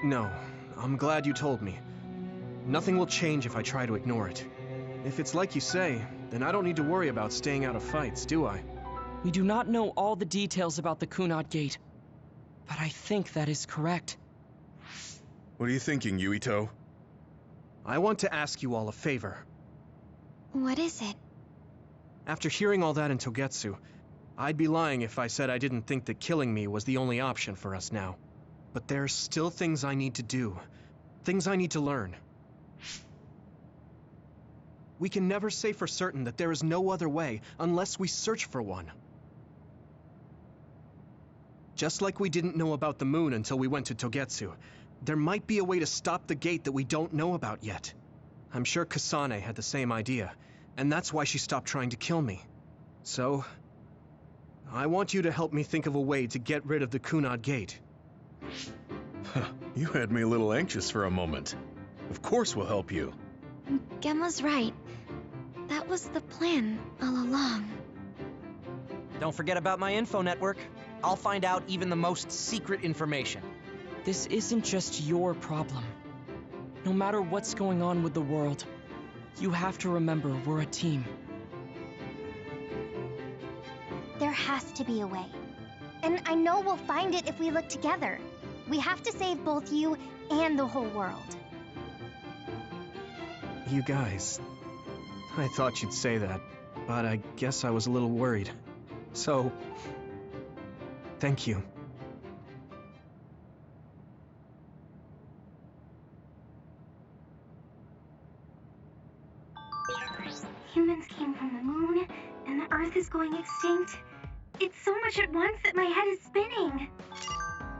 Speaker 3: No, I'm glad you told me. Nothing will change if I try to ignore it. If it's like you say, then I don't need to worry about staying out of fights, do I?
Speaker 9: We do not know all the details about the Kunad Gate, but I think that is correct.
Speaker 5: What are you thinking, Yuito?
Speaker 3: I want to ask you all a favor.
Speaker 1: What is it?
Speaker 3: After hearing all that in Togetsu, I'd be lying if I said I didn't think that killing me was the only option for us now. But there's still things I need to do. Things I need to learn. We can never say for certain that there is no other way unless we search for one. Just like we didn't know about the moon until we went to Togetsu, there might be a way to stop the gate that we don't know about yet. I'm sure Kasane had the same idea, and that's why she stopped trying to kill me. So, I want you to help me think of a way to get rid of the Kunad Gate.
Speaker 5: You had me a little anxious for a moment. Of course we'll help you.
Speaker 1: Gemma's right. That was the plan all along.
Speaker 4: Don't forget about my info network. I'll find out even the most secret information.
Speaker 9: This isn't just your problem. No matter what's going on with the world, you have to remember we're a team.
Speaker 1: There has to be a way. And I know we'll find it if we look together. We have to save both you and the whole world.
Speaker 3: You guys... I thought you'd say that, but I guess I was a little worried. So... thank you.
Speaker 8: Humans came from the moon, and the Earth is going extinct. It's so much at once that my head is spinning.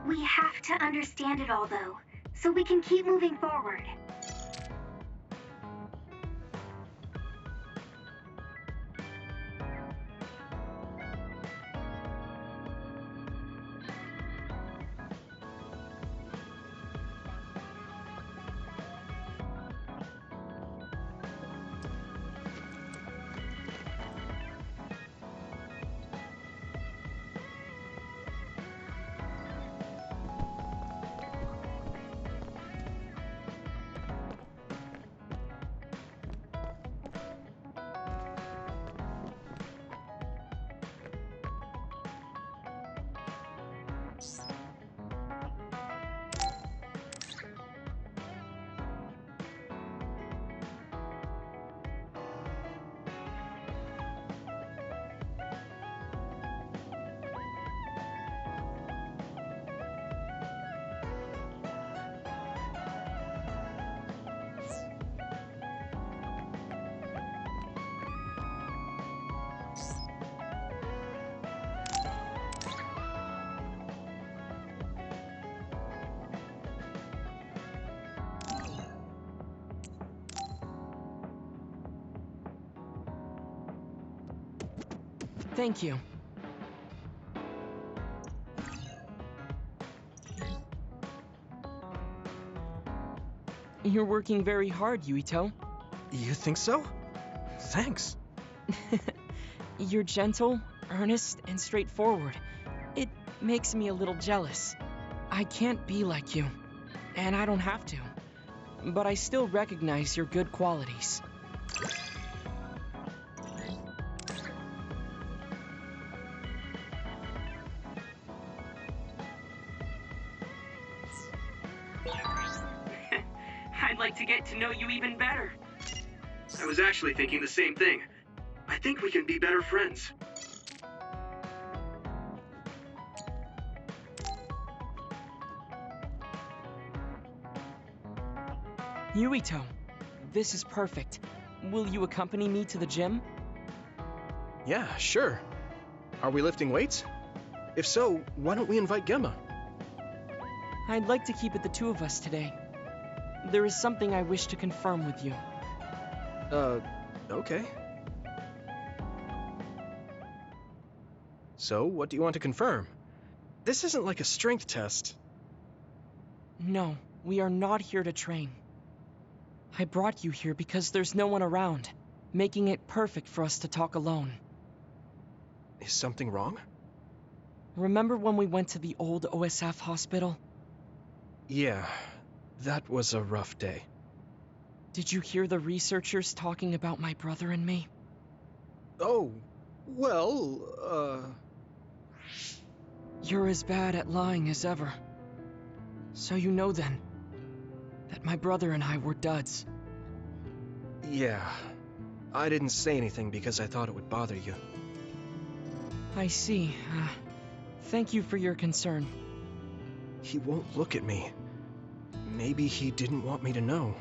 Speaker 8: We have to understand it all, though, so we can keep moving forward.
Speaker 9: Thank you. You're working very hard, Yuito.
Speaker 3: You think so? Thanks.
Speaker 9: You're gentle, earnest, and straightforward. It makes me a little jealous. I can't be like you, and I don't have to. but I still recognize your good qualities.
Speaker 6: I'd like to get to know you even better. I was actually thinking the same thing. I think we can be better friends.
Speaker 9: Yuito, this is perfect. Will you accompany me to the gym?
Speaker 3: Yeah, sure. Are we lifting weights? If so, why don't we invite Gemma?
Speaker 9: I'd like to keep it the two of us today. There is something I wish to confirm with you.
Speaker 3: Okay. So, what do you want to confirm? This isn't like a strength test.
Speaker 9: No, we are not here to train. I brought you here because there's no one around, making it perfect for us to talk alone.
Speaker 3: Is something wrong?
Speaker 9: Remember when we went to the old OSF hospital?
Speaker 3: Yeah, that was a rough day.
Speaker 9: Did you hear the researchers talking about my brother and me?
Speaker 3: Oh, well,
Speaker 9: You're as bad at lying as ever. So you know then, that my brother and I were duds.
Speaker 3: Yeah. I didn't say anything because I thought it would bother you.
Speaker 9: I see. Thank you for your concern.
Speaker 3: He won't look at me. Maybe he didn't want me to know.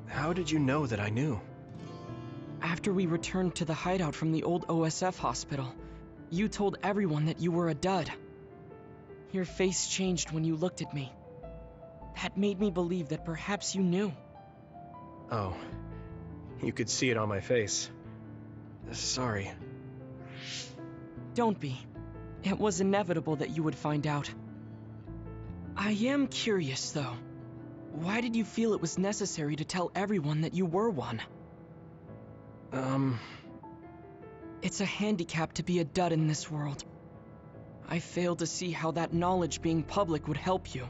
Speaker 3: How did you know that I knew?
Speaker 9: After we returned to the hideout from the old OSF hospital, you told everyone that you were a dud. Your face changed when you looked at me. That made me believe that perhaps you knew.
Speaker 3: Oh, you could see it on my face. Sorry.
Speaker 9: Don't be. It was inevitable that you would find out. I am curious, though. Why did you feel it was necessary to tell everyone that you were one? It's a handicap to be a dud in this world. I fail to see how that knowledge being public would help you.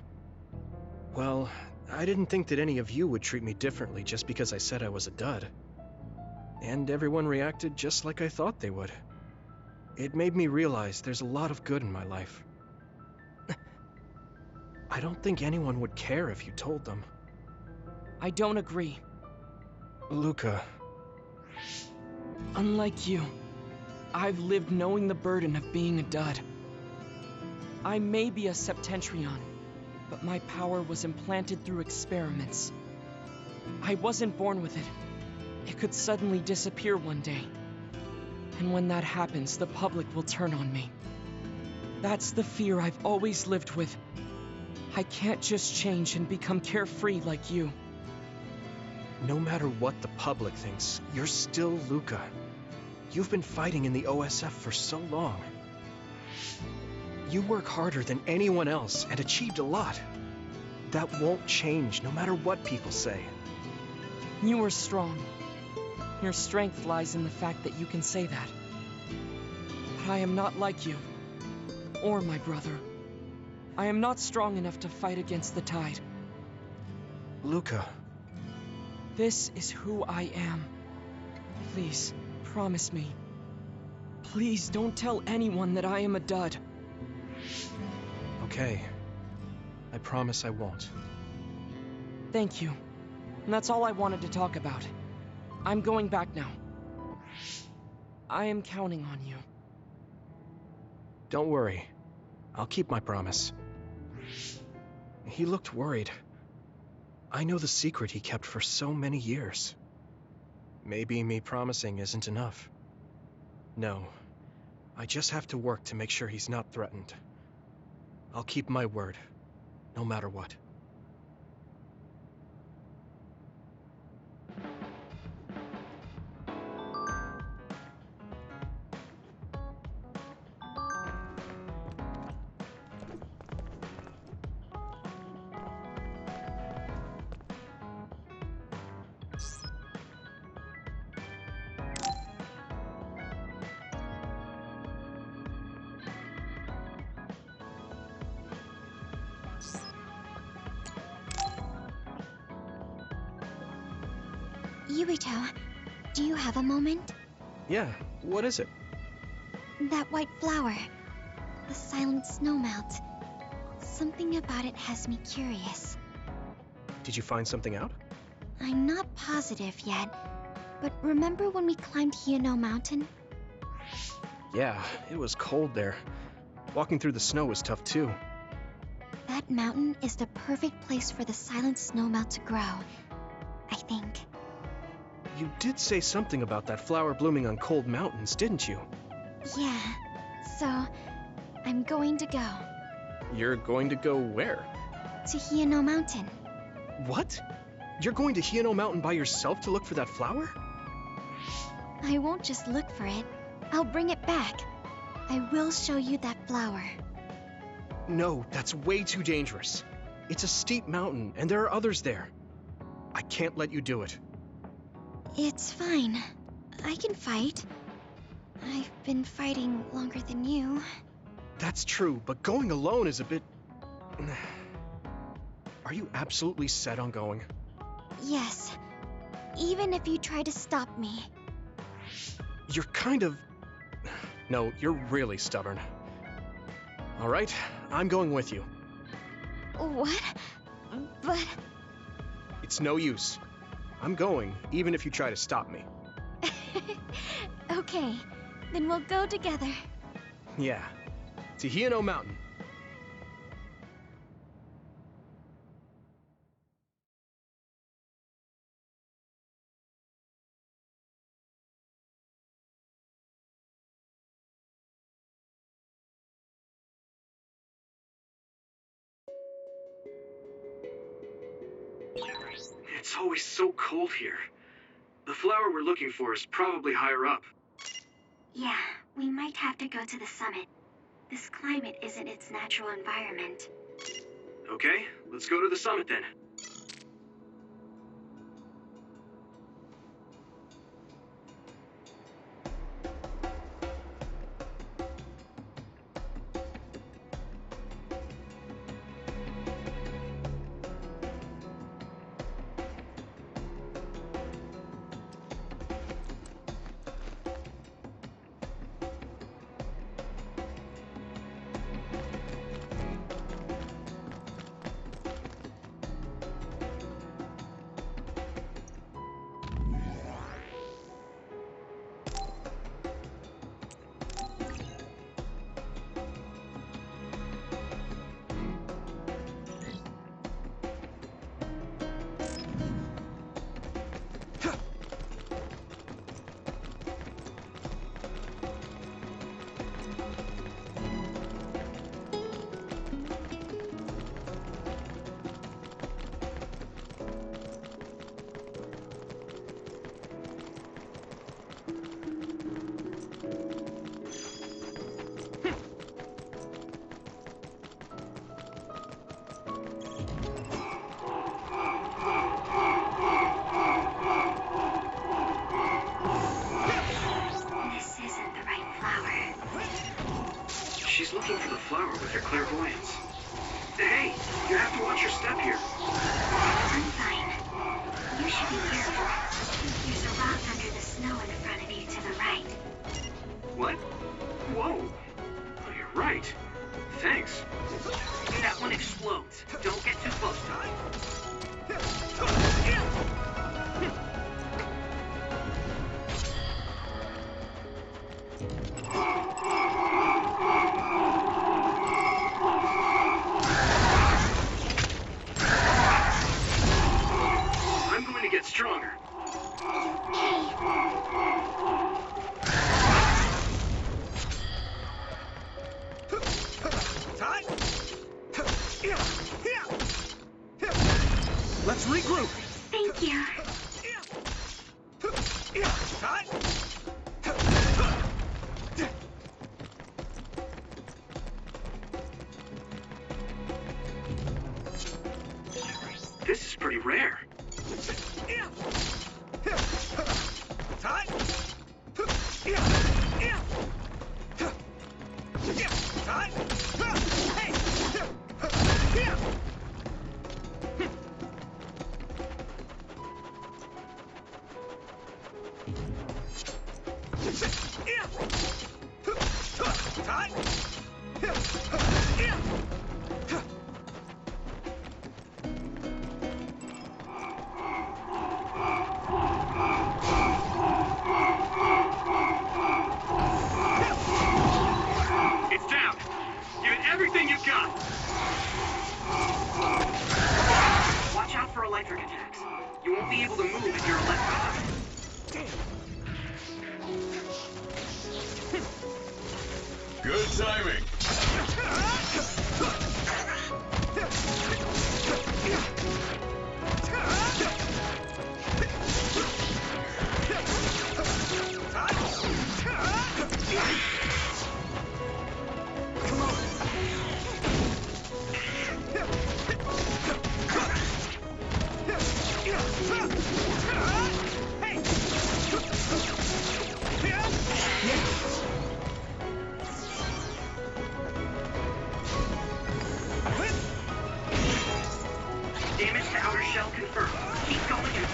Speaker 3: Well, I didn't think that any of you would treat me differently just because I said I was a dud. And everyone reacted just like I thought they would. It made me realize there's a lot of good in my life. I don't think anyone would care if you told them.
Speaker 9: I don't agree.
Speaker 3: Luca.
Speaker 9: Unlike you, I've lived knowing the burden of being a dud. I may be a Septentrion, but my power was implanted through experiments. I wasn't born with it. It could suddenly disappear one day. And when that happens, the public will turn on me. That's the fear I've always lived with. I can't just change and become carefree like you.
Speaker 3: No matter what the public thinks, you're still Luca. You've been fighting in the OSF for so long. You work harder than anyone else and achieved a lot. That won't change no matter what people say.
Speaker 9: You are strong. Your strength lies in the fact that you can say that. But I am not like you, or my brother. I am not strong enough to fight against the tide.
Speaker 3: Luca.
Speaker 9: This is who I am. Please, promise me. Please don't tell anyone that I am a dud.
Speaker 3: Okay. I promise I won't.
Speaker 9: Thank you. And that's all I wanted to talk about. I'm going back now. I am counting on you.
Speaker 3: Don't worry. I'll keep my promise. He looked worried. I know the secret he kept for so many years. Maybe me promising isn't enough. No. I just have to work to make sure he's not threatened. I'll keep my word, no matter what.
Speaker 1: Yuito, do you have a moment?
Speaker 3: Yeah, what is it?
Speaker 1: That white flower. The silent snowmelt. Something about it has me curious.
Speaker 3: Did you find something out?
Speaker 1: I'm not positive yet, but remember when we climbed Hino Mountain?
Speaker 3: Yeah, it was cold there. Walking through the snow was tough too.
Speaker 1: That mountain is the perfect place for the silent snowmelt to grow, I think.
Speaker 3: You did say something about that flower blooming on cold mountains, didn't you?
Speaker 1: Yeah, so I'm going to go.
Speaker 3: You're going to go where?
Speaker 1: To Hino Mountain.
Speaker 3: What? You're going to Hino Mountain by yourself to look for that flower?
Speaker 1: I won't just look for it. I'll bring it back. I will show you that flower.
Speaker 3: No, that's way too dangerous. It's a steep mountain, and there are others there. I can't let you do it.
Speaker 1: It's fine. I can fight. I've been fighting longer than you.
Speaker 3: That's true, but going alone is a bit... Are you absolutely set on going?
Speaker 1: Yes. Even if you try to stop me.
Speaker 3: You're kind of... No, you're really stubborn. All right, I'm going with you.
Speaker 1: What? But...
Speaker 3: It's no use. I'm going, even if you try to stop me.
Speaker 1: Okay, then we'll go together.
Speaker 3: Yeah, to Hino Mountain.
Speaker 6: It's always so cold here. The flower we're looking for is probably higher up.
Speaker 8: Yeah, we might have to go to the summit. This climate isn't its natural environment.
Speaker 6: Okay, let's go to the summit then. She's looking for the flower with her clairvoyance. Hey, you have to watch your step here.
Speaker 8: I'm fine. You should be careful. There's a rock under the snow in front of you to the right.
Speaker 6: What? Whoa. Oh, you're right. Thanks. That one explodes. Don't get too close to it. I'm going to get stronger.
Speaker 3: Let's regroup.
Speaker 8: Thank you.
Speaker 6: This is pretty rare. It's down. Give it everything you've got. Watch out for electric attacks. You won't be able to move if you're electrified.
Speaker 5: Good timing.
Speaker 6: Damage to outer shell confirmed. Keep going and...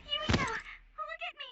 Speaker 8: Yuito, look at me!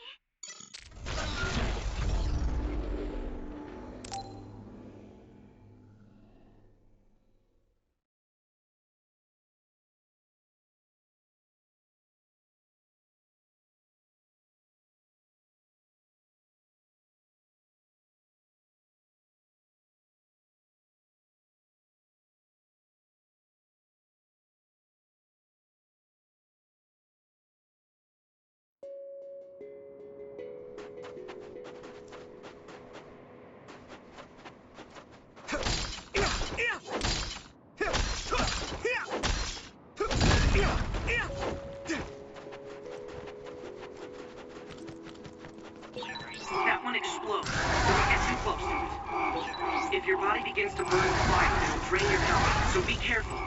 Speaker 6: That one explodes. Don't get too close to it. If your body begins to burn with fire, it'll drain your health, so be careful.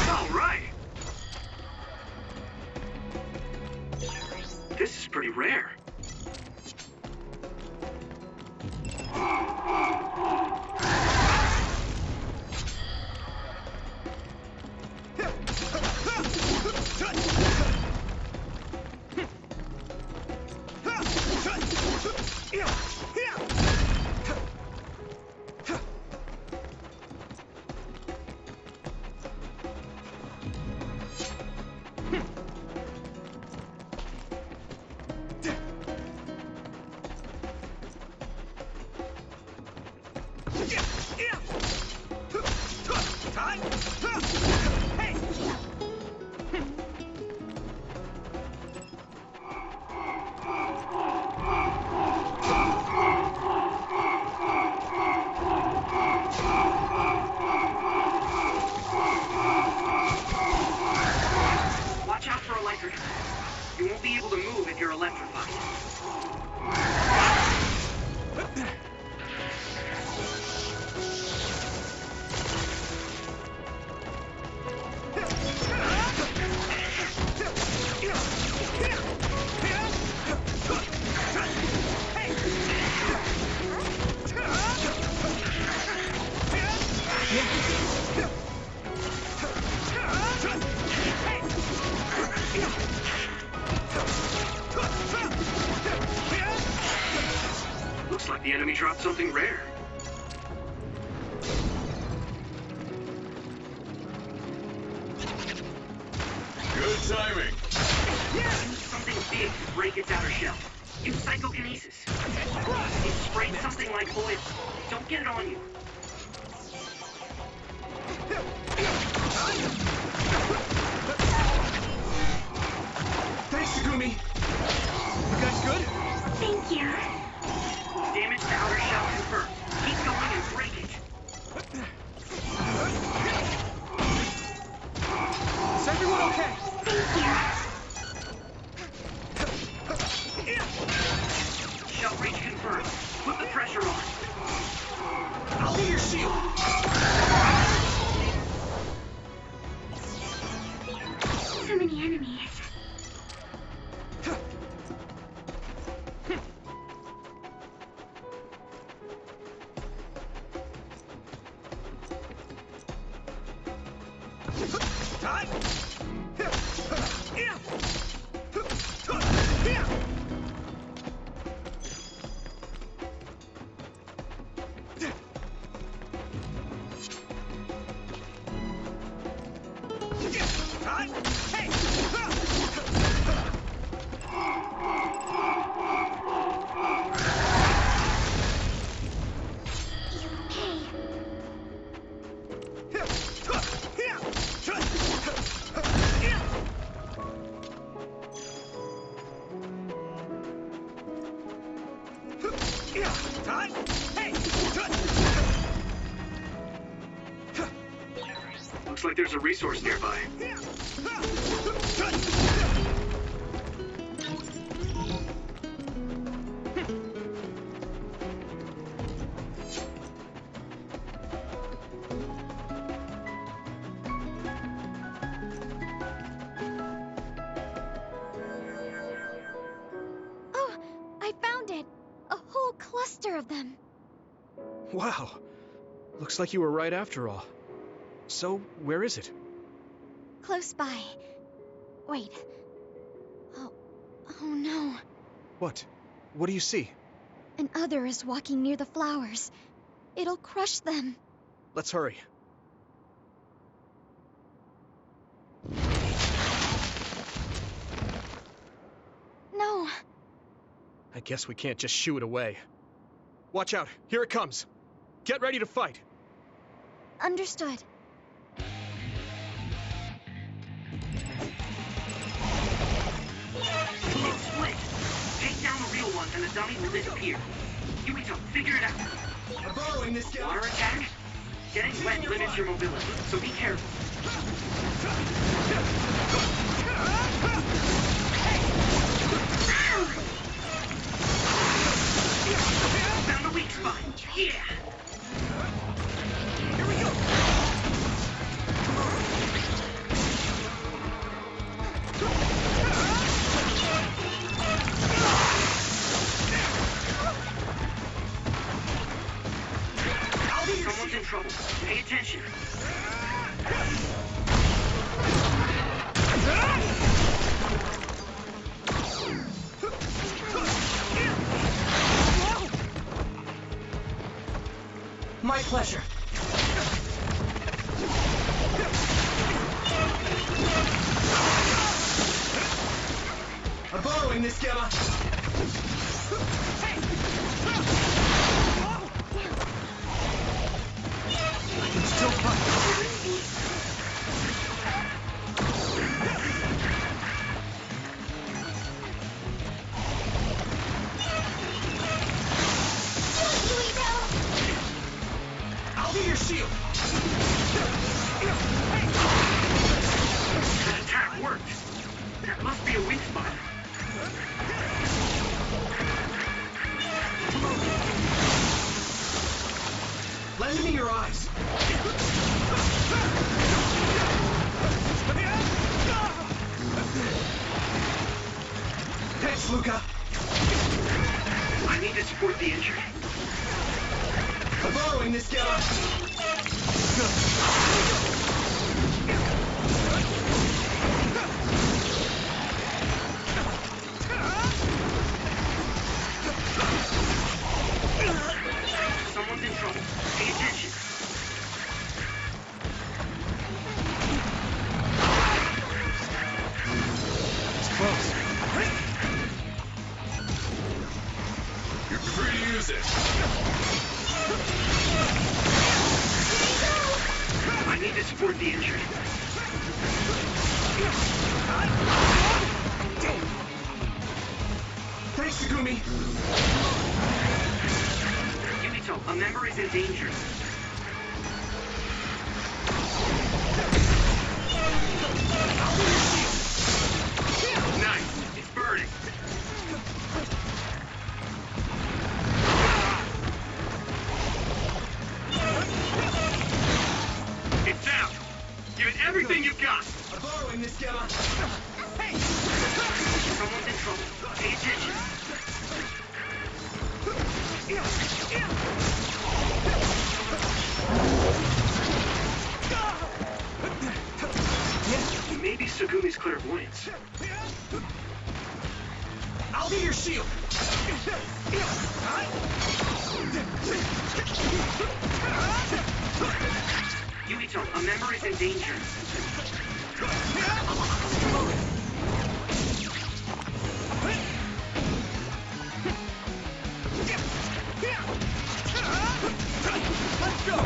Speaker 6: All right. This is pretty rare. Watch out for electric. You won't be able to move if you're electrified. Looks like the enemy dropped something rare.
Speaker 5: Good timing.
Speaker 6: Use something big to break its outer shell. Use psychokinesis. It sprayed something like oil. Don't get it on you.
Speaker 3: Thanks, Shigumi. You guys good?
Speaker 8: Thank you.
Speaker 6: Damage to outer shell confirmed. Keep going and break it.
Speaker 3: Is everyone okay?
Speaker 8: Thank you.
Speaker 6: Shell reach confirmed. Put the pressure on.
Speaker 3: I'll be your shield.
Speaker 8: So many enemies.
Speaker 6: Looks like there's a resource nearby.
Speaker 15: Oh, I found it! A whole cluster of them.
Speaker 3: Wow. Looks like you were right after all. So, where is it?
Speaker 15: Close by. Wait. Oh no.
Speaker 3: What? What do you see?
Speaker 15: An other is walking near the flowers. It'll crush them.
Speaker 3: Let's hurry.
Speaker 15: No.
Speaker 3: I guess we can't just shoo it away. Watch out, here it comes. Get ready to fight.
Speaker 15: Understood.
Speaker 6: It's split. Take down the real ones and the dummy will disappear. Yuito, figure it out.
Speaker 16: I'm borrowing this guy.
Speaker 6: Water attack? Getting wet limits your mobility, so be careful. Found a weak spot. Yeah. Here we go. Someone's in trouble. Pay attention.
Speaker 16: My pleasure. I'm borrowing this gamma. I can still fight. I'll be your shield.
Speaker 6: That attack worked. That must be a weak spot.
Speaker 16: Lend me your eyes. Thanks, Luca.
Speaker 6: I need to support the injured.
Speaker 16: I'm borrowing this gamma.
Speaker 6: Someone's in trouble. Pay attention.
Speaker 16: It's close. You're free to use it.
Speaker 6: I need to support the injured.
Speaker 16: Thanks, Takumi.
Speaker 6: Yuito, a member is in danger. Nice. It's burning. It's down. Give it everything you've got.
Speaker 16: I'm borrowing this gamma.
Speaker 6: Someone's in trouble. Pay attention. Maybe Sugumi's clairvoyance.
Speaker 16: I'll be your shield.
Speaker 6: Yuito, a member is in danger.
Speaker 3: Let's go!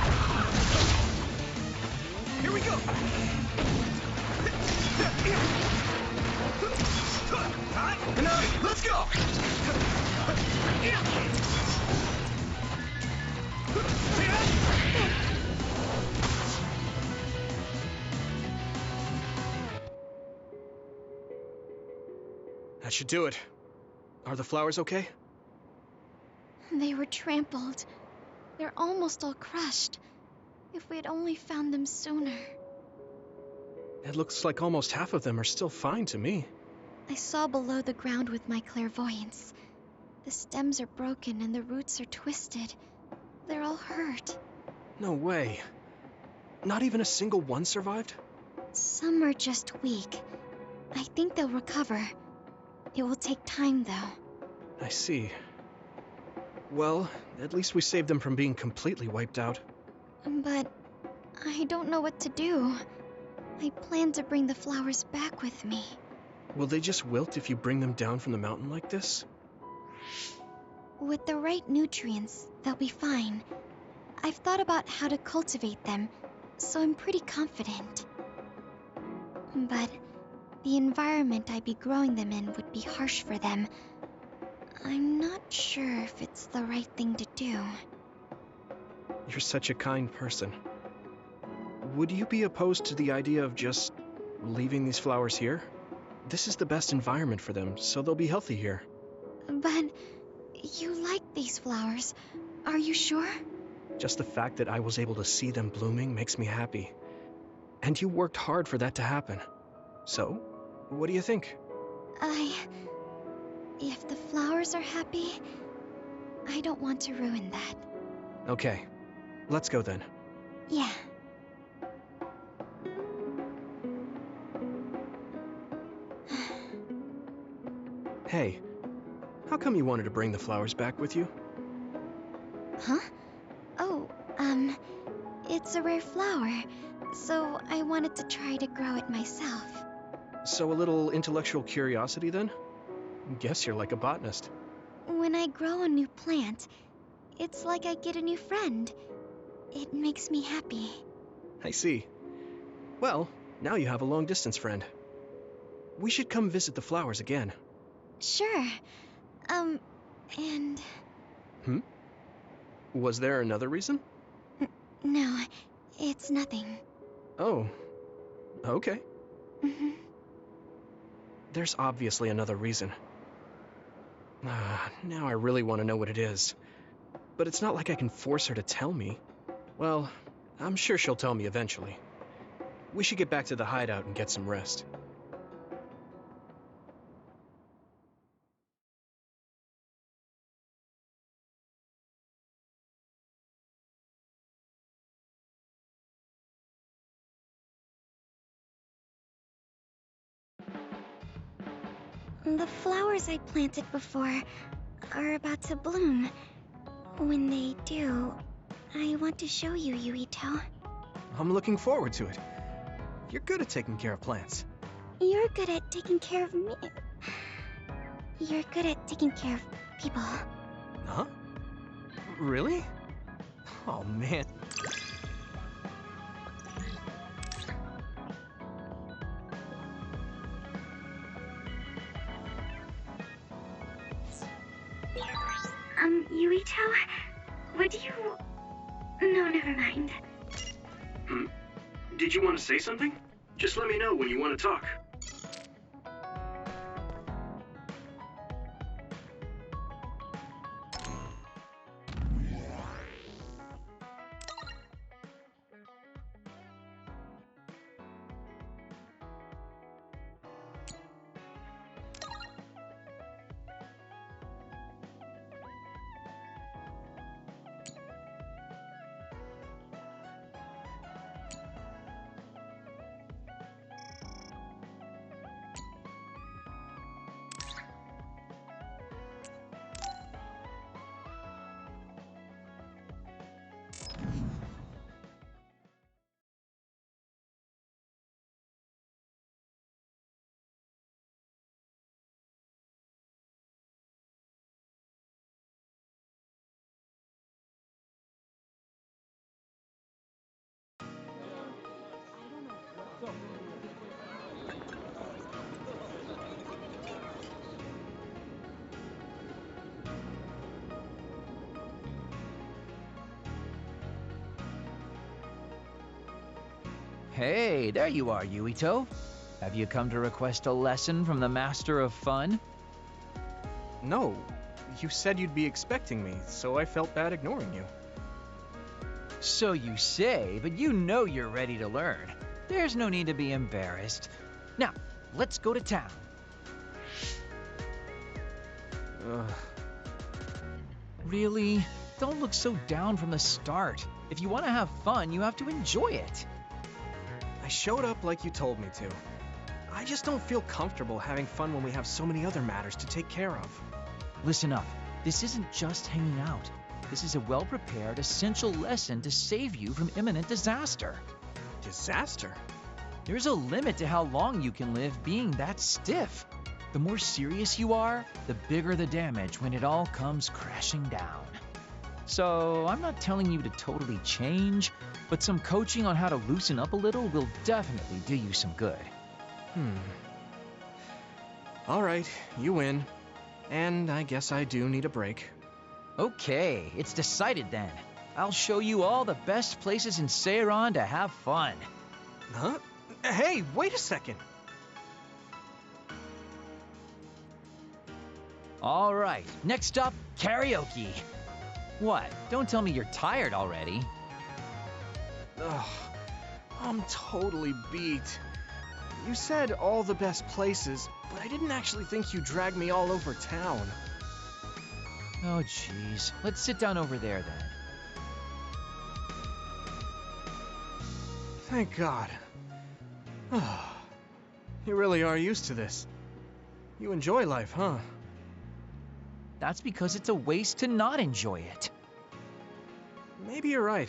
Speaker 3: Here we go! Enough! Let's go! That should do it. Are the flowers okay?
Speaker 15: They were trampled. They're almost all crushed. If we had only found them sooner.
Speaker 3: It looks like almost half of them are still fine to me.
Speaker 15: I saw below the ground with my clairvoyance. The stems are broken and the roots are twisted. They're all hurt.
Speaker 3: No way. Not even a single one survived?
Speaker 15: Some are just weak. I think they'll recover. It will take time, though.
Speaker 3: I see. Well, at least we saved them from being completely wiped out.
Speaker 15: But I don't know what to do. I plan to bring the flowers back with me.
Speaker 3: Will they just wilt if you bring them down from the mountain like this?
Speaker 15: With the right nutrients, they'll be fine. I've thought about how to cultivate them, so I'm pretty confident. But the environment I'd be growing them in would be harsh for them. I'm not sure if it's the right thing to do.
Speaker 3: You're such a kind person. Would you be opposed to the idea of just leaving these flowers here? This is the best environment for them, so they'll be healthy here.
Speaker 15: But you like these flowers, are you sure?
Speaker 3: Just the fact that I was able to see them blooming makes me happy. And you worked hard for that to happen. So, what do you think?
Speaker 15: If the flowers are happy, I don't want to ruin that.
Speaker 3: Okay, let's go then.
Speaker 15: Yeah.
Speaker 3: Hey, how come you wanted to bring the flowers back with you?
Speaker 15: Huh? Oh, it's a rare flower, so I wanted to try to grow it myself.
Speaker 3: So a little intellectual curiosity then? Guess you're like a botanist.
Speaker 15: When I grow a new plant, it's like I get a new friend. It makes me happy.
Speaker 3: I see. Well, now you have a long-distance friend. We should come visit the flowers again.
Speaker 15: Sure. And...
Speaker 3: Was there another reason?
Speaker 15: No, it's nothing.
Speaker 3: Oh, okay.
Speaker 15: Mm-hmm.
Speaker 3: There's obviously another reason. Now I really want to know what it is. But it's not like I can force her to tell me. Well, I'm sure she'll tell me eventually. We should get back to the hideout and get some rest.
Speaker 15: The flowers I planted before are about to bloom. When they do, I want to show you, Yuito.
Speaker 3: I'm looking forward to it. You're good at taking care of plants.
Speaker 15: You're good at taking care of me. You're good at taking care of people.
Speaker 3: Huh? Really? Oh, man.
Speaker 8: Yuito? Would you... No, never mind.
Speaker 6: Did you want to say something? Just let me know when you want to talk.
Speaker 12: Hey, there you are, Yuito. Have you come to request a lesson from the Master of Fun?
Speaker 3: No. You said you'd be expecting me, so I felt bad ignoring you.
Speaker 12: So you say, but you know you're ready to learn. There's no need to be embarrassed. Now, let's go to town. Really? Don't look so down from the start. If you want to have fun, you have to enjoy it.
Speaker 3: I showed up like you told me to. I just don't feel comfortable having fun when we have so many other matters to take care of.
Speaker 12: Listen up. This isn't just hanging out. This is a well-prepared, essential lesson to save you from imminent disaster.
Speaker 3: Disaster?
Speaker 12: There's a limit to how long you can live being that stiff. The more serious you are, the bigger the damage when it all comes crashing down. So, I'm not telling you to totally change, but some coaching on how to loosen up a little will definitely do you some good.
Speaker 3: All right, you win. And I guess I do need a break.
Speaker 12: Okay, it's decided then. I'll show you all the best places in Seiron to have fun.
Speaker 3: Huh? Hey, wait a second.
Speaker 12: All right, next up, karaoke. What? Don't tell me you're tired already.
Speaker 3: Ugh, I'm totally beat. You said all the best places, but I didn't actually think you dragged me all over town.
Speaker 12: Oh, jeez. Let's sit down over there, then.
Speaker 3: Thank God. You really are used to this. You enjoy life, huh?
Speaker 12: That's because it's a waste to not enjoy it.
Speaker 3: Maybe you're right.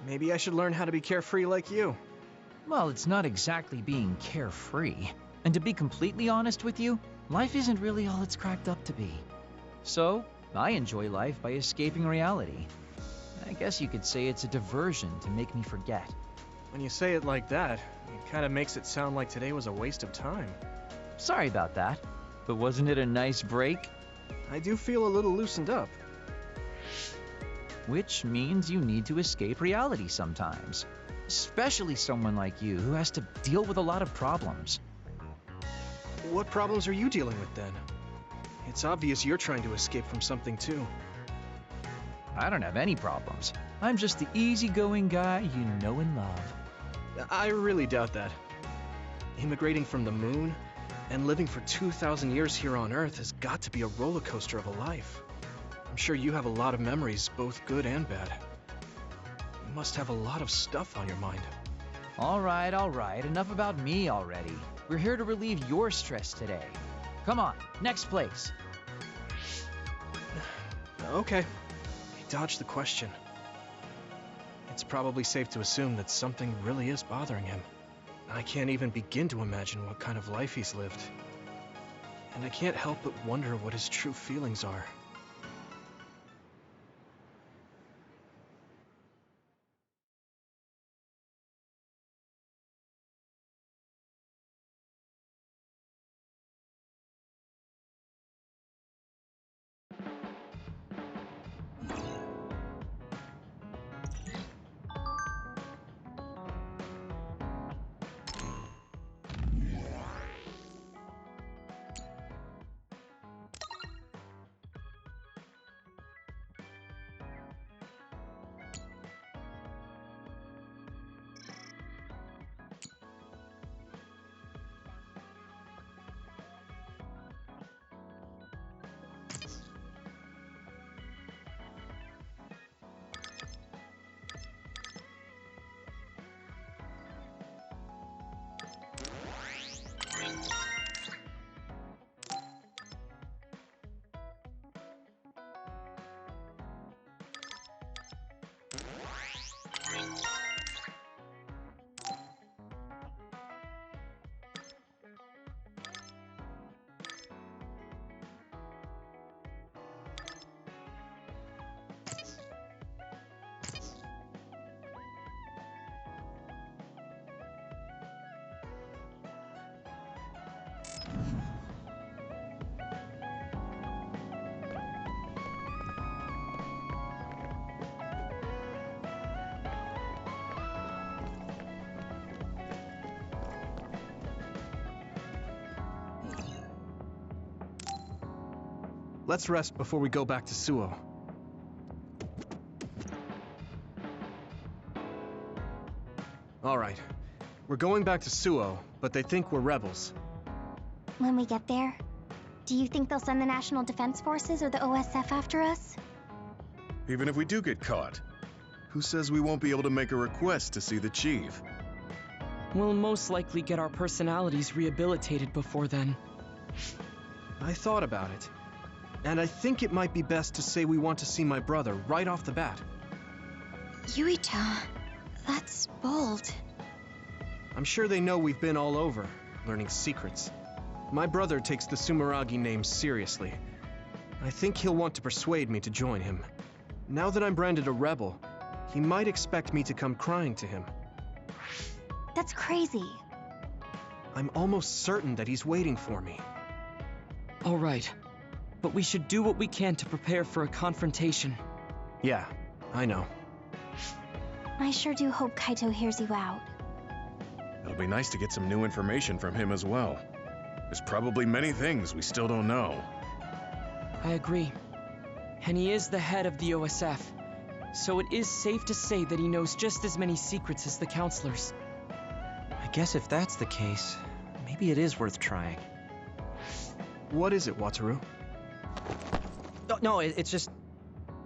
Speaker 3: Maybe I should learn how to be carefree like you.
Speaker 12: Well, it's not exactly being carefree. And to be completely honest with you, life isn't really all it's cracked up to be. So, I enjoy life by escaping reality. I guess you could say it's a diversion to make me forget.
Speaker 3: When you say it like that, it kind of makes it sound like today was a waste of time.
Speaker 12: Sorry about that, but wasn't it a nice break?
Speaker 3: I do feel a little loosened up.
Speaker 12: Which means you need to escape reality sometimes. Especially someone like you who has to deal with a lot of problems.
Speaker 3: What problems are you dealing with then? It's obvious you're trying to escape from something too.
Speaker 12: I don't have any problems. I'm just the easygoing guy you know and love.
Speaker 3: I really doubt that. Immigrating from the moon and living for 2,000 years here on Earth has got to be a roller coaster of a life. I'm sure you have a lot of memories, both good and bad. You must have a lot of stuff on your mind.
Speaker 12: All right, enough about me already. We're here to relieve your stress today. Come on, next place.
Speaker 3: Okay, I dodged the question. It's probably safe to assume that something really is bothering him. I can't even begin to imagine what kind of life he's lived. And I can't help but wonder what his true feelings are. Let's rest before we go back to Suo. Alright. We're going back to Suo, but they think we're rebels.
Speaker 15: When we get there, do you think they'll send the National Defense Forces or the OSF after us?
Speaker 5: Even if we do get caught, who says we won't be able to make a request to see the chief?
Speaker 9: We'll most likely get our personalities rehabilitated before then.
Speaker 3: I thought about it. And I think it might be best to say we want to see my brother right off the bat.
Speaker 15: Yuito, that's bold.
Speaker 3: I'm sure they know we've been all over, learning secrets. My brother takes the Sumeragi name seriously. I think he'll want to persuade me to join him. Now that I'm branded a rebel, he might expect me to come crying to him.
Speaker 15: That's crazy.
Speaker 3: I'm almost certain that he's waiting for me.
Speaker 9: All right. But we should do what we can to prepare for a confrontation.
Speaker 3: Yeah, I know.
Speaker 15: I sure do hope Kaito hears you out.
Speaker 5: It'll be nice to get some new information from him as well. There's probably many things we still don't know.
Speaker 9: I agree. And he is the head of the OSF, so it is safe to say that he knows just as many secrets as the counselors.
Speaker 4: I guess if that's the case, maybe it is worth trying.
Speaker 3: What is it, Wataru?
Speaker 4: No, it's just...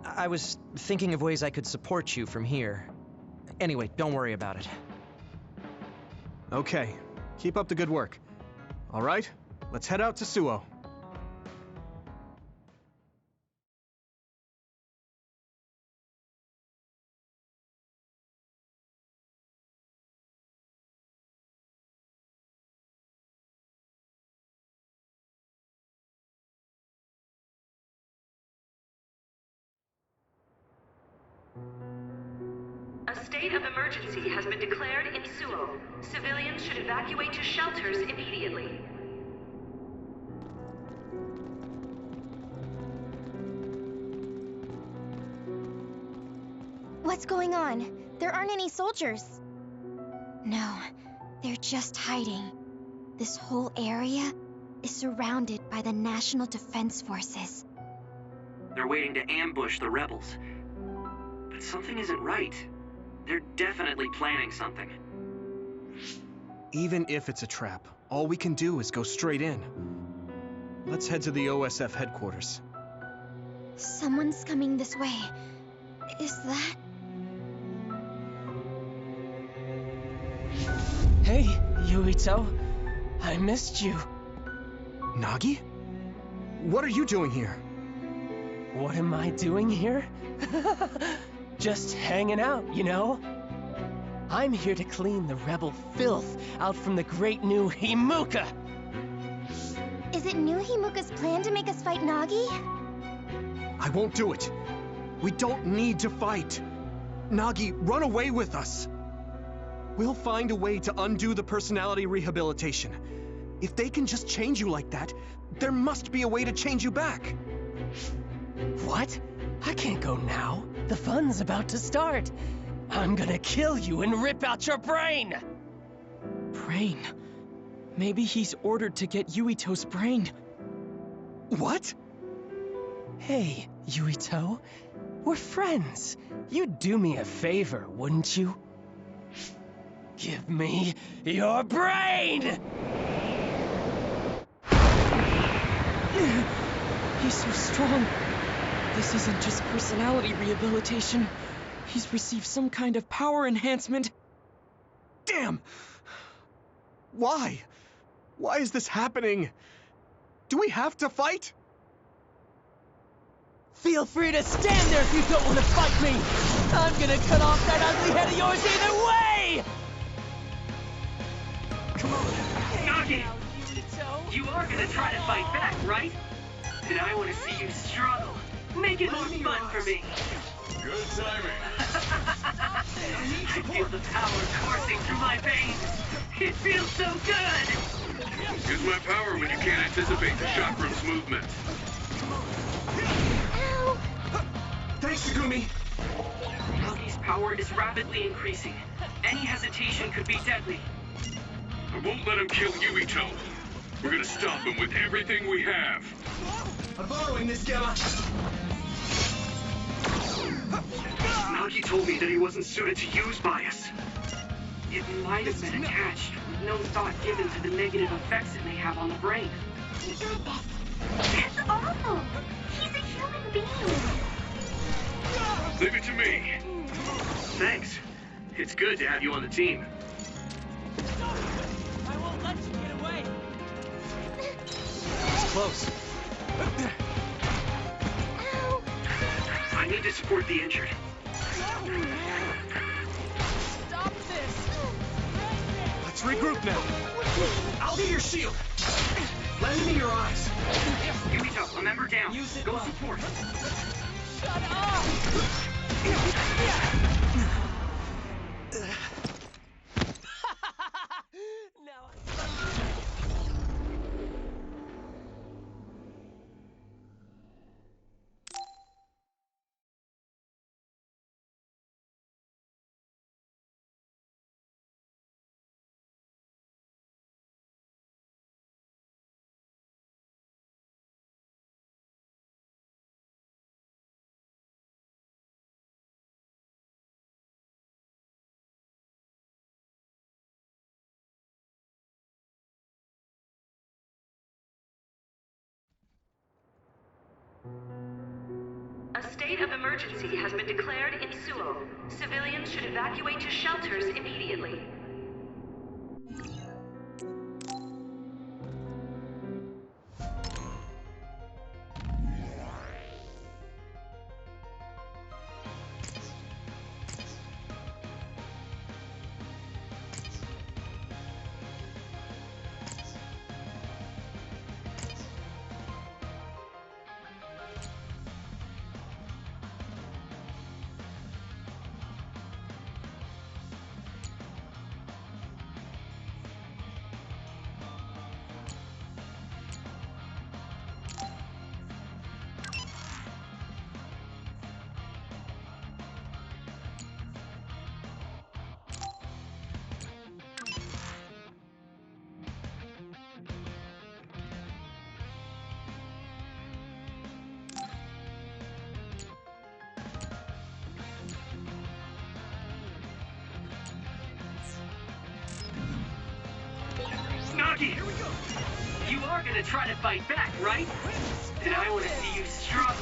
Speaker 4: I was thinking of ways I could support you from here. Anyway, don't worry about it.
Speaker 3: Okay, keep up the good work. All right, let's head out to Suo.
Speaker 8: A state of emergency has been declared in Suo. Civilians should evacuate to shelters immediately.
Speaker 15: What's going on? There aren't any soldiers. No, they're just hiding. This whole area is surrounded by the National Defense Forces.
Speaker 6: They're waiting to ambush the rebels. But something isn't right. They're definitely planning something.
Speaker 3: Even if it's a trap, all we can do is go straight in. Let's head to the OSF headquarters.
Speaker 15: Someone's coming this way. Is that...
Speaker 17: Hey, Yuito. I missed you.
Speaker 3: Nagi? What are you doing here?
Speaker 17: What am I doing here? Just hanging out, you know? I'm here to clean the rebel filth out from the great new Himuka!
Speaker 15: Is it new Himuka's plan to make us fight Nagi?
Speaker 3: I won't do it. We don't need to fight. Nagi, run away with us. We'll find a way to undo the personality rehabilitation. If they can just change you like that, there must be a way to change you back.
Speaker 17: What? I can't go now. The fun's about to start. I'm gonna kill you and rip out your brain!
Speaker 9: Brain? Maybe he's ordered to get Yuito's brain.
Speaker 3: What?
Speaker 17: Hey, Yuito. We're friends. You'd do me a favor, wouldn't you? Give me your brain!
Speaker 9: He's so strong. This isn't just personality rehabilitation. He's received some kind of power enhancement.
Speaker 3: Damn! Why? Why is this happening? Do we have to fight?
Speaker 17: Feel free to stand there if you don't want to fight me! I'm gonna cut off that ugly head of yours either way!
Speaker 6: Come on, Nagi! You are gonna try to fight back, right? And I want to see you struggle. Make it more fun for me.
Speaker 16: Good timing.
Speaker 6: I feel the power coursing through my veins. It feels so good.
Speaker 18: Use my power when you can't anticipate the chakrams movement.
Speaker 15: Ow!
Speaker 3: Thanks, Shigumi.
Speaker 6: Nagi's power is rapidly increasing. Any hesitation could be deadly.
Speaker 18: I won't let him kill Yuito. We're gonna stop him with everything we have.
Speaker 3: I'm borrowing this gamma.
Speaker 6: Nagi told me that he wasn't suited to use bias. It might have been attached, with no thought given to the negative effects it may have on the brain.
Speaker 15: That's awful! He's a human being!
Speaker 18: Leave it to me.
Speaker 6: Thanks. It's good to have you on the team.
Speaker 7: I won't let you get away.
Speaker 3: It's close.
Speaker 15: Ow!
Speaker 6: I need to support the injured.
Speaker 7: Stop this.
Speaker 3: Let's regroup now. I'll be your shield. Lend me your eyes.
Speaker 6: Yuito, a member down.
Speaker 7: Use it
Speaker 6: Go
Speaker 7: well.
Speaker 6: support.
Speaker 7: Shut up. Now
Speaker 8: A state of emergency has been declared in Suo. Civilians should evacuate to shelters immediately.
Speaker 6: Nagi! Here we go! You are gonna try to fight back, right? And I want to see you struggle.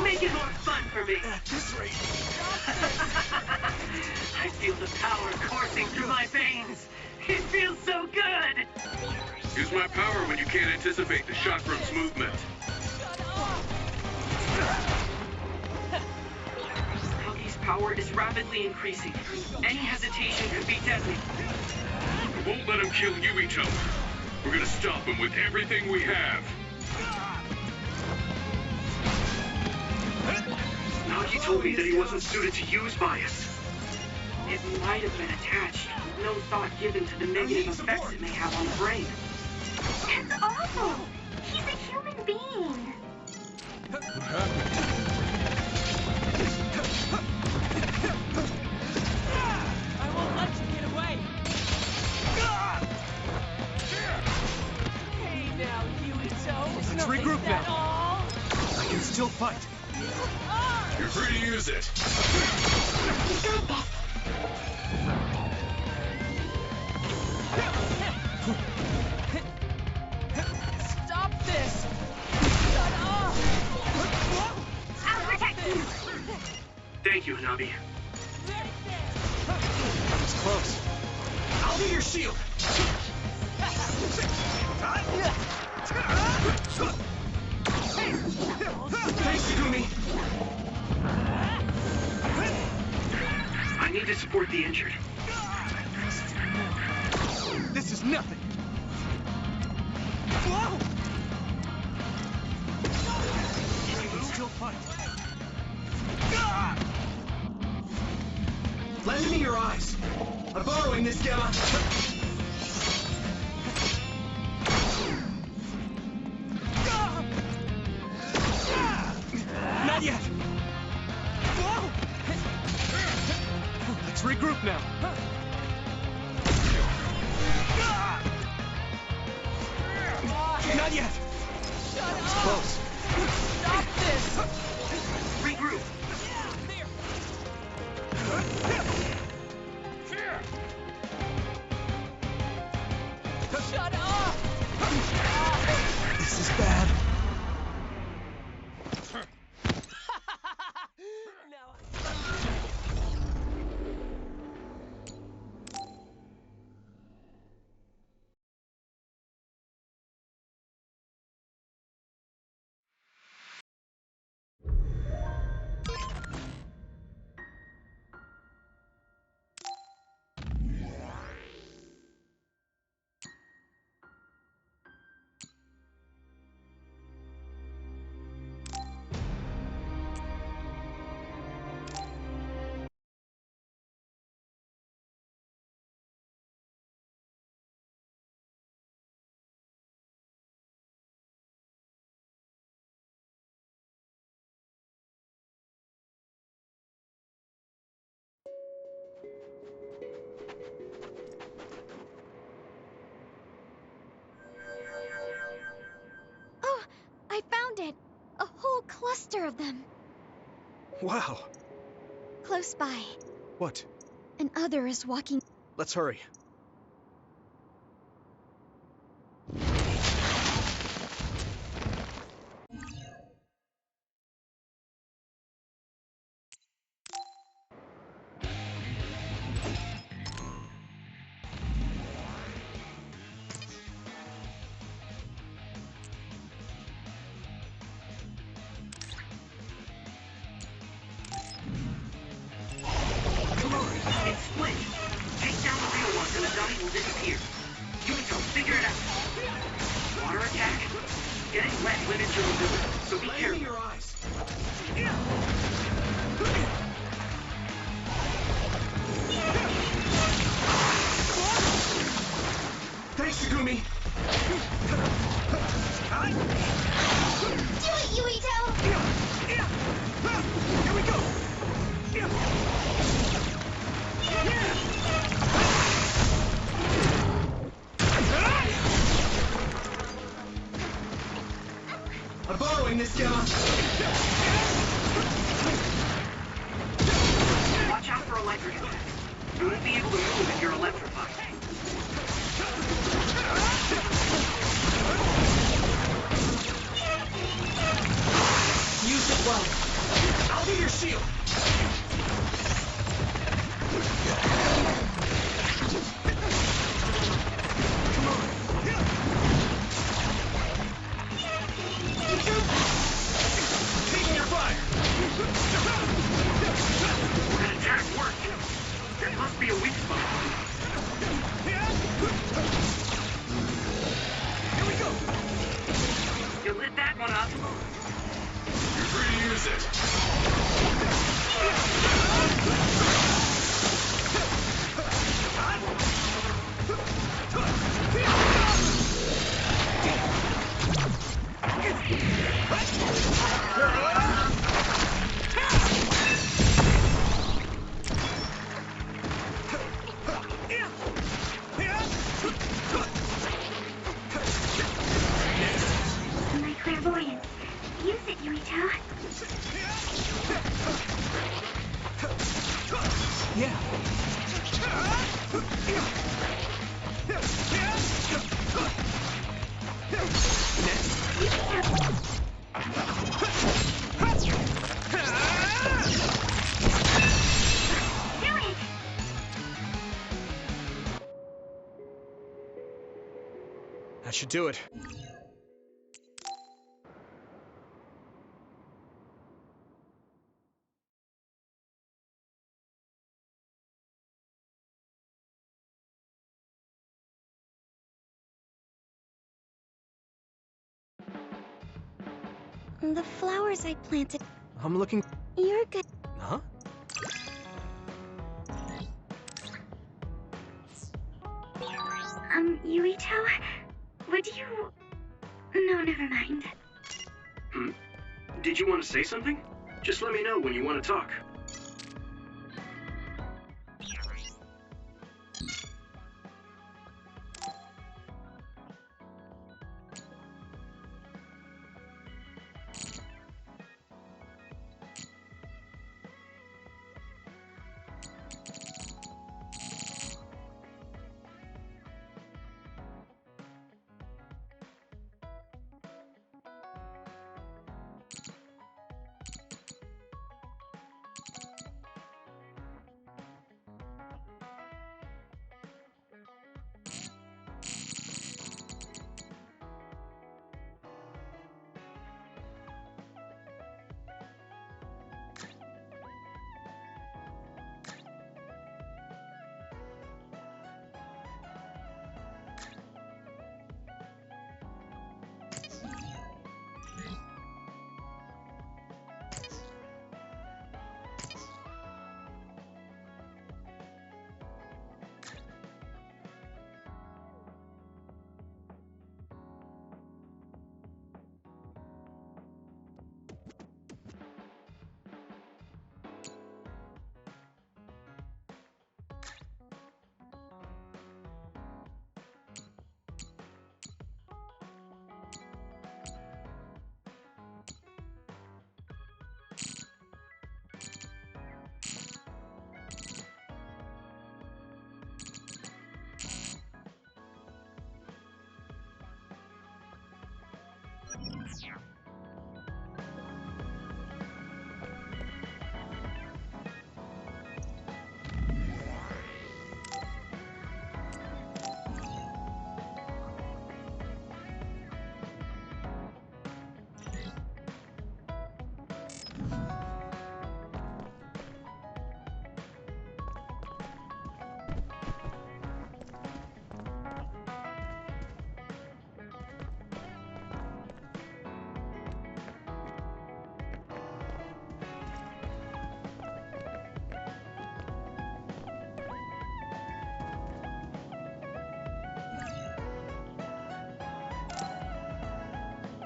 Speaker 6: Make it more fun for me.
Speaker 3: At this rate.
Speaker 6: I feel the power coursing through my veins. It feels so good!
Speaker 18: Use my power when you can't anticipate the chakram's movement.
Speaker 6: Nagi's power is rapidly increasing. Any hesitation could be deadly.
Speaker 18: We won't let him kill Yuito. We're gonna stop him with everything we have.
Speaker 6: Nagi told me that he wasn't suited to use bias. It might have been attached, with no thought given to the negative effects it may have on the brain.
Speaker 15: That's awful! He's a human being!
Speaker 3: What happened?
Speaker 7: I won't let you get away. Hey now, Yuito.
Speaker 3: Let's regroup now.
Speaker 7: All?
Speaker 3: I can still fight.
Speaker 18: You're free to use it.
Speaker 7: Stop this! Shut up!
Speaker 15: I'll protect you!
Speaker 6: Thank you, Hanabi.
Speaker 3: It's close. I'll be your shield. Thanks, Kumi.
Speaker 6: I need to support the injured.
Speaker 3: This is nothing. Whoa! I can still fight. Lend me your eyes. I'm borrowing this gamma. Not yet. Whoa! Let's regroup now. Not yet. It's close.
Speaker 6: Regroup.
Speaker 17: Shut up!
Speaker 3: This is bad.
Speaker 15: Oh, I found it! A whole cluster of them.
Speaker 3: Wow.
Speaker 15: Close by.
Speaker 3: What?
Speaker 15: An other is walking.
Speaker 3: Let's hurry.
Speaker 6: It's split. Take down the real ones and the dummy will disappear. Yuito, figure it out. Water attack? Getting wet limits your mobility, so be careful.
Speaker 3: Your eyes. Thanks, Shigumi.
Speaker 15: Do it, Yuito!
Speaker 3: Here we go. I'm borrowing this, Gamma.
Speaker 6: Watch out for electric attacks. You won't be able to move if you're electrified.
Speaker 3: Use it well. I'll be your shield. Taking your fire.
Speaker 6: That attack worked. There must be a weak spot.
Speaker 3: Here we go.
Speaker 6: You lit that one up.
Speaker 18: You're free to use it.
Speaker 15: My clairvoyance. Use it, Yuito.
Speaker 3: Yeah.
Speaker 15: Do it!
Speaker 3: That should do it.
Speaker 15: The flowers I planted.
Speaker 3: I'm looking.
Speaker 15: You're good.
Speaker 3: Huh?
Speaker 15: Yuito? Would you... No, never mind.
Speaker 6: Did you want to say something? Just let me know when you want to talk.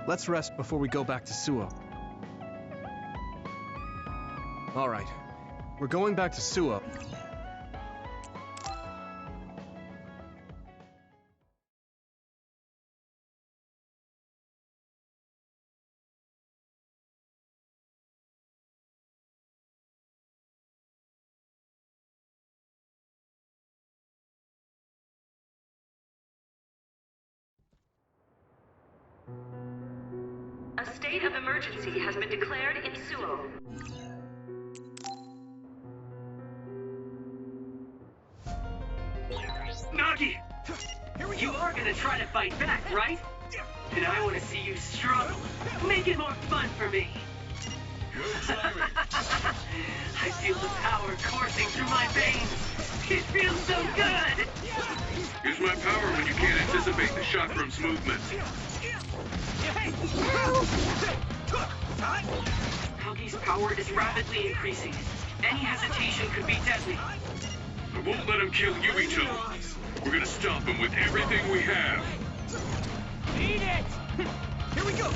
Speaker 3: Let's rest before we go back to Suo. Alright, we're going back to Suo.
Speaker 8: A state of emergency has been declared in Suo.
Speaker 6: Nagi! You are gonna try to fight back, right? And I want to see you struggle. Make it more fun for me.
Speaker 18: Good timing.
Speaker 6: I feel the power coursing through my veins. It feels so good!
Speaker 18: Use my power when you can't anticipate the chakrams' movement.
Speaker 6: Nagi's power is rapidly increasing. Any hesitation could be deadly.
Speaker 18: I won't let him kill Yuito. We're gonna stop him with everything we have.
Speaker 7: Eat it! Here we go!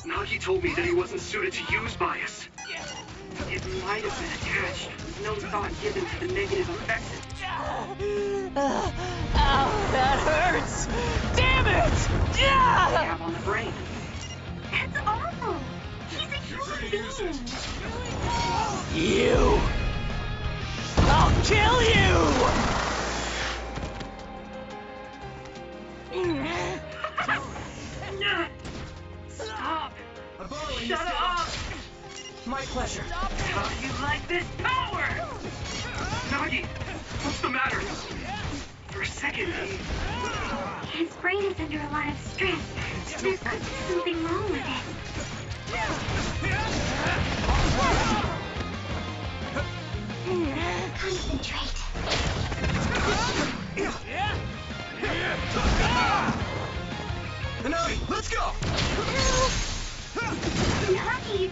Speaker 6: Nagi told me that he wasn't suited to use bias. It might have been attached, with no thought given to the negative effects.
Speaker 7: Ow, that hurts! Damn it! Yeah!
Speaker 6: Have on the brain.
Speaker 15: That's awful! He's a human being!
Speaker 7: You! I'll kill you!
Speaker 6: Stop! Shut up!
Speaker 7: My pleasure.
Speaker 6: How do you like this power? Nagi, what's the matter? For a second,
Speaker 15: His brain is under a lot of stress. There could be something wrong with it. Concentrate.
Speaker 3: Nagi, let's go!
Speaker 15: Nagi!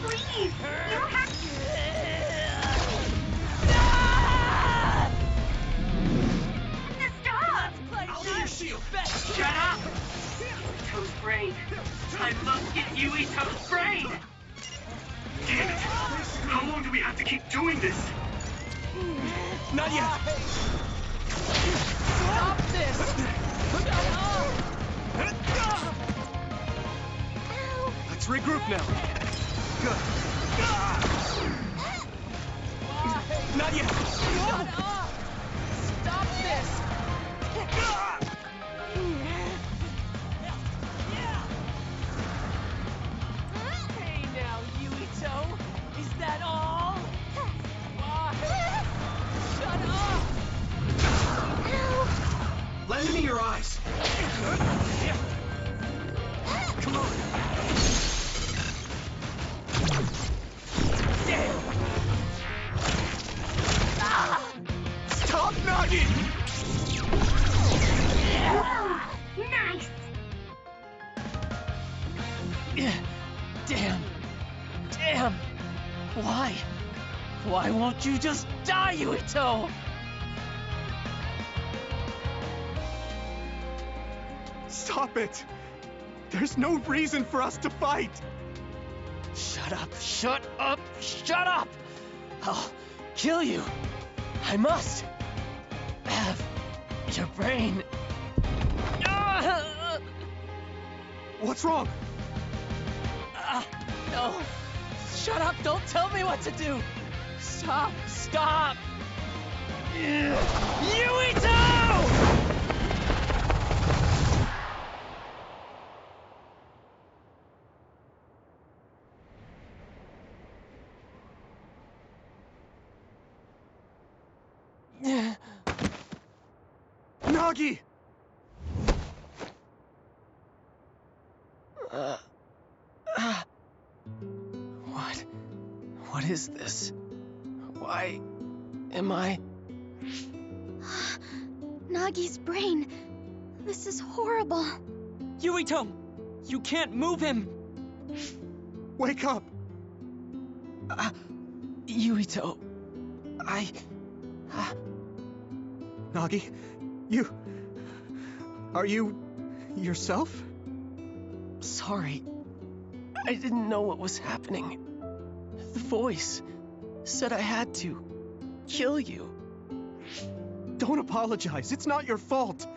Speaker 15: Please, you have stop!
Speaker 7: I'll be your shield.
Speaker 6: Shut up! Yuito's brain. I must get Yuito's brain! Damn it! How long do we have to keep doing this?
Speaker 7: Not yet. Stop this!
Speaker 3: Let's regroup now. Good. Not yet.
Speaker 7: Shut up! Stop this! Hey now, Yuito! Is that all? Why? Shut up!
Speaker 3: Lend me your eyes. Come on. Stop, Nagi!
Speaker 15: Nice!
Speaker 17: Damn! Why? Why won't you just die, Yuito?
Speaker 3: Stop it! There's no reason for us to fight!
Speaker 17: Shut up! Shut up! Shut up! I'll kill you! I must have your brain.
Speaker 3: What's wrong?
Speaker 17: No. Shut up! Don't tell me what to do! Stop! Stop! Yuito!
Speaker 3: Nagi!
Speaker 17: What is this? Why am I...
Speaker 15: Nagi's brain. This is horrible.
Speaker 9: Yuito! You can't move him!
Speaker 3: Wake up!
Speaker 17: Yuito,
Speaker 3: Nagi, Are you... yourself?
Speaker 17: Sorry. I didn't know what was happening. The voice said I had to kill you.
Speaker 3: Don't apologize. It's not your fault.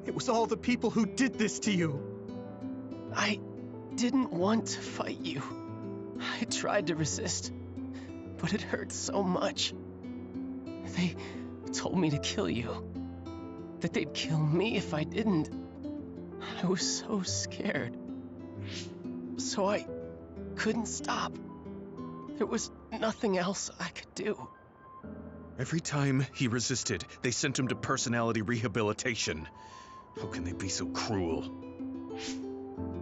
Speaker 3: It was all the people who did this to you.
Speaker 17: I didn't want to fight you. I tried to resist, but it hurt so much. They told me to kill you. That they'd kill me if I didn't. I was so scared. So I couldn't stop. There was nothing else I could do.
Speaker 5: Every time he resisted, they sent him to personality rehabilitation. How can they be so cruel?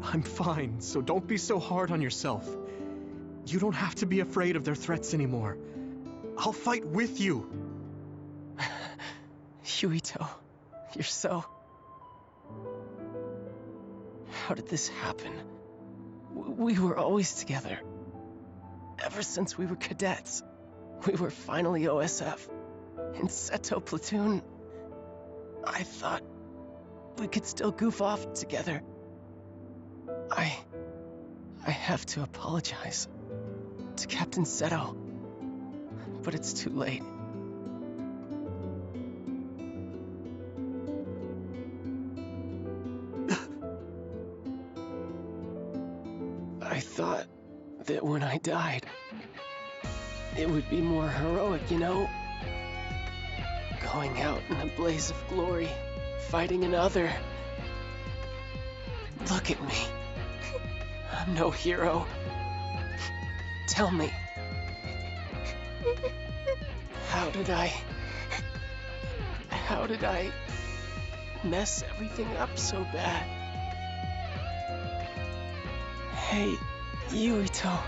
Speaker 3: I'm fine, so don't be so hard on yourself. You don't have to be afraid of their threats anymore. I'll fight with you.
Speaker 17: Yuito, you're so... How did this happen? We were always together. Ever since we were cadets. We were finally OSF. In Seto Platoon. I thought we could still goof off together. I have to apologize to Captain Seto. But it's too late. I thought that when I died, it would be more heroic, you know? Going out in a blaze of glory, fighting another. Look at me. I'm no hero. Tell me. How did I mess everything up so bad? Hey, Yuito.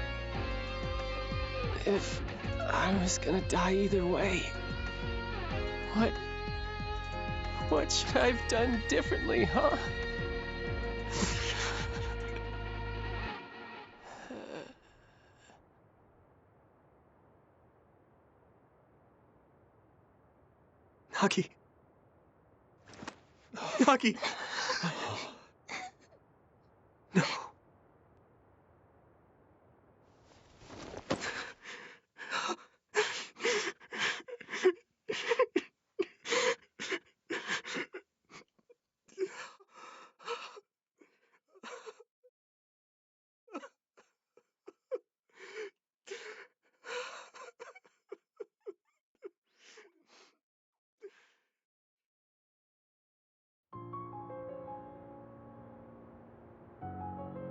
Speaker 17: If I was gonna die either way, what should I have done differently, huh?
Speaker 3: Nagi. Nagi. No.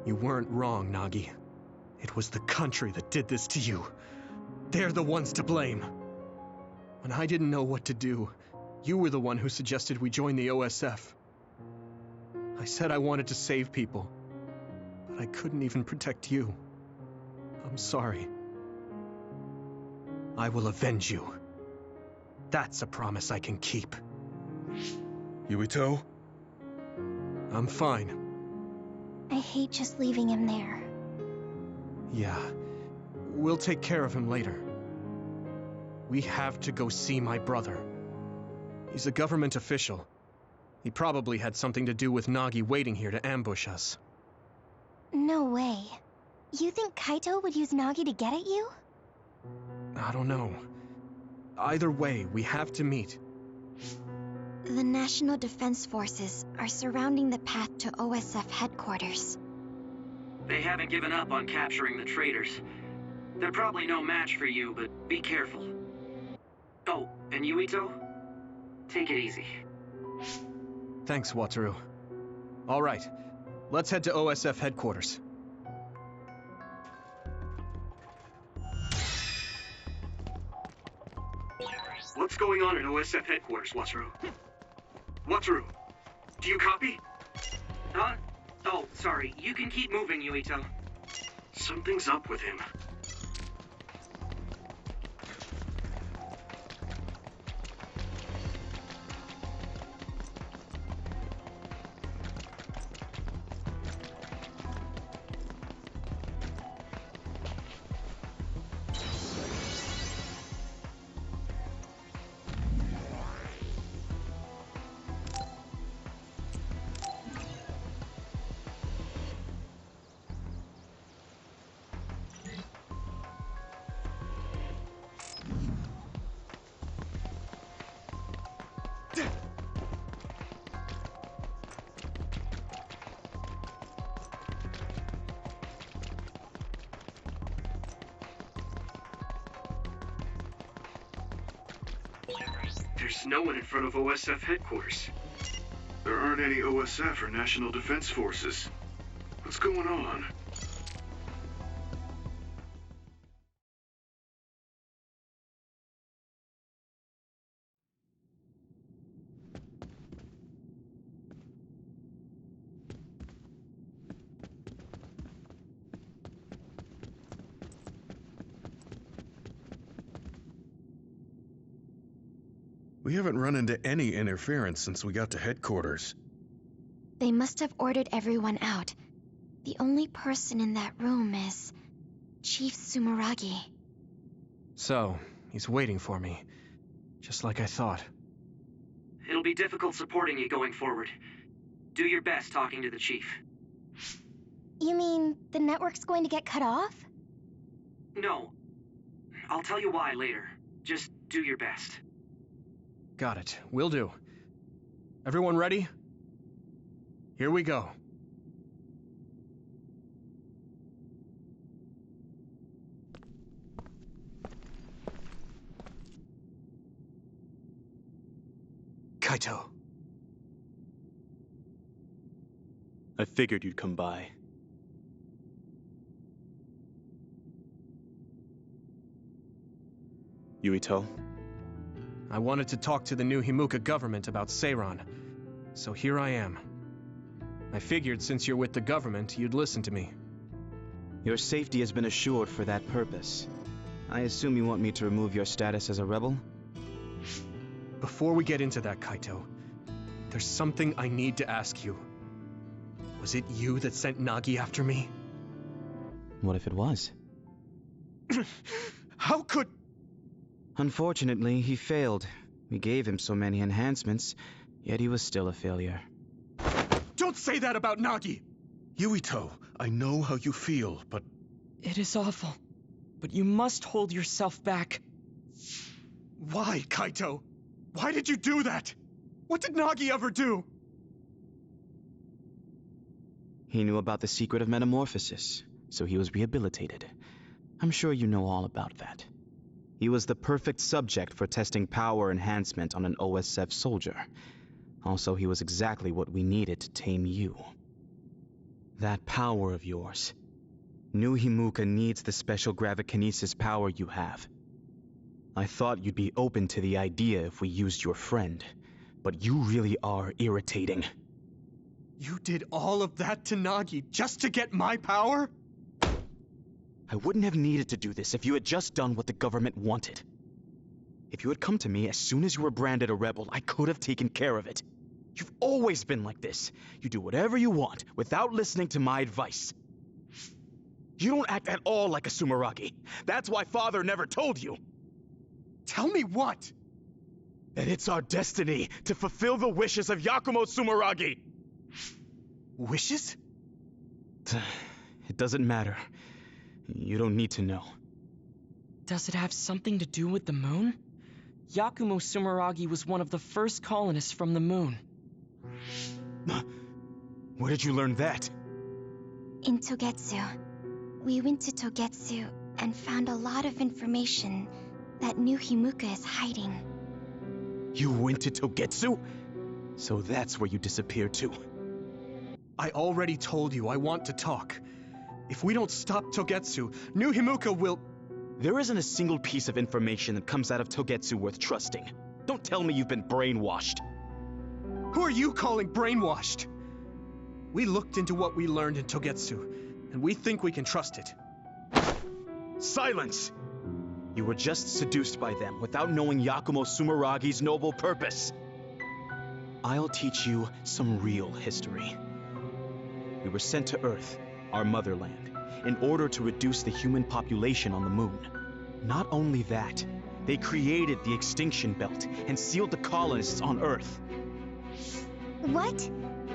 Speaker 3: You weren't wrong, Nagi. It was the country that did this to you. They're the ones to blame. When I didn't know what to do, you were the one who suggested we join the OSF. I said I wanted to save people, but I couldn't even protect you. I'm sorry. I will avenge you. That's a promise I can keep.
Speaker 5: Yuito?
Speaker 3: I'm fine.
Speaker 15: I hate just leaving him there.
Speaker 3: Yeah. We'll take care of him later. We have to go see my brother. He's a government official. He probably had something to do with Nagi waiting here to ambush us.
Speaker 15: No way. You think Kaito would use Nagi to get at you?
Speaker 3: I don't know. Either way, we have to meet.
Speaker 15: The National Defense Forces are surrounding the path to OSF headquarters.
Speaker 6: They haven't given up on capturing the traitors. They're probably no match for you, but be careful. Oh, and Yuito? Take it easy.
Speaker 3: Thanks, Wataru. All right, let's head to OSF headquarters.
Speaker 6: What's going on at OSF headquarters, Wataru? Wataru, do you copy? Huh? Oh, sorry. You can keep moving, Yuito. Something's up with him.
Speaker 18: There's no one in front of OSF headquarters.
Speaker 5: There aren't any OSF or National Defense Forces. What's going on? We haven't run into any interference since we got to headquarters.
Speaker 15: They must have ordered everyone out. The only person in that room is Chief Sumeragi.
Speaker 3: So, he's waiting for me. Just like I thought.
Speaker 6: It'll be difficult supporting you going forward. Do your best talking to the chief.
Speaker 15: You mean the network's going to get cut off?
Speaker 6: No. I'll tell you why later. Just do your best.
Speaker 3: Got it. Will do. Everyone ready? Here we go. Kaito.
Speaker 19: I figured you'd come by. Yuito?
Speaker 3: I wanted to talk to the new Himuka government about Seiran, so here I am. I figured since you're with the government, you'd listen to me.
Speaker 19: Your safety has been assured for that purpose. I assume you want me to remove your status as a rebel?
Speaker 3: Before we get into that, Kaito, there's something I need to ask you. Was it you that sent Nagi after me?
Speaker 19: What if it was?
Speaker 3: How could...
Speaker 19: Unfortunately, he failed. We gave him so many enhancements, yet he was still a failure.
Speaker 3: Don't say that about Nagi!
Speaker 5: Yuito, I know how you feel, but...
Speaker 9: It is awful, but you must hold yourself back.
Speaker 3: Why, Kaito? Why did you do that? What did Nagi ever do?
Speaker 19: He knew about the secret of metamorphosis, so he was rehabilitated. I'm sure you know all about that. He was the perfect subject for testing power enhancement on an OSF soldier. Also, he was exactly what we needed to tame you. That power of yours. New Himuka needs the special gravikinesis power you have. I thought you'd be open to the idea if we used your friend, but you really are irritating.
Speaker 3: You did all of that to Nagi just to get my power?
Speaker 19: I wouldn't have needed to do this if you had just done what the government wanted. If you had come to me as soon as you were branded a rebel, I could have taken care of it. You've always been like this. You do whatever you want without listening to my advice. You don't act at all like a Sumeragi. That's why Father never told you.
Speaker 3: Tell me what?
Speaker 19: That it's our destiny to fulfill the wishes of Yakumo Sumeragi.
Speaker 3: Wishes?
Speaker 19: It doesn't matter. You don't need to know.
Speaker 9: Does it have something to do with the moon? Yakumo Sumeragi was one of the first colonists from the moon.
Speaker 19: Where did you learn that?
Speaker 15: In Togetsu. We went to Togetsu and found a lot of information that New Himuka is hiding.
Speaker 19: You went to Togetsu? So that's where you disappeared to.
Speaker 3: I already told you I want to talk. If we don't stop Togetsu, New Himuka will...
Speaker 19: There isn't a single piece of information that comes out of Togetsu worth trusting. Don't tell me you've been brainwashed.
Speaker 3: Who are you calling brainwashed? We looked into what we learned in Togetsu, and we think we can trust it.
Speaker 19: Silence! You were just seduced by them without knowing Yakumo Sumeragi's noble purpose. I'll teach you some real history. We were sent to Earth, our motherland, in order to reduce the human population on the moon. Not only that, they created the extinction belt and sealed the colonists on Earth.
Speaker 15: What?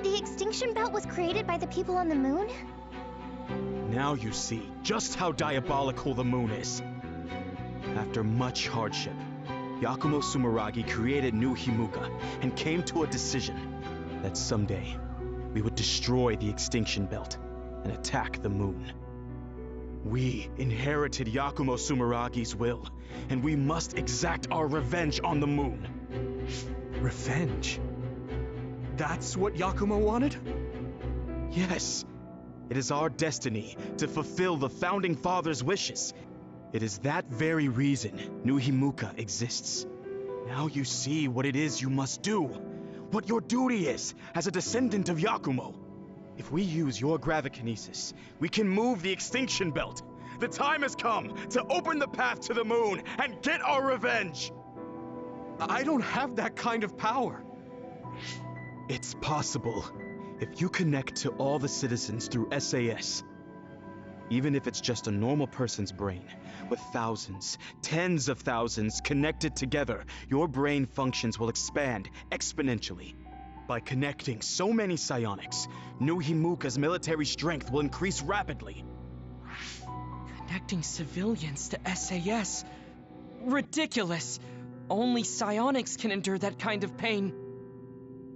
Speaker 15: The extinction belt was created by the people on the moon?
Speaker 19: Now you see just how diabolical the moon is. After much hardship, Yakumo Sumeragi created New Himuka and came to a decision that someday we would destroy the extinction belt and attack the moon. We inherited Yakumo Sumeragi's will, and we must exact our revenge on the moon.
Speaker 3: Revenge? That's what Yakumo wanted?
Speaker 19: Yes. It is our destiny to fulfill the Founding Father's wishes. It is that very reason New Himuka exists. Now you see what it is you must do, what your duty is as a descendant of Yakumo. If we use your gravikinesis, we can move the extinction belt. The time has come to open the path to the moon and get our revenge!
Speaker 3: I don't have that kind of power.
Speaker 19: It's possible if you connect to all the citizens through SAS. Even if it's just a normal person's brain, with thousands, tens of thousands connected together, your brain functions will expand exponentially. By connecting so many psionics, New Himuka's military strength will increase rapidly.
Speaker 9: Connecting civilians to SAS? Ridiculous! Only psionics can endure that kind of pain.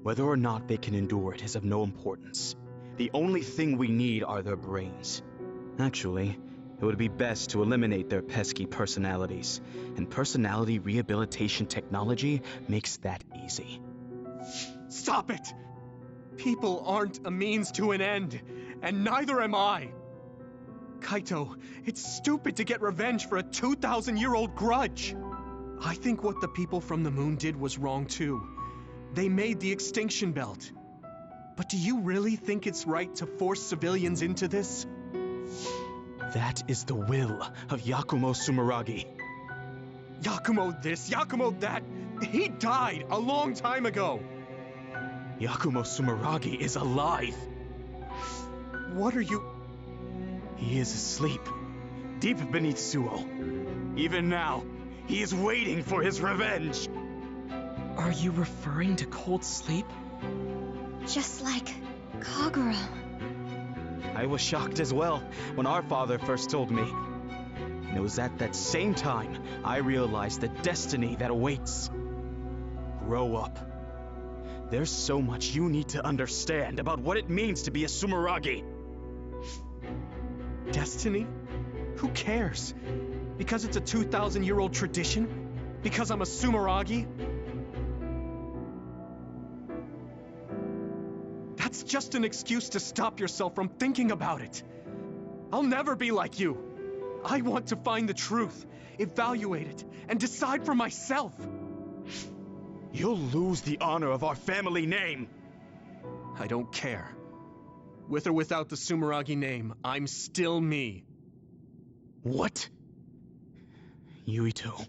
Speaker 19: Whether or not they can endure it is of no importance. The only thing we need are their brains. Actually, it would be best to eliminate their pesky personalities, and personality rehabilitation technology makes that easy.
Speaker 3: Stop it! People aren't a means to an end, and neither am I. Kaito, it's stupid to get revenge for a 2,000-year-old grudge. I think what the people from the moon did was wrong too. They made the extinction belt. But do you really think it's right to force civilians into this?
Speaker 19: That is the will of Yakumo Sumeragi.
Speaker 3: Yakumo this, Yakumo that. He died a long time ago.
Speaker 19: Yakumo Sumeragi is alive.
Speaker 3: What are you...
Speaker 19: He is asleep, deep beneath Suo. Even now, he is waiting for his revenge.
Speaker 9: Are you referring to cold sleep?
Speaker 15: Just like Kagura.
Speaker 19: I was shocked as well when our father first told me. And it was at that same time I realized the destiny that awaits. Grow up. There's so much you need to understand about what it means to be a Sumeragi.
Speaker 3: Destiny? Who cares? Because it's a 2,000-year-old tradition? Because I'm a Sumeragi? That's just an excuse to stop yourself from thinking about it. I'll never be like you. I want to find the truth, evaluate it, and decide for myself.
Speaker 19: You'll lose the honor of our family name.
Speaker 3: I don't care. With or without the Sumeragi name, I'm still me.
Speaker 19: What? Yuito.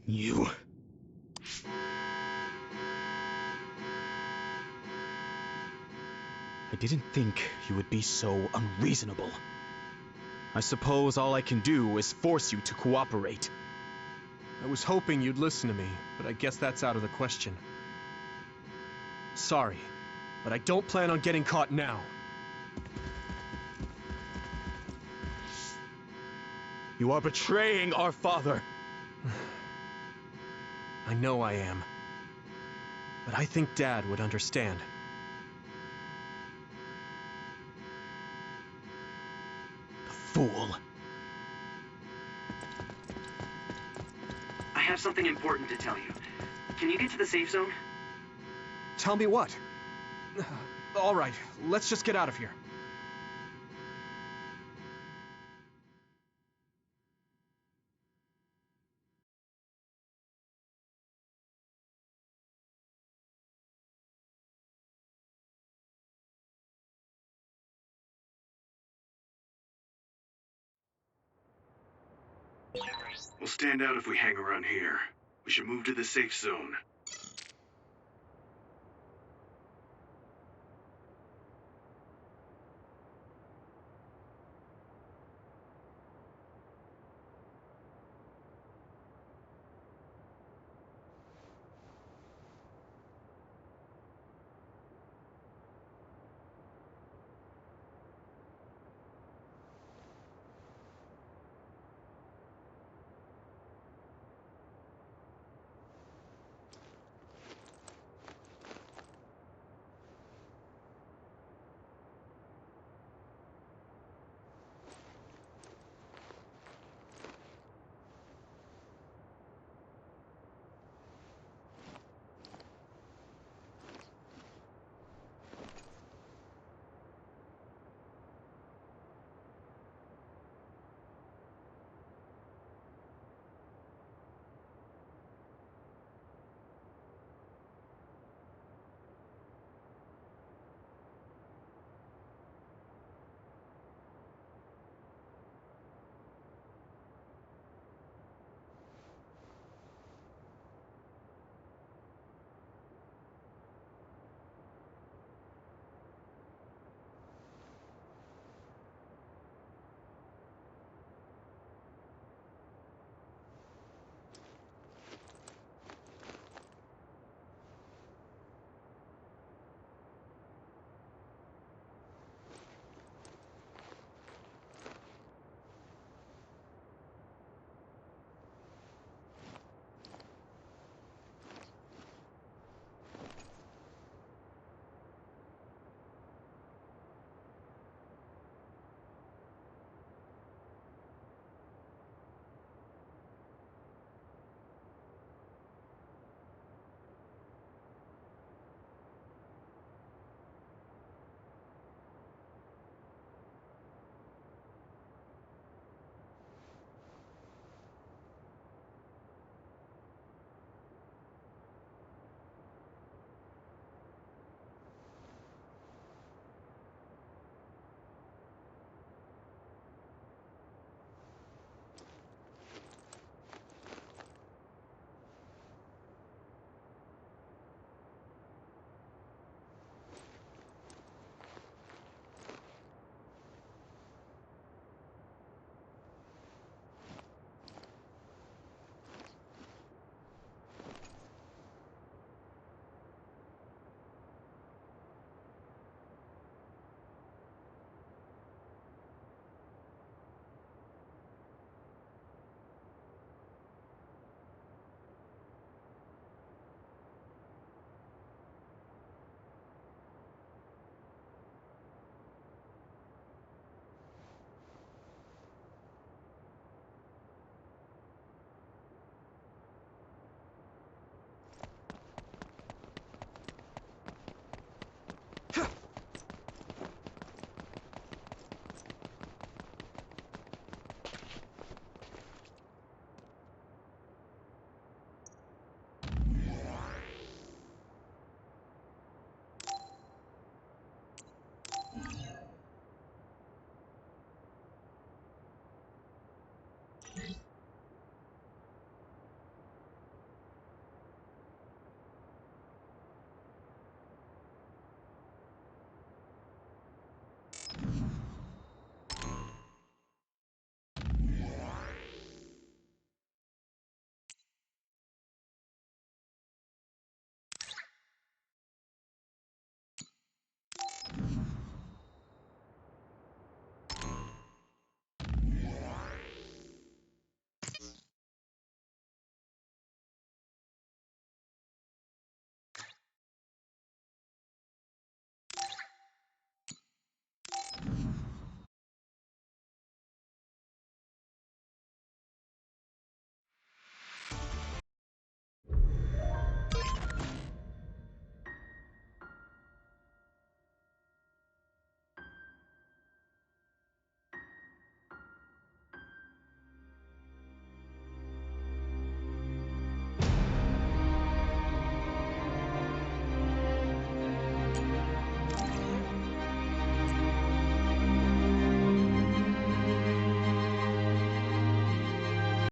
Speaker 19: You... I didn't think you would be so unreasonable. I suppose all I can do is force you to cooperate.
Speaker 3: I was hoping you'd listen to me, but I guess that's out of the question. Sorry, but I don't plan on getting caught now.
Speaker 19: You are betraying our father.
Speaker 3: I know I am. But I think Dad would understand.
Speaker 19: Fool.
Speaker 6: I have something important to tell you. Can you get to the safe zone?
Speaker 3: Tell me what? All right, let's just get out of here.
Speaker 5: We'll stand out if we hang around here. We should move to the safe zone.